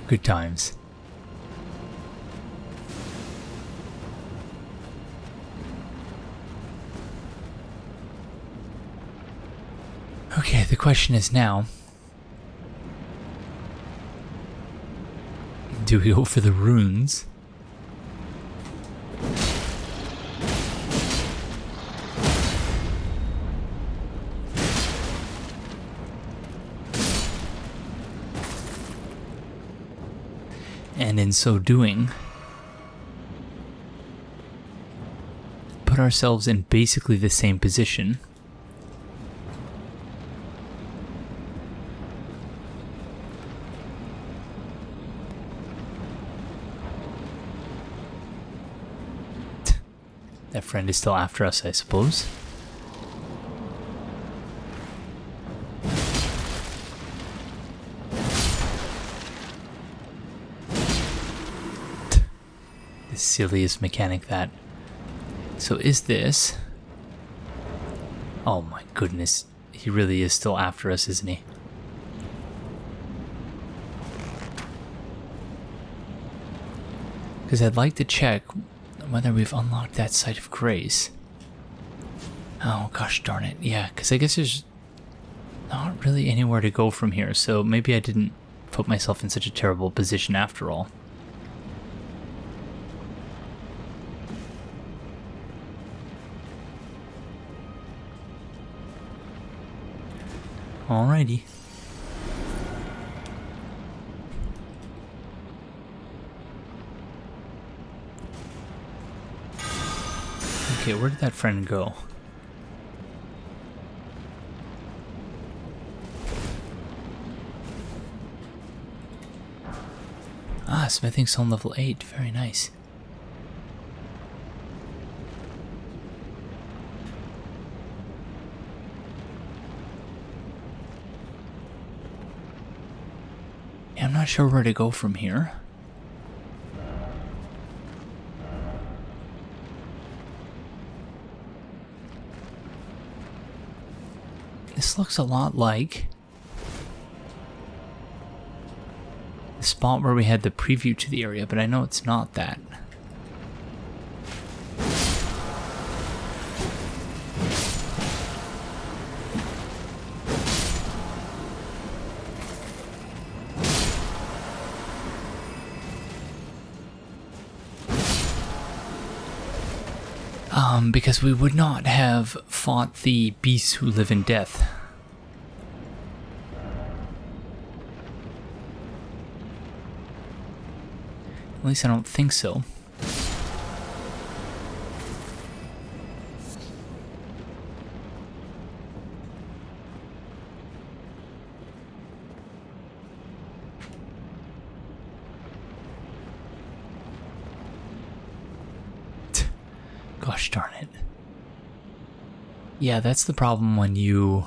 Good times. Okay, the question is now, do we go for the runes? And in so doing, put ourselves in basically the same position. That friend is still after us, I suppose. Silliest mechanic that. So is this... Oh my goodness. He really is still after us, isn't he? Because I'd like to check whether we've unlocked that Site of Grace. Oh gosh darn it. Yeah, because I guess there's not really anywhere to go from here, so maybe I didn't put myself in such a terrible position after all. Alrighty. Okay, where did that friend go? Ah, smithing stone level 8. Very nice. Yeah, I'm not sure where to go from here. This looks a lot like the spot where we had the preview to the area, but I know it's not that. Because we would not have fought the beasts who live in death. At least I don't think so. Gosh darn it. Yeah, that's the problem when you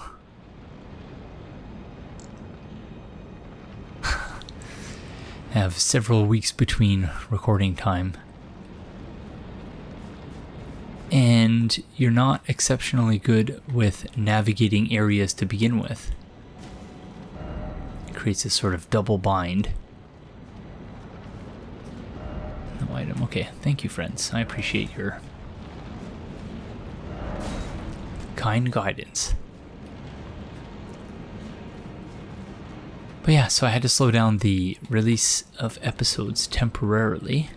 have several weeks between recording time and you're not exceptionally good with navigating areas to begin with. It creates this sort of double bind. No item. Okay, thank you, friends. I appreciate your kind guidance. But yeah, so I had to slow down the release of episodes temporarily.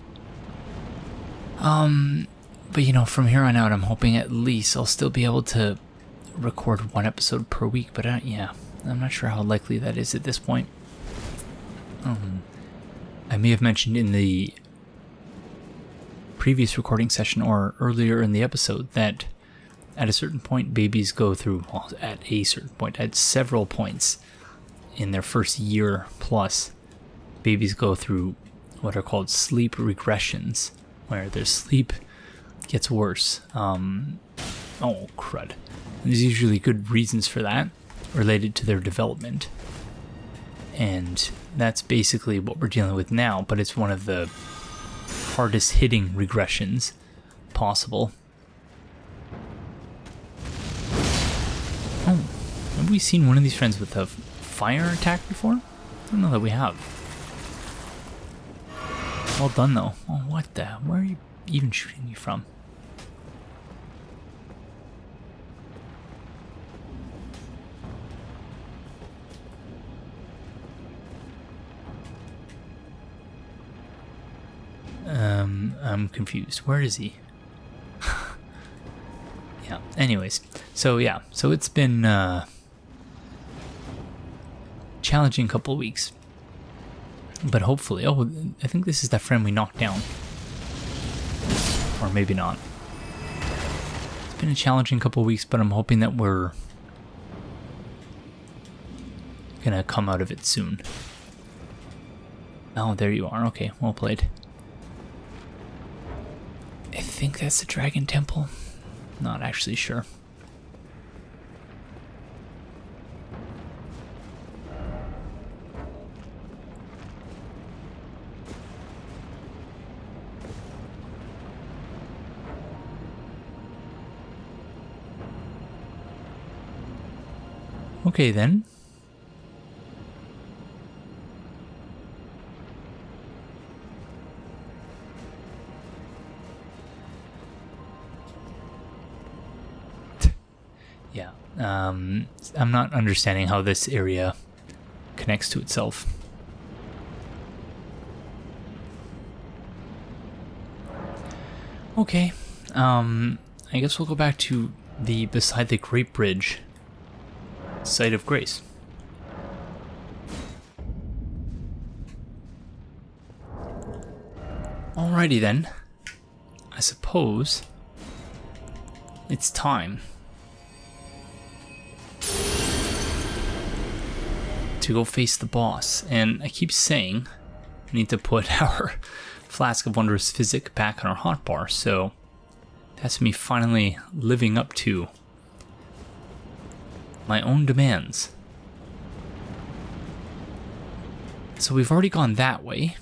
But you know, from here on out, I'm hoping at least I'll still be able to record one episode per week. But yeah, I'm not sure how likely that is at this point. I may have mentioned in the previous recording session or earlier in the episode that at a certain point, babies go through, well, at a certain point, at several points in their first year plus, babies go through what are called sleep regressions, where their sleep gets worse. Oh, crud. There's usually good reasons for that, related to their development. And that's basically what we're dealing with now, but it's one of the hardest hitting regressions possible. Oh, have we seen one of these friends with a fire attack before? I don't know that we have. Well done, though. Oh, what the? Where are you even shooting me from? I'm confused. Where is he? Yeah, anyways. So yeah, so it's been challenging couple of weeks. But hopefully, oh, I think this is that friend we knocked down. Or maybe not. It's been a challenging couple of weeks, but I'm hoping that we're gonna come out of it soon. Oh, there you are. Okay, well played. I think that's the Dragon Temple. Not actually sure. Okay then. Yeah, I'm not understanding how this area connects to itself. Okay, I guess we'll go back to the beside the Great Bridge site of grace. Alrighty then, I suppose it's time to go face the boss. And I keep saying I need to put our Flask of Wondrous Physic back on our hotbar, so that's me finally living up to my own demands. So we've already gone that way.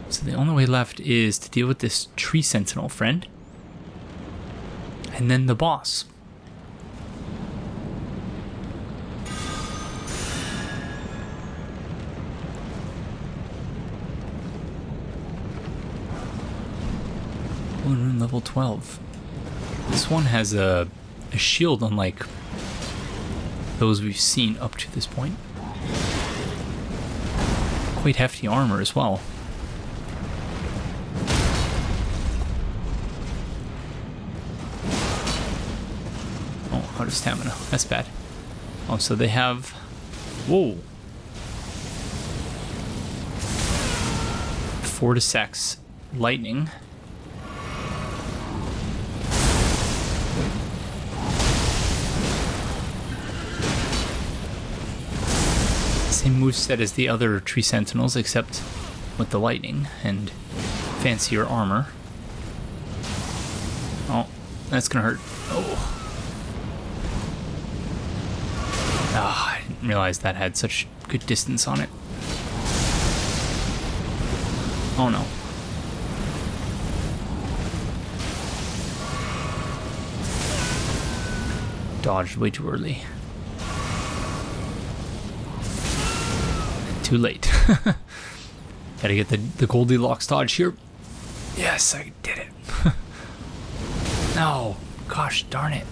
So the only way left is to deal with this tree sentinel friend. And then the boss. Rune level 12. This one has a shield unlike those we've seen up to this point. Quite hefty armor as well. Oh, out of stamina. That's bad. Oh, so they have... Whoa! Fortisex lightning. Same moveset as the other tree sentinels, except with the lightning and fancier armor. Oh, that's gonna hurt. Oh. Ah, I didn't realize that had such good distance on it. Oh no. Dodged way too early. Too late. Gotta get the Goldilocks dodge here. Yes, I did it. No, gosh darn it.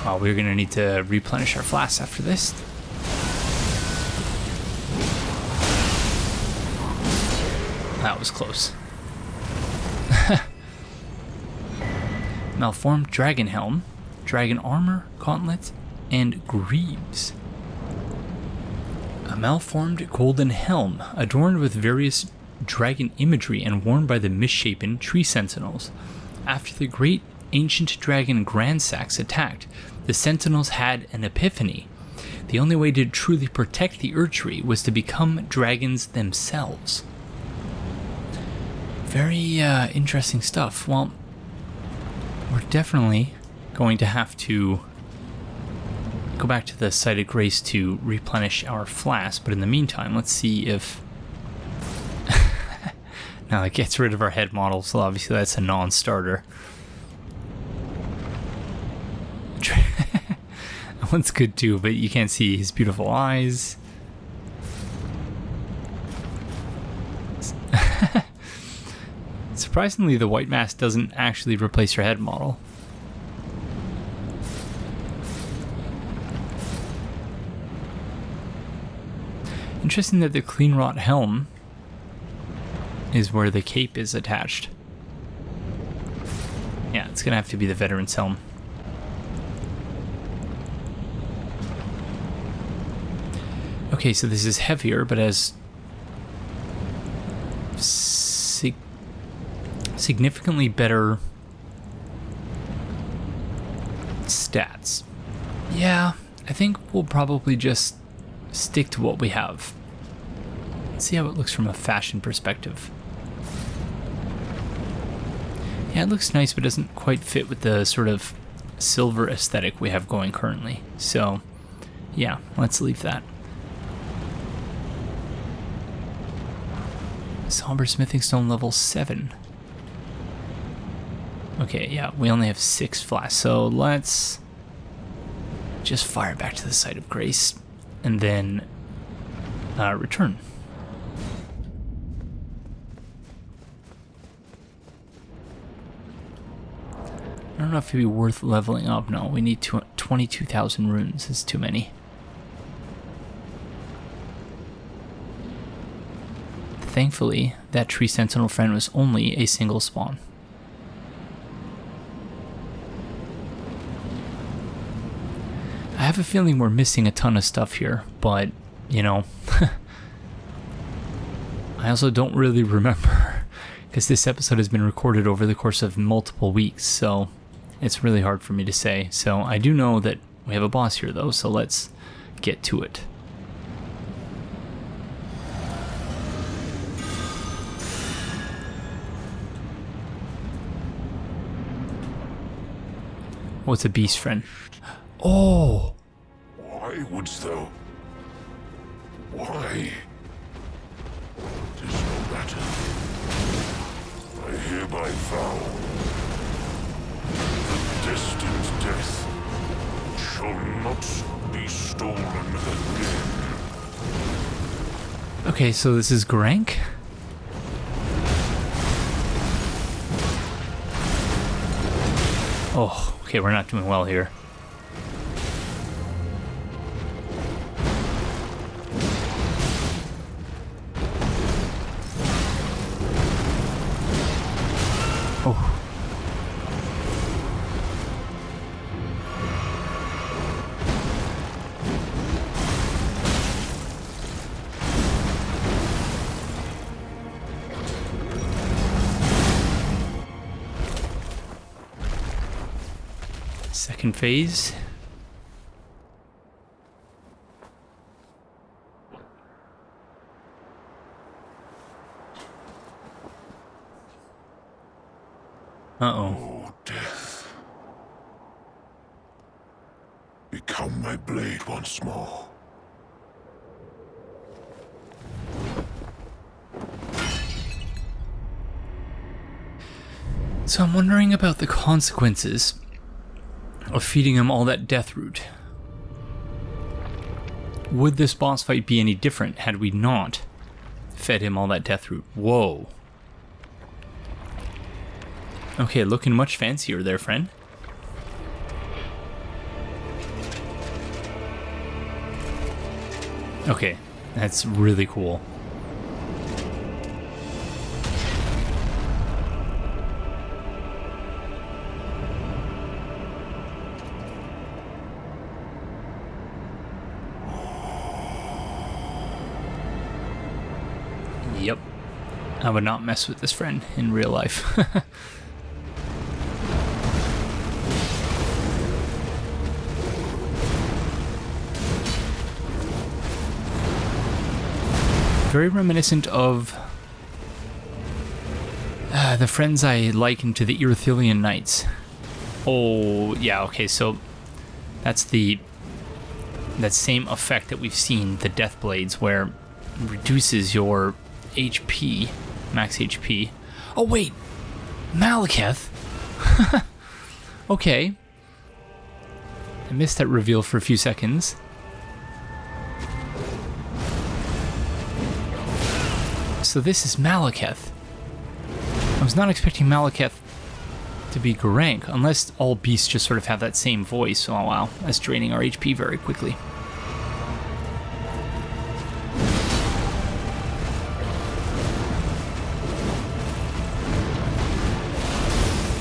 Oh, we're gonna need to replenish our flasks after this. That was close. Malformed Dragon Helm, Dragon Armor, Gauntlet, and Greaves. A malformed golden helm, adorned with various dragon imagery and worn by the misshapen tree sentinels. After the great ancient dragon Grandsax attacked, the sentinels had an epiphany. The only way to truly protect the Erdtree was to become dragons themselves. Very interesting stuff. Well, we're definitely going to have to go back to the Site of Grace to replenish our flask, but in the meantime, let's see if... Now it gets rid of our head model, so obviously that's a non-starter. That one's good too, but you can't see his beautiful eyes. Surprisingly, the white mask doesn't actually replace your head model. Interesting that the clean wrought helm is where the cape is attached. Yeah, it's gonna have to be the veteran's helm. Okay, so this is heavier, but has significantly better stats. Yeah, I think we'll probably just stick to what we have. Let's see how it looks from a fashion perspective. Yeah, it looks nice, but doesn't quite fit with the sort of silver aesthetic we have going currently. So, yeah, let's leave that. Somber Smithing Stone level 7. Okay, yeah, we only have 6 flasks, so let's just fire back to the Site of Grace and then return. I don't know if it'd be worth leveling up. No, we need 22,000 runes. It's too many. Thankfully, that tree sentinel friend was only a single spawn. I have a feeling we're missing a ton of stuff here, but, you know, I also don't really remember, because this episode has been recorded over the course of multiple weeks, so it's really hard for me to say. So I do know that we have a boss here, though, so let's get to it. What's a beast friend? Oh! Why wouldst thou? Why? 'Tis no matter. I hereby vow the destined death shall not be stolen again. Okay, so this is Grank? Oh, okay, we're not doing well here. Oh. Second phase. Uh-oh. O death, become my blade once more. So I'm wondering about the consequences of feeding him all that death root. Would this boss fight be any different had we not fed him all that death root? Whoa. Okay, looking much fancier there, friend. Okay, that's really cool. Yep. I would not mess with this friend in real life. Very reminiscent of the friends I likened to the Irithilian Knights. Oh, yeah, okay, so that's that same effect that we've seen, the Death Blades, where it reduces your HP, max HP. Oh, wait! Maliketh? Okay. I missed that reveal for a few seconds. So this is Maliketh. I was not expecting Maliketh to be Grank, unless all beasts just sort of have that same voice. Oh wow, that's draining our HP very quickly.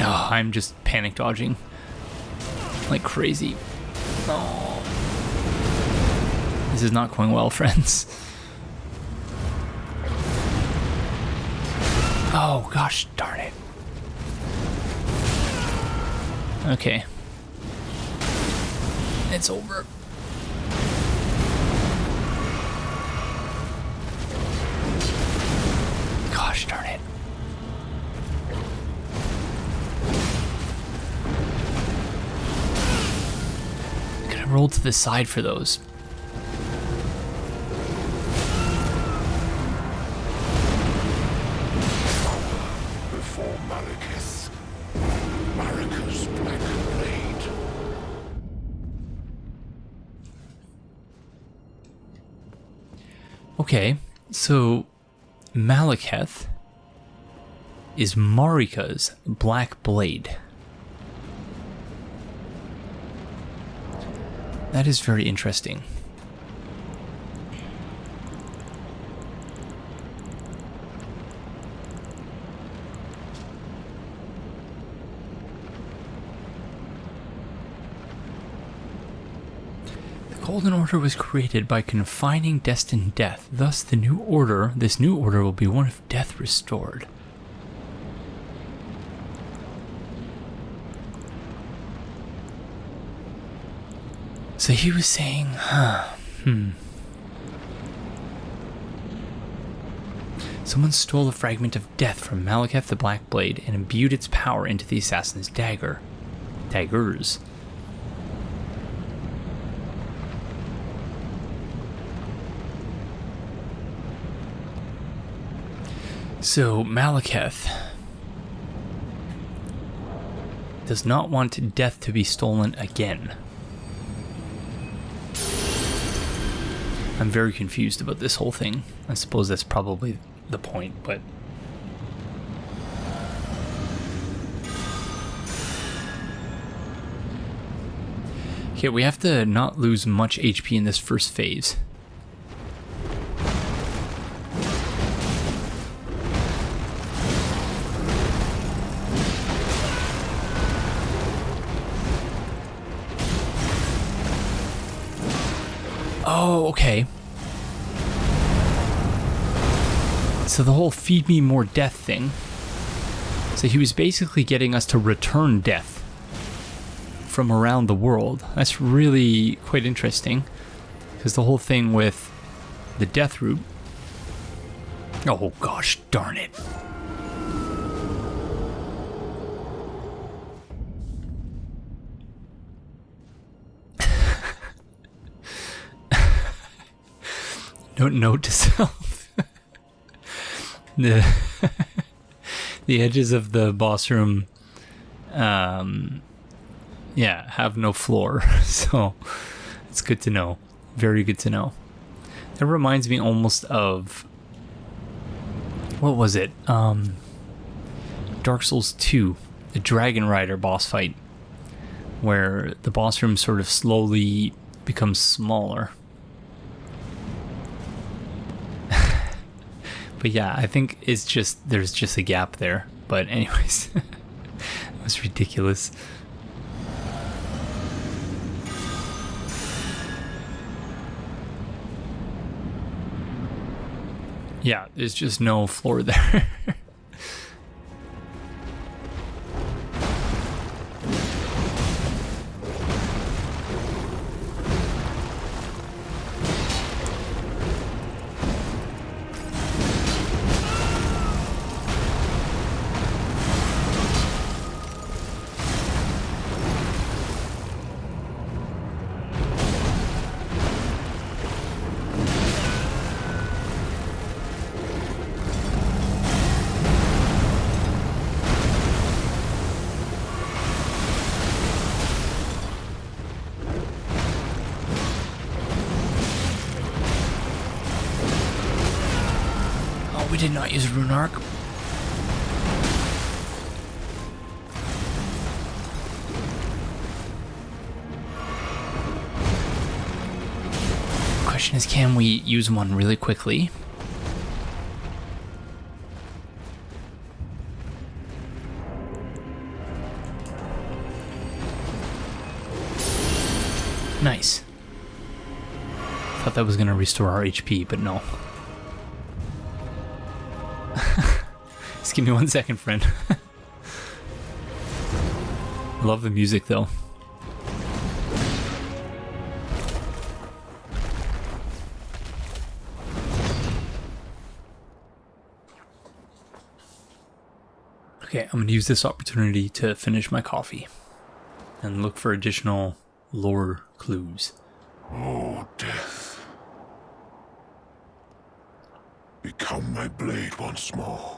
Oh, I'm just panic dodging like crazy. Oh. This is not going well, friends. Oh, gosh darn it. Okay. It's over. Gosh darn it. Could have rolled to the side for those. Okay, so Maliketh is Marika's Black Blade. That is very interesting. The Golden Order was created by confining destined death. Thus, this new order will be one of death restored. So he was saying, Someone stole a fragment of death from Maliketh the Black Blade and imbued its power into the assassin's daggers. So Maliketh does not want death to be stolen again. I'm very confused about this whole thing. I suppose that's probably the point, but... Okay, we have to not lose much HP in this first phase. Oh, okay. So the whole feed me more death thing. So he was basically getting us to return death from around the world. That's really quite interesting. Because the whole thing with the death root... Oh gosh, darn it. Note to self. The edges of the boss room, have no floor. So it's good to know. Very good to know. That reminds me almost of, what was it? Dark Souls 2, the Dragon Rider boss fight, where the boss room sort of slowly becomes smaller. But yeah, I think it's just, there's just a gap there. But anyways, it was ridiculous. Yeah, there's just no floor there. We did not use Rune Arc. Question is, can we use one really quickly? Nice. Thought that was going to restore our HP, but no. Just give me 1 second, friend. Love the music, though. Okay, I'm going to use this opportunity to finish my coffee and look for additional lore clues. Oh, death. Become my blade once more.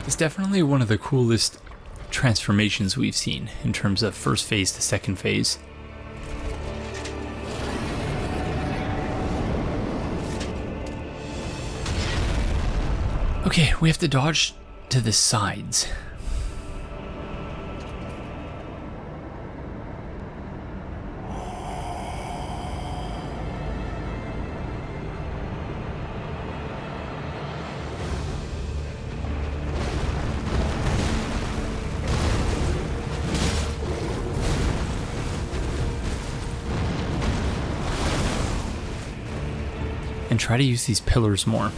It's definitely one of the coolest transformations we've seen in terms of first phase to second phase. Okay, we have to dodge to the sides. And try to use these pillars more.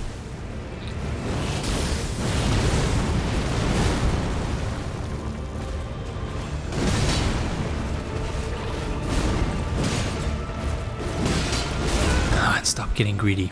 And stop getting greedy.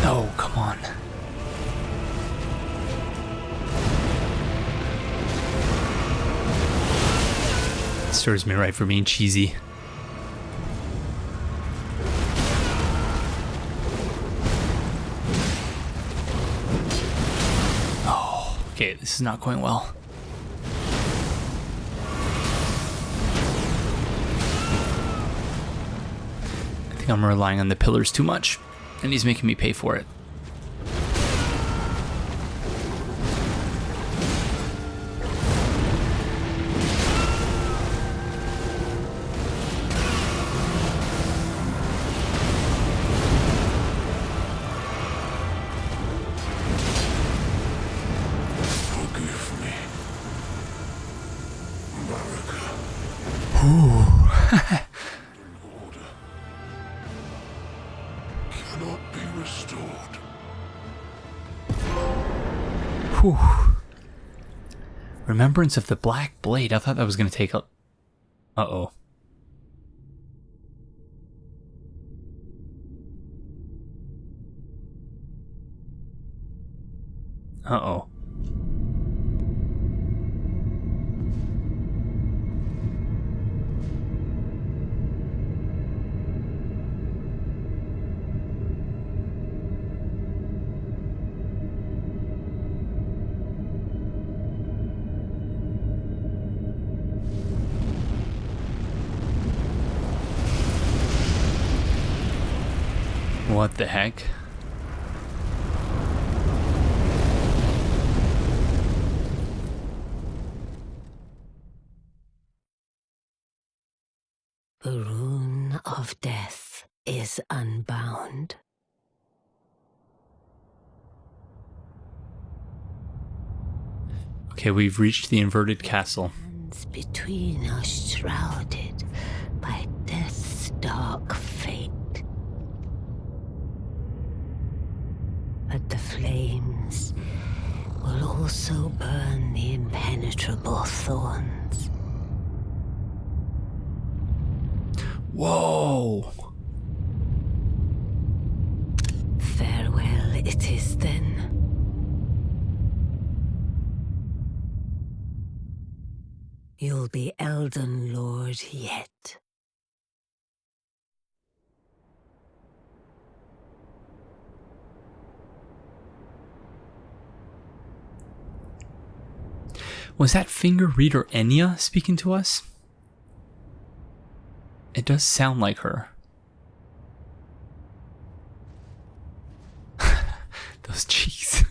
Oh, come on. Serves me right for being cheesy. Oh, okay, this is not going well. I think I'm relying on the pillars too much. And he's making me pay for it. Forgive me, Maliketh. Ooh. Cannot be restored. Whew. Remembrance of the Black Blade. I thought that was going to take a... Uh-oh. Uh-oh. What the heck? The rune of death is unbound. Okay, we've reached the inverted castle. Hands between are shrouded by death's dark fate. But the flames will also burn the impenetrable thorns. Whoa! Farewell it is then. You'll be Elden Lord yet. Was that finger reader Enya speaking to us? It does sound like her. Those cheeks.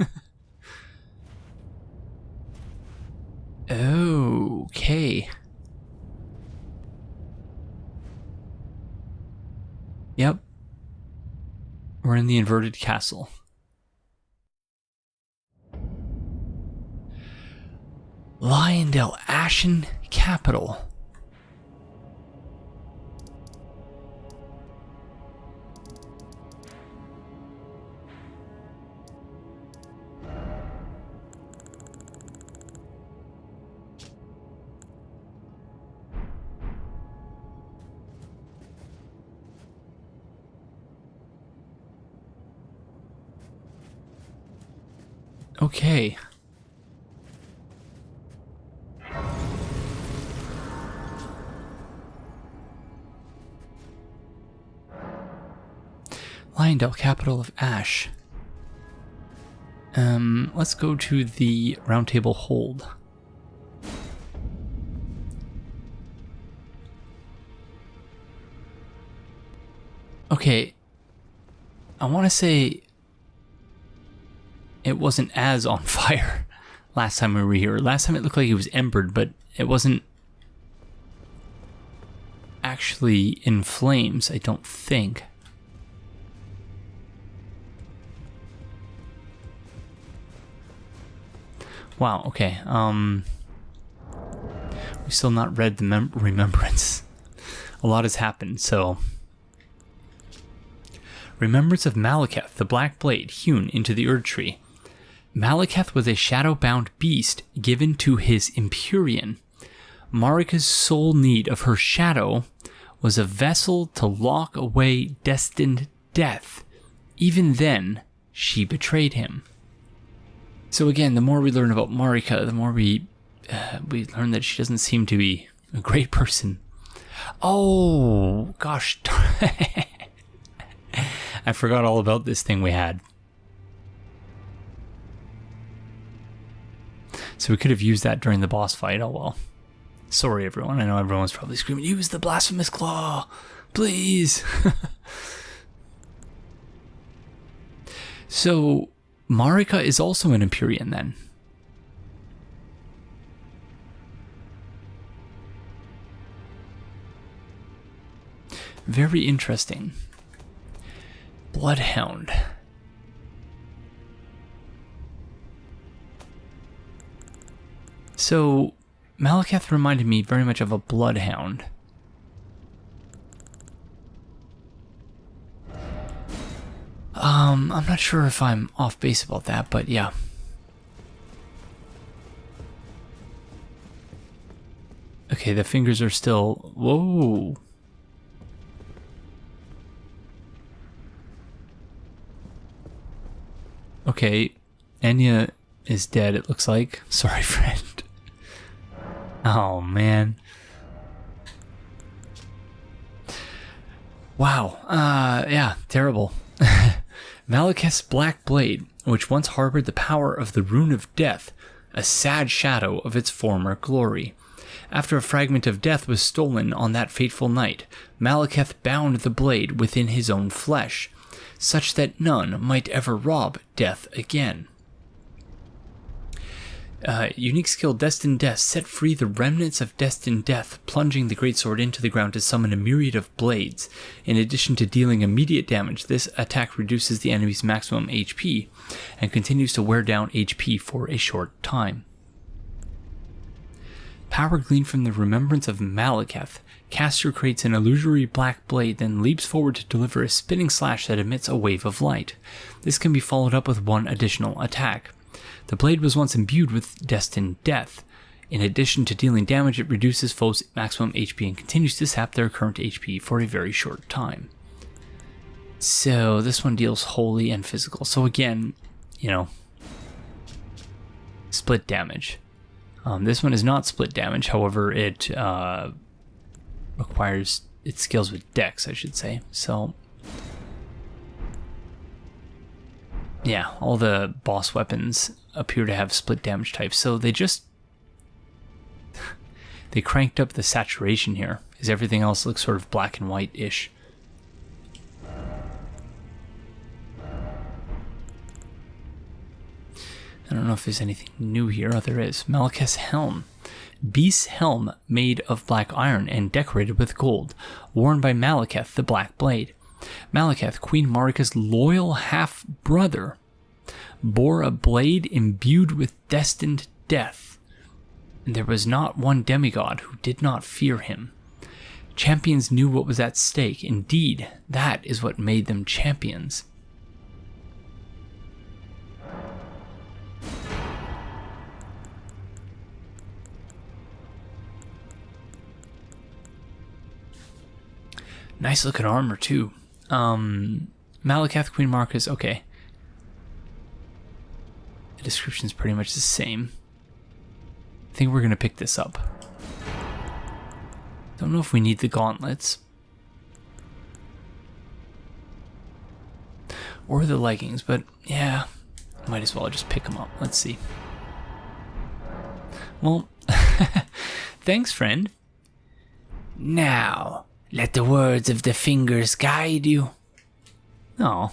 Okay. Yep. We're in the inverted castle. Leyndell Ashen Capital. Okay. Leyndell, capital of Ash. Let's go to the Roundtable Hold. Okay, I want to say it wasn't as on fire last time we were here. Last time it looked like it was embered, but it wasn't actually in flames, I don't think. Wow, okay. We still not read the remembrance. A lot has happened, so... Remembrance of Maliketh, the Black Blade, hewn into the Erd Tree. Maliketh was a shadow-bound beast given to his Empyrean. Marika's sole need of her shadow was a vessel to lock away destined death. Even then, she betrayed him. So again, the more we learn about Marika, the more we learn that she doesn't seem to be a great person. Oh, gosh. I forgot all about this thing we had. So we could have used that during the boss fight. Oh well. Sorry everyone. I know everyone's probably screaming, use the blasphemous claw! Please! So, Marika is also an Empyrean then. Very interesting. Bloodhound. So, Maliketh reminded me very much of a bloodhound. I'm not sure if I'm off base about that, but yeah. Okay, the fingers are still... Whoa! Okay, Enya is dead, it looks like. Sorry, friend. Oh, man. Wow. Yeah, terrible. Maliketh's Black Blade, which once harbored the power of the Rune of Death, a sad shadow of its former glory. After a fragment of death was stolen on that fateful night, Maliketh bound the blade within his own flesh, such that none might ever rob death again. Unique skill Destined Death set free the remnants of Destined Death, plunging the greatsword into the ground to summon a myriad of blades. In addition to dealing immediate damage, this attack reduces the enemy's maximum HP and continues to wear down HP for a short time. Power gleaned from the remembrance of Maliketh. Caster creates an illusory black blade, then leaps forward to deliver a spinning slash that emits a wave of light. This can be followed up with one additional attack. The blade was once imbued with Destined Death. In addition to dealing damage, it reduces foes' maximum HP and continues to sap their current HP for a very short time. So this one deals holy and physical. So again, you know, split damage. This one is not split damage, however, it requires, it scales with dex, I should say. So yeah, all the boss weapons appear to have split damage types, so they just they cranked up the saturation here, because everything else looks sort of black and white-ish. I don't know if there's anything new here. Oh, there is. Maliketh's Helm. Beast's helm made of black iron and decorated with gold, worn by Maliketh, the Black Blade. Maliketh, Queen Marika's loyal half-brother, bore a blade imbued with destined death, and there was not one demigod who did not fear him. Champions knew what was at stake. Indeed, that is what made them champions. Nice looking armor too. Maliketh, Queen Marika's, okay. description's pretty much the same. I think we're gonna pick this up. Don't know if we need the gauntlets. Or the leggings, but yeah, might as well just pick them up. Let's see. Well, thanks, friend. Now, let the words of the fingers guide you. Oh.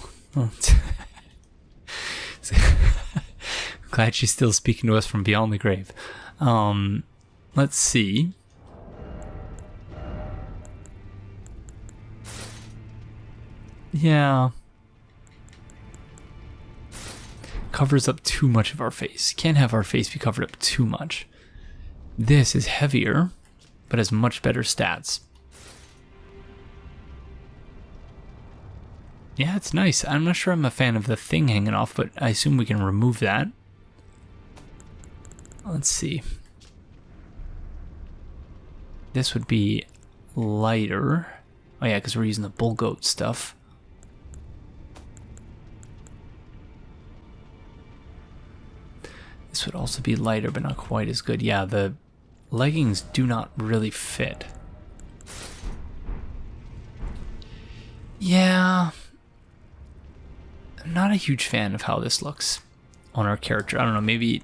Glad she's still speaking to us from beyond the grave. Let's see. Yeah. Covers up too much of our face. Can't have our face be covered up too much. This is heavier, but has much better stats. Yeah, it's nice. I'm not sure I'm a fan of the thing hanging off, but I assume we can remove that. Let's see. This would be lighter. Oh yeah, because we're using the bull goat stuff. This would also be lighter, but not quite as good. Yeah, the leggings do not really fit. Yeah. I'm not a huge fan of how this looks on our character. I don't know, maybe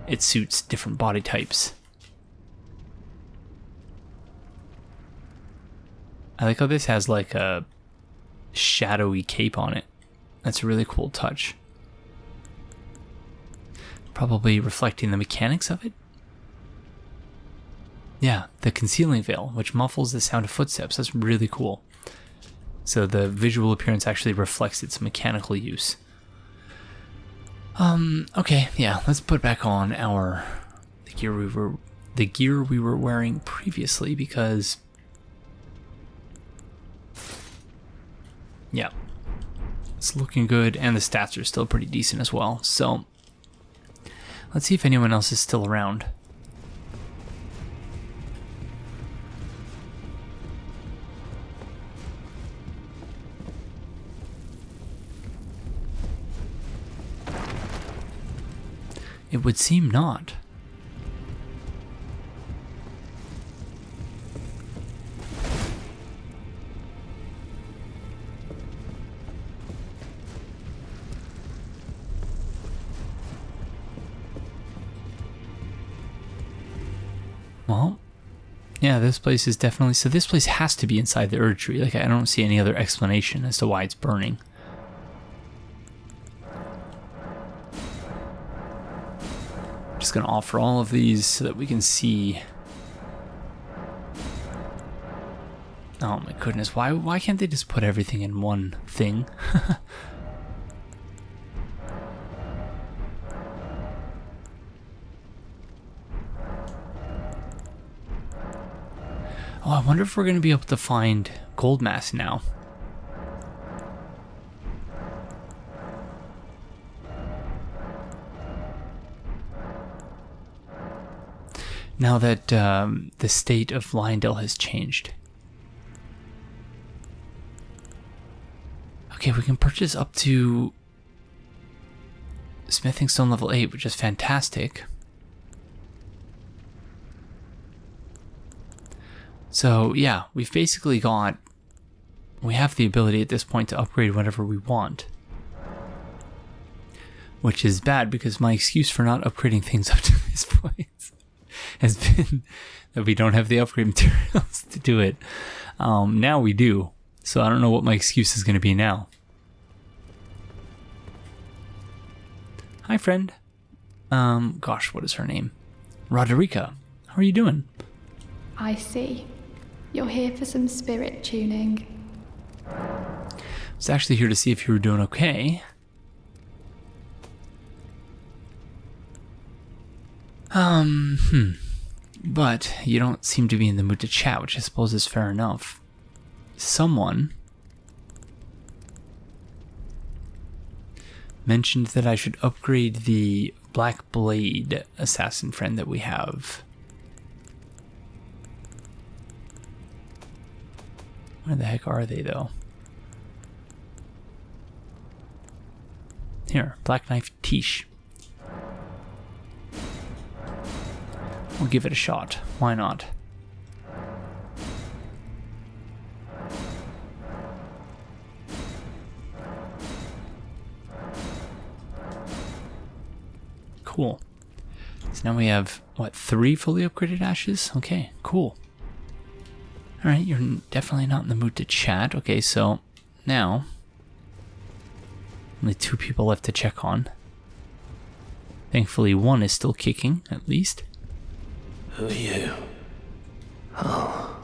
it suits different body types. I like how this has like a shadowy cape on it. That's a really cool touch. Probably reflecting the mechanics of it. Yeah, the concealing veil, which muffles the sound of footsteps. That's really cool. So the visual appearance actually reflects its mechanical use. Okay, yeah, let's put back on the gear we were wearing previously, because yeah, it's looking good, and the stats are still pretty decent as well. So let's see if anyone else is still around. It would seem not. Well, yeah, this place is definitely... So this place has to be inside the Erd Tree. Like, I don't see any other explanation as to why it's burning. Just gonna offer all of these so that we can see. Oh my goodness, why can't they just put everything in one thing? Oh, I wonder if we're gonna be able to find gold mass now. Now that the state of Leyndell has changed. Okay, we can purchase up to Smithing Stone level 8, which is fantastic. So yeah, we've basically got... We have the ability at this point to upgrade whatever we want. Which is bad, because my excuse for not upgrading things up to this point has been that we don't have the upgrade materials to do it. Now we do, so I don't know what my excuse is going to be now. Hi, friend. Gosh, what is her name? Roderica. How are you doing? I see. You're here for some spirit tuning. I was actually here to see if you were doing okay. But you don't seem to be in the mood to chat, which I suppose is fair enough. Someone mentioned that I should upgrade the Black Blade assassin friend that we have. Where the heck are they, though? Here, Black Knife Tish. We'll give it a shot. Why not? Cool. So now we have, what, 3 fully upgraded ashes? Okay, cool. Alright, you're definitely not in the mood to chat. Okay, so now only 2 people left to check on. Thankfully, 1 is still kicking, at least. Who are you? Oh,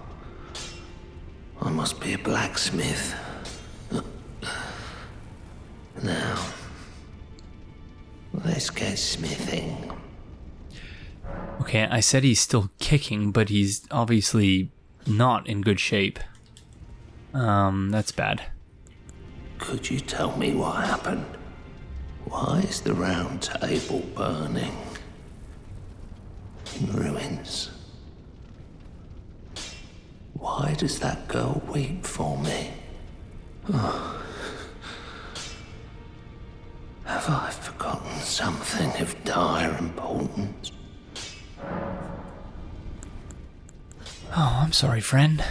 I must be a blacksmith. Now, let's get smithing. Okay, I said he's still kicking, but he's obviously not in good shape. That's bad. Could you tell me what happened? Why is the round table burning? In ruins. Why does that girl weep for me? Oh. Have I forgotten something of dire importance? Oh, I'm sorry, friend.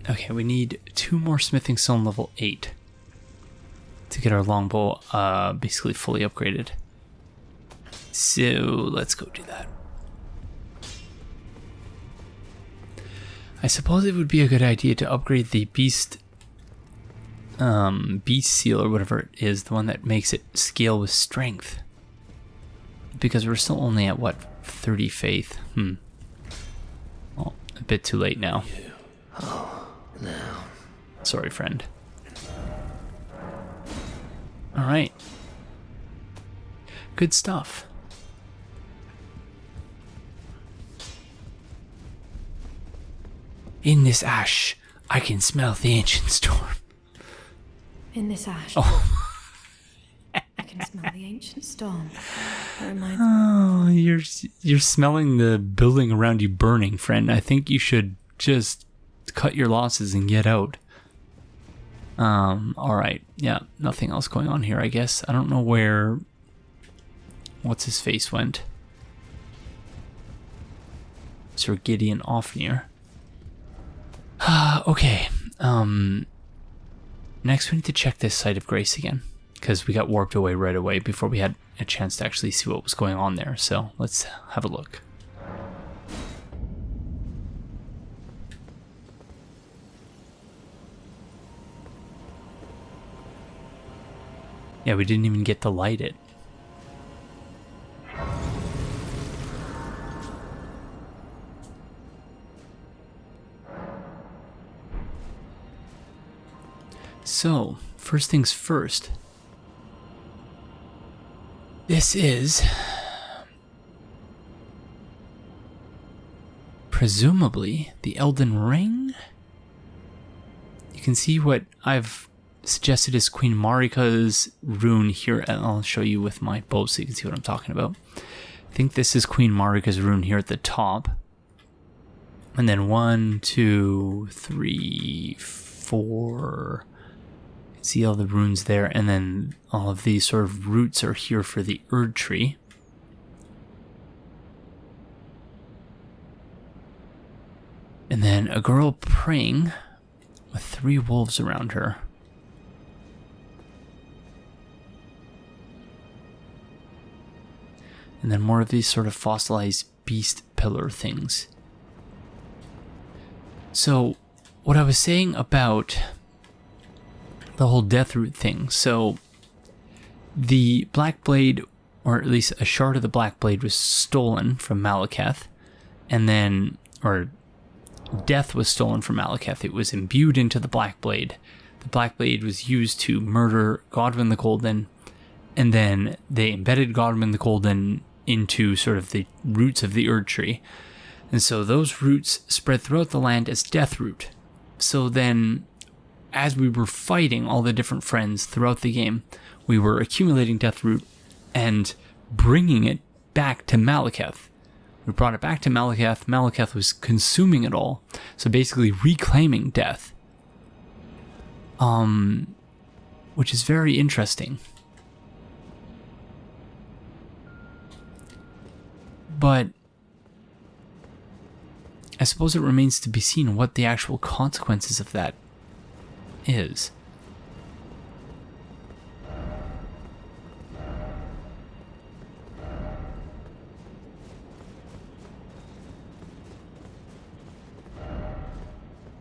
Okay, we need 2 more smithing stone level 8 to get our longbow basically fully upgraded. So let's go do that. I suppose it would be a good idea to upgrade the beast seal or whatever it is, the one that makes it scale with strength. Because we're still only at, what, 30 faith? Well, a bit too late now. Oh, now. Sorry, friend. Alright. Good stuff. In this ash, I can smell the ancient storm. In this ash, Oh. I can smell the ancient storm. That reminds me. Oh, you're smelling the building around you burning, friend. I think you should just cut your losses and get out. Alright. Yeah, nothing else going on here, I guess. I don't know where... What's his face went. Sir Gideon Offnir. Okay. Next we need to check this site of grace again, because we got warped away right away before we had a chance to actually see what was going on there. So let's have a look. Yeah, we didn't even get to light it. So, first things first. This is presumably the Elden Ring. You can see what I've suggested is Queen Marika's rune here. I'll show you with my bow so you can see what I'm talking about. I think this is Queen Marika's rune here at the top. And then 1, 2, 3, 4... See all the runes there, and then all of these sort of roots are here for the Erd tree. And then a girl praying with 3 wolves around her. And then more of these sort of fossilized beast pillar things. So, what I was saying about the whole Deathroot thing. So, the Black Blade, or at least a shard of the Black Blade, was stolen from Maliketh, and then, or Death was stolen from Maliketh. It was imbued into the Black Blade. The Black Blade was used to murder Godwyn the Golden, and then they embedded Godwyn the Golden into sort of the roots of the Erd tree. And so those roots spread throughout the land as Deathroot. So then, as we were fighting all the different friends throughout the game, we were accumulating Deathroot and bringing it back to Maliketh. We brought it back to Maliketh. Maliketh was consuming it all. So basically reclaiming death. which is very interesting. But I suppose it remains to be seen what the actual consequences of that is.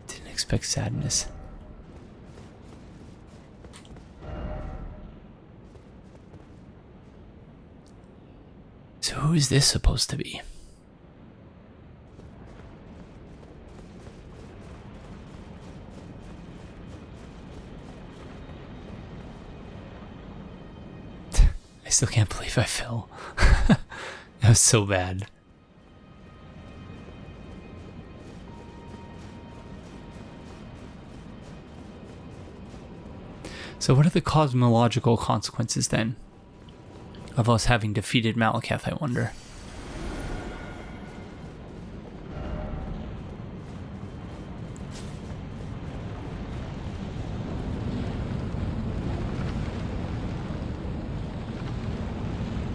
Didn't expect sadness. So who is this supposed to be? I still can't believe I fell. That was so bad. So what are the cosmological consequences then of us having defeated Maliketh, I wonder?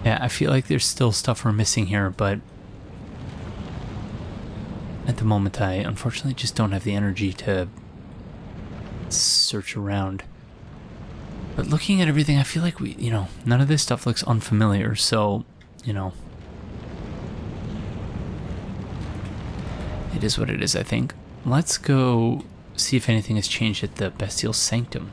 Yeah, I feel like there's still stuff we're missing here, but at the moment I unfortunately just don't have the energy to search around. But looking at everything, I feel like none of this stuff looks unfamiliar, so, it is what it is, I think. Let's go see if anything has changed at the Bestial Sanctum.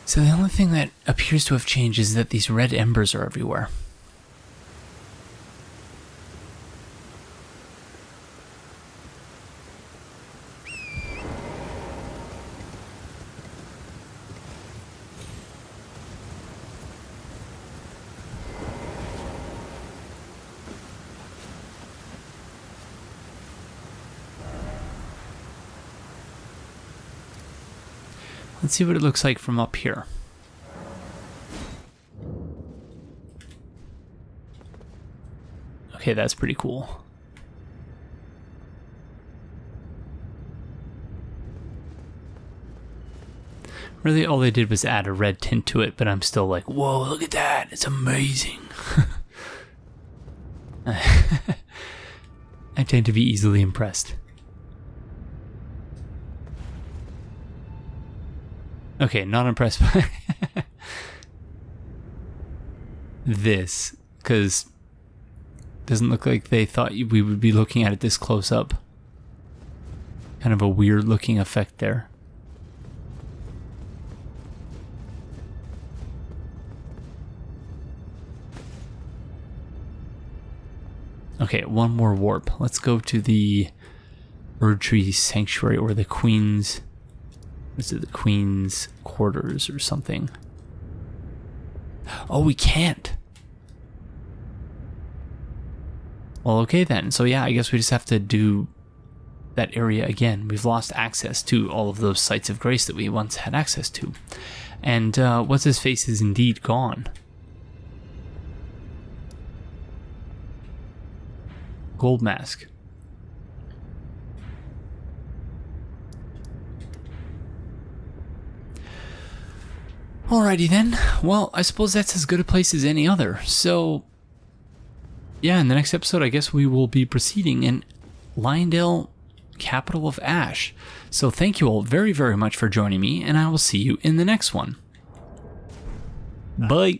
So the only thing that appears to have changed is that these red embers are everywhere. Let's see what it looks like from up here. Okay, that's pretty cool. Really, all they did was add a red tint to it, but I'm still like, whoa, look at that. It's amazing. I tend to be easily impressed. Okay, not impressed by this, because it doesn't look like they thought we would be looking at it this close up. Kind of a weird looking effect there. Okay, one more warp. Let's go to the Erdtree Sanctuary, or the Queen's... Is it the Queen's quarters or something? Oh, we can't. Well, okay then. So yeah, I guess we just have to do that area again. We've lost access to all of those sites of grace that we once had access to. And what's-his-face is indeed gone. Gold mask. Alrighty then. Well, I suppose that's as good a place as any other. So, yeah, in the next episode, I guess we will be proceeding in Leyndell, capital of Ash. So thank you all very, very much for joining me, and I will see you in the next one. Bye.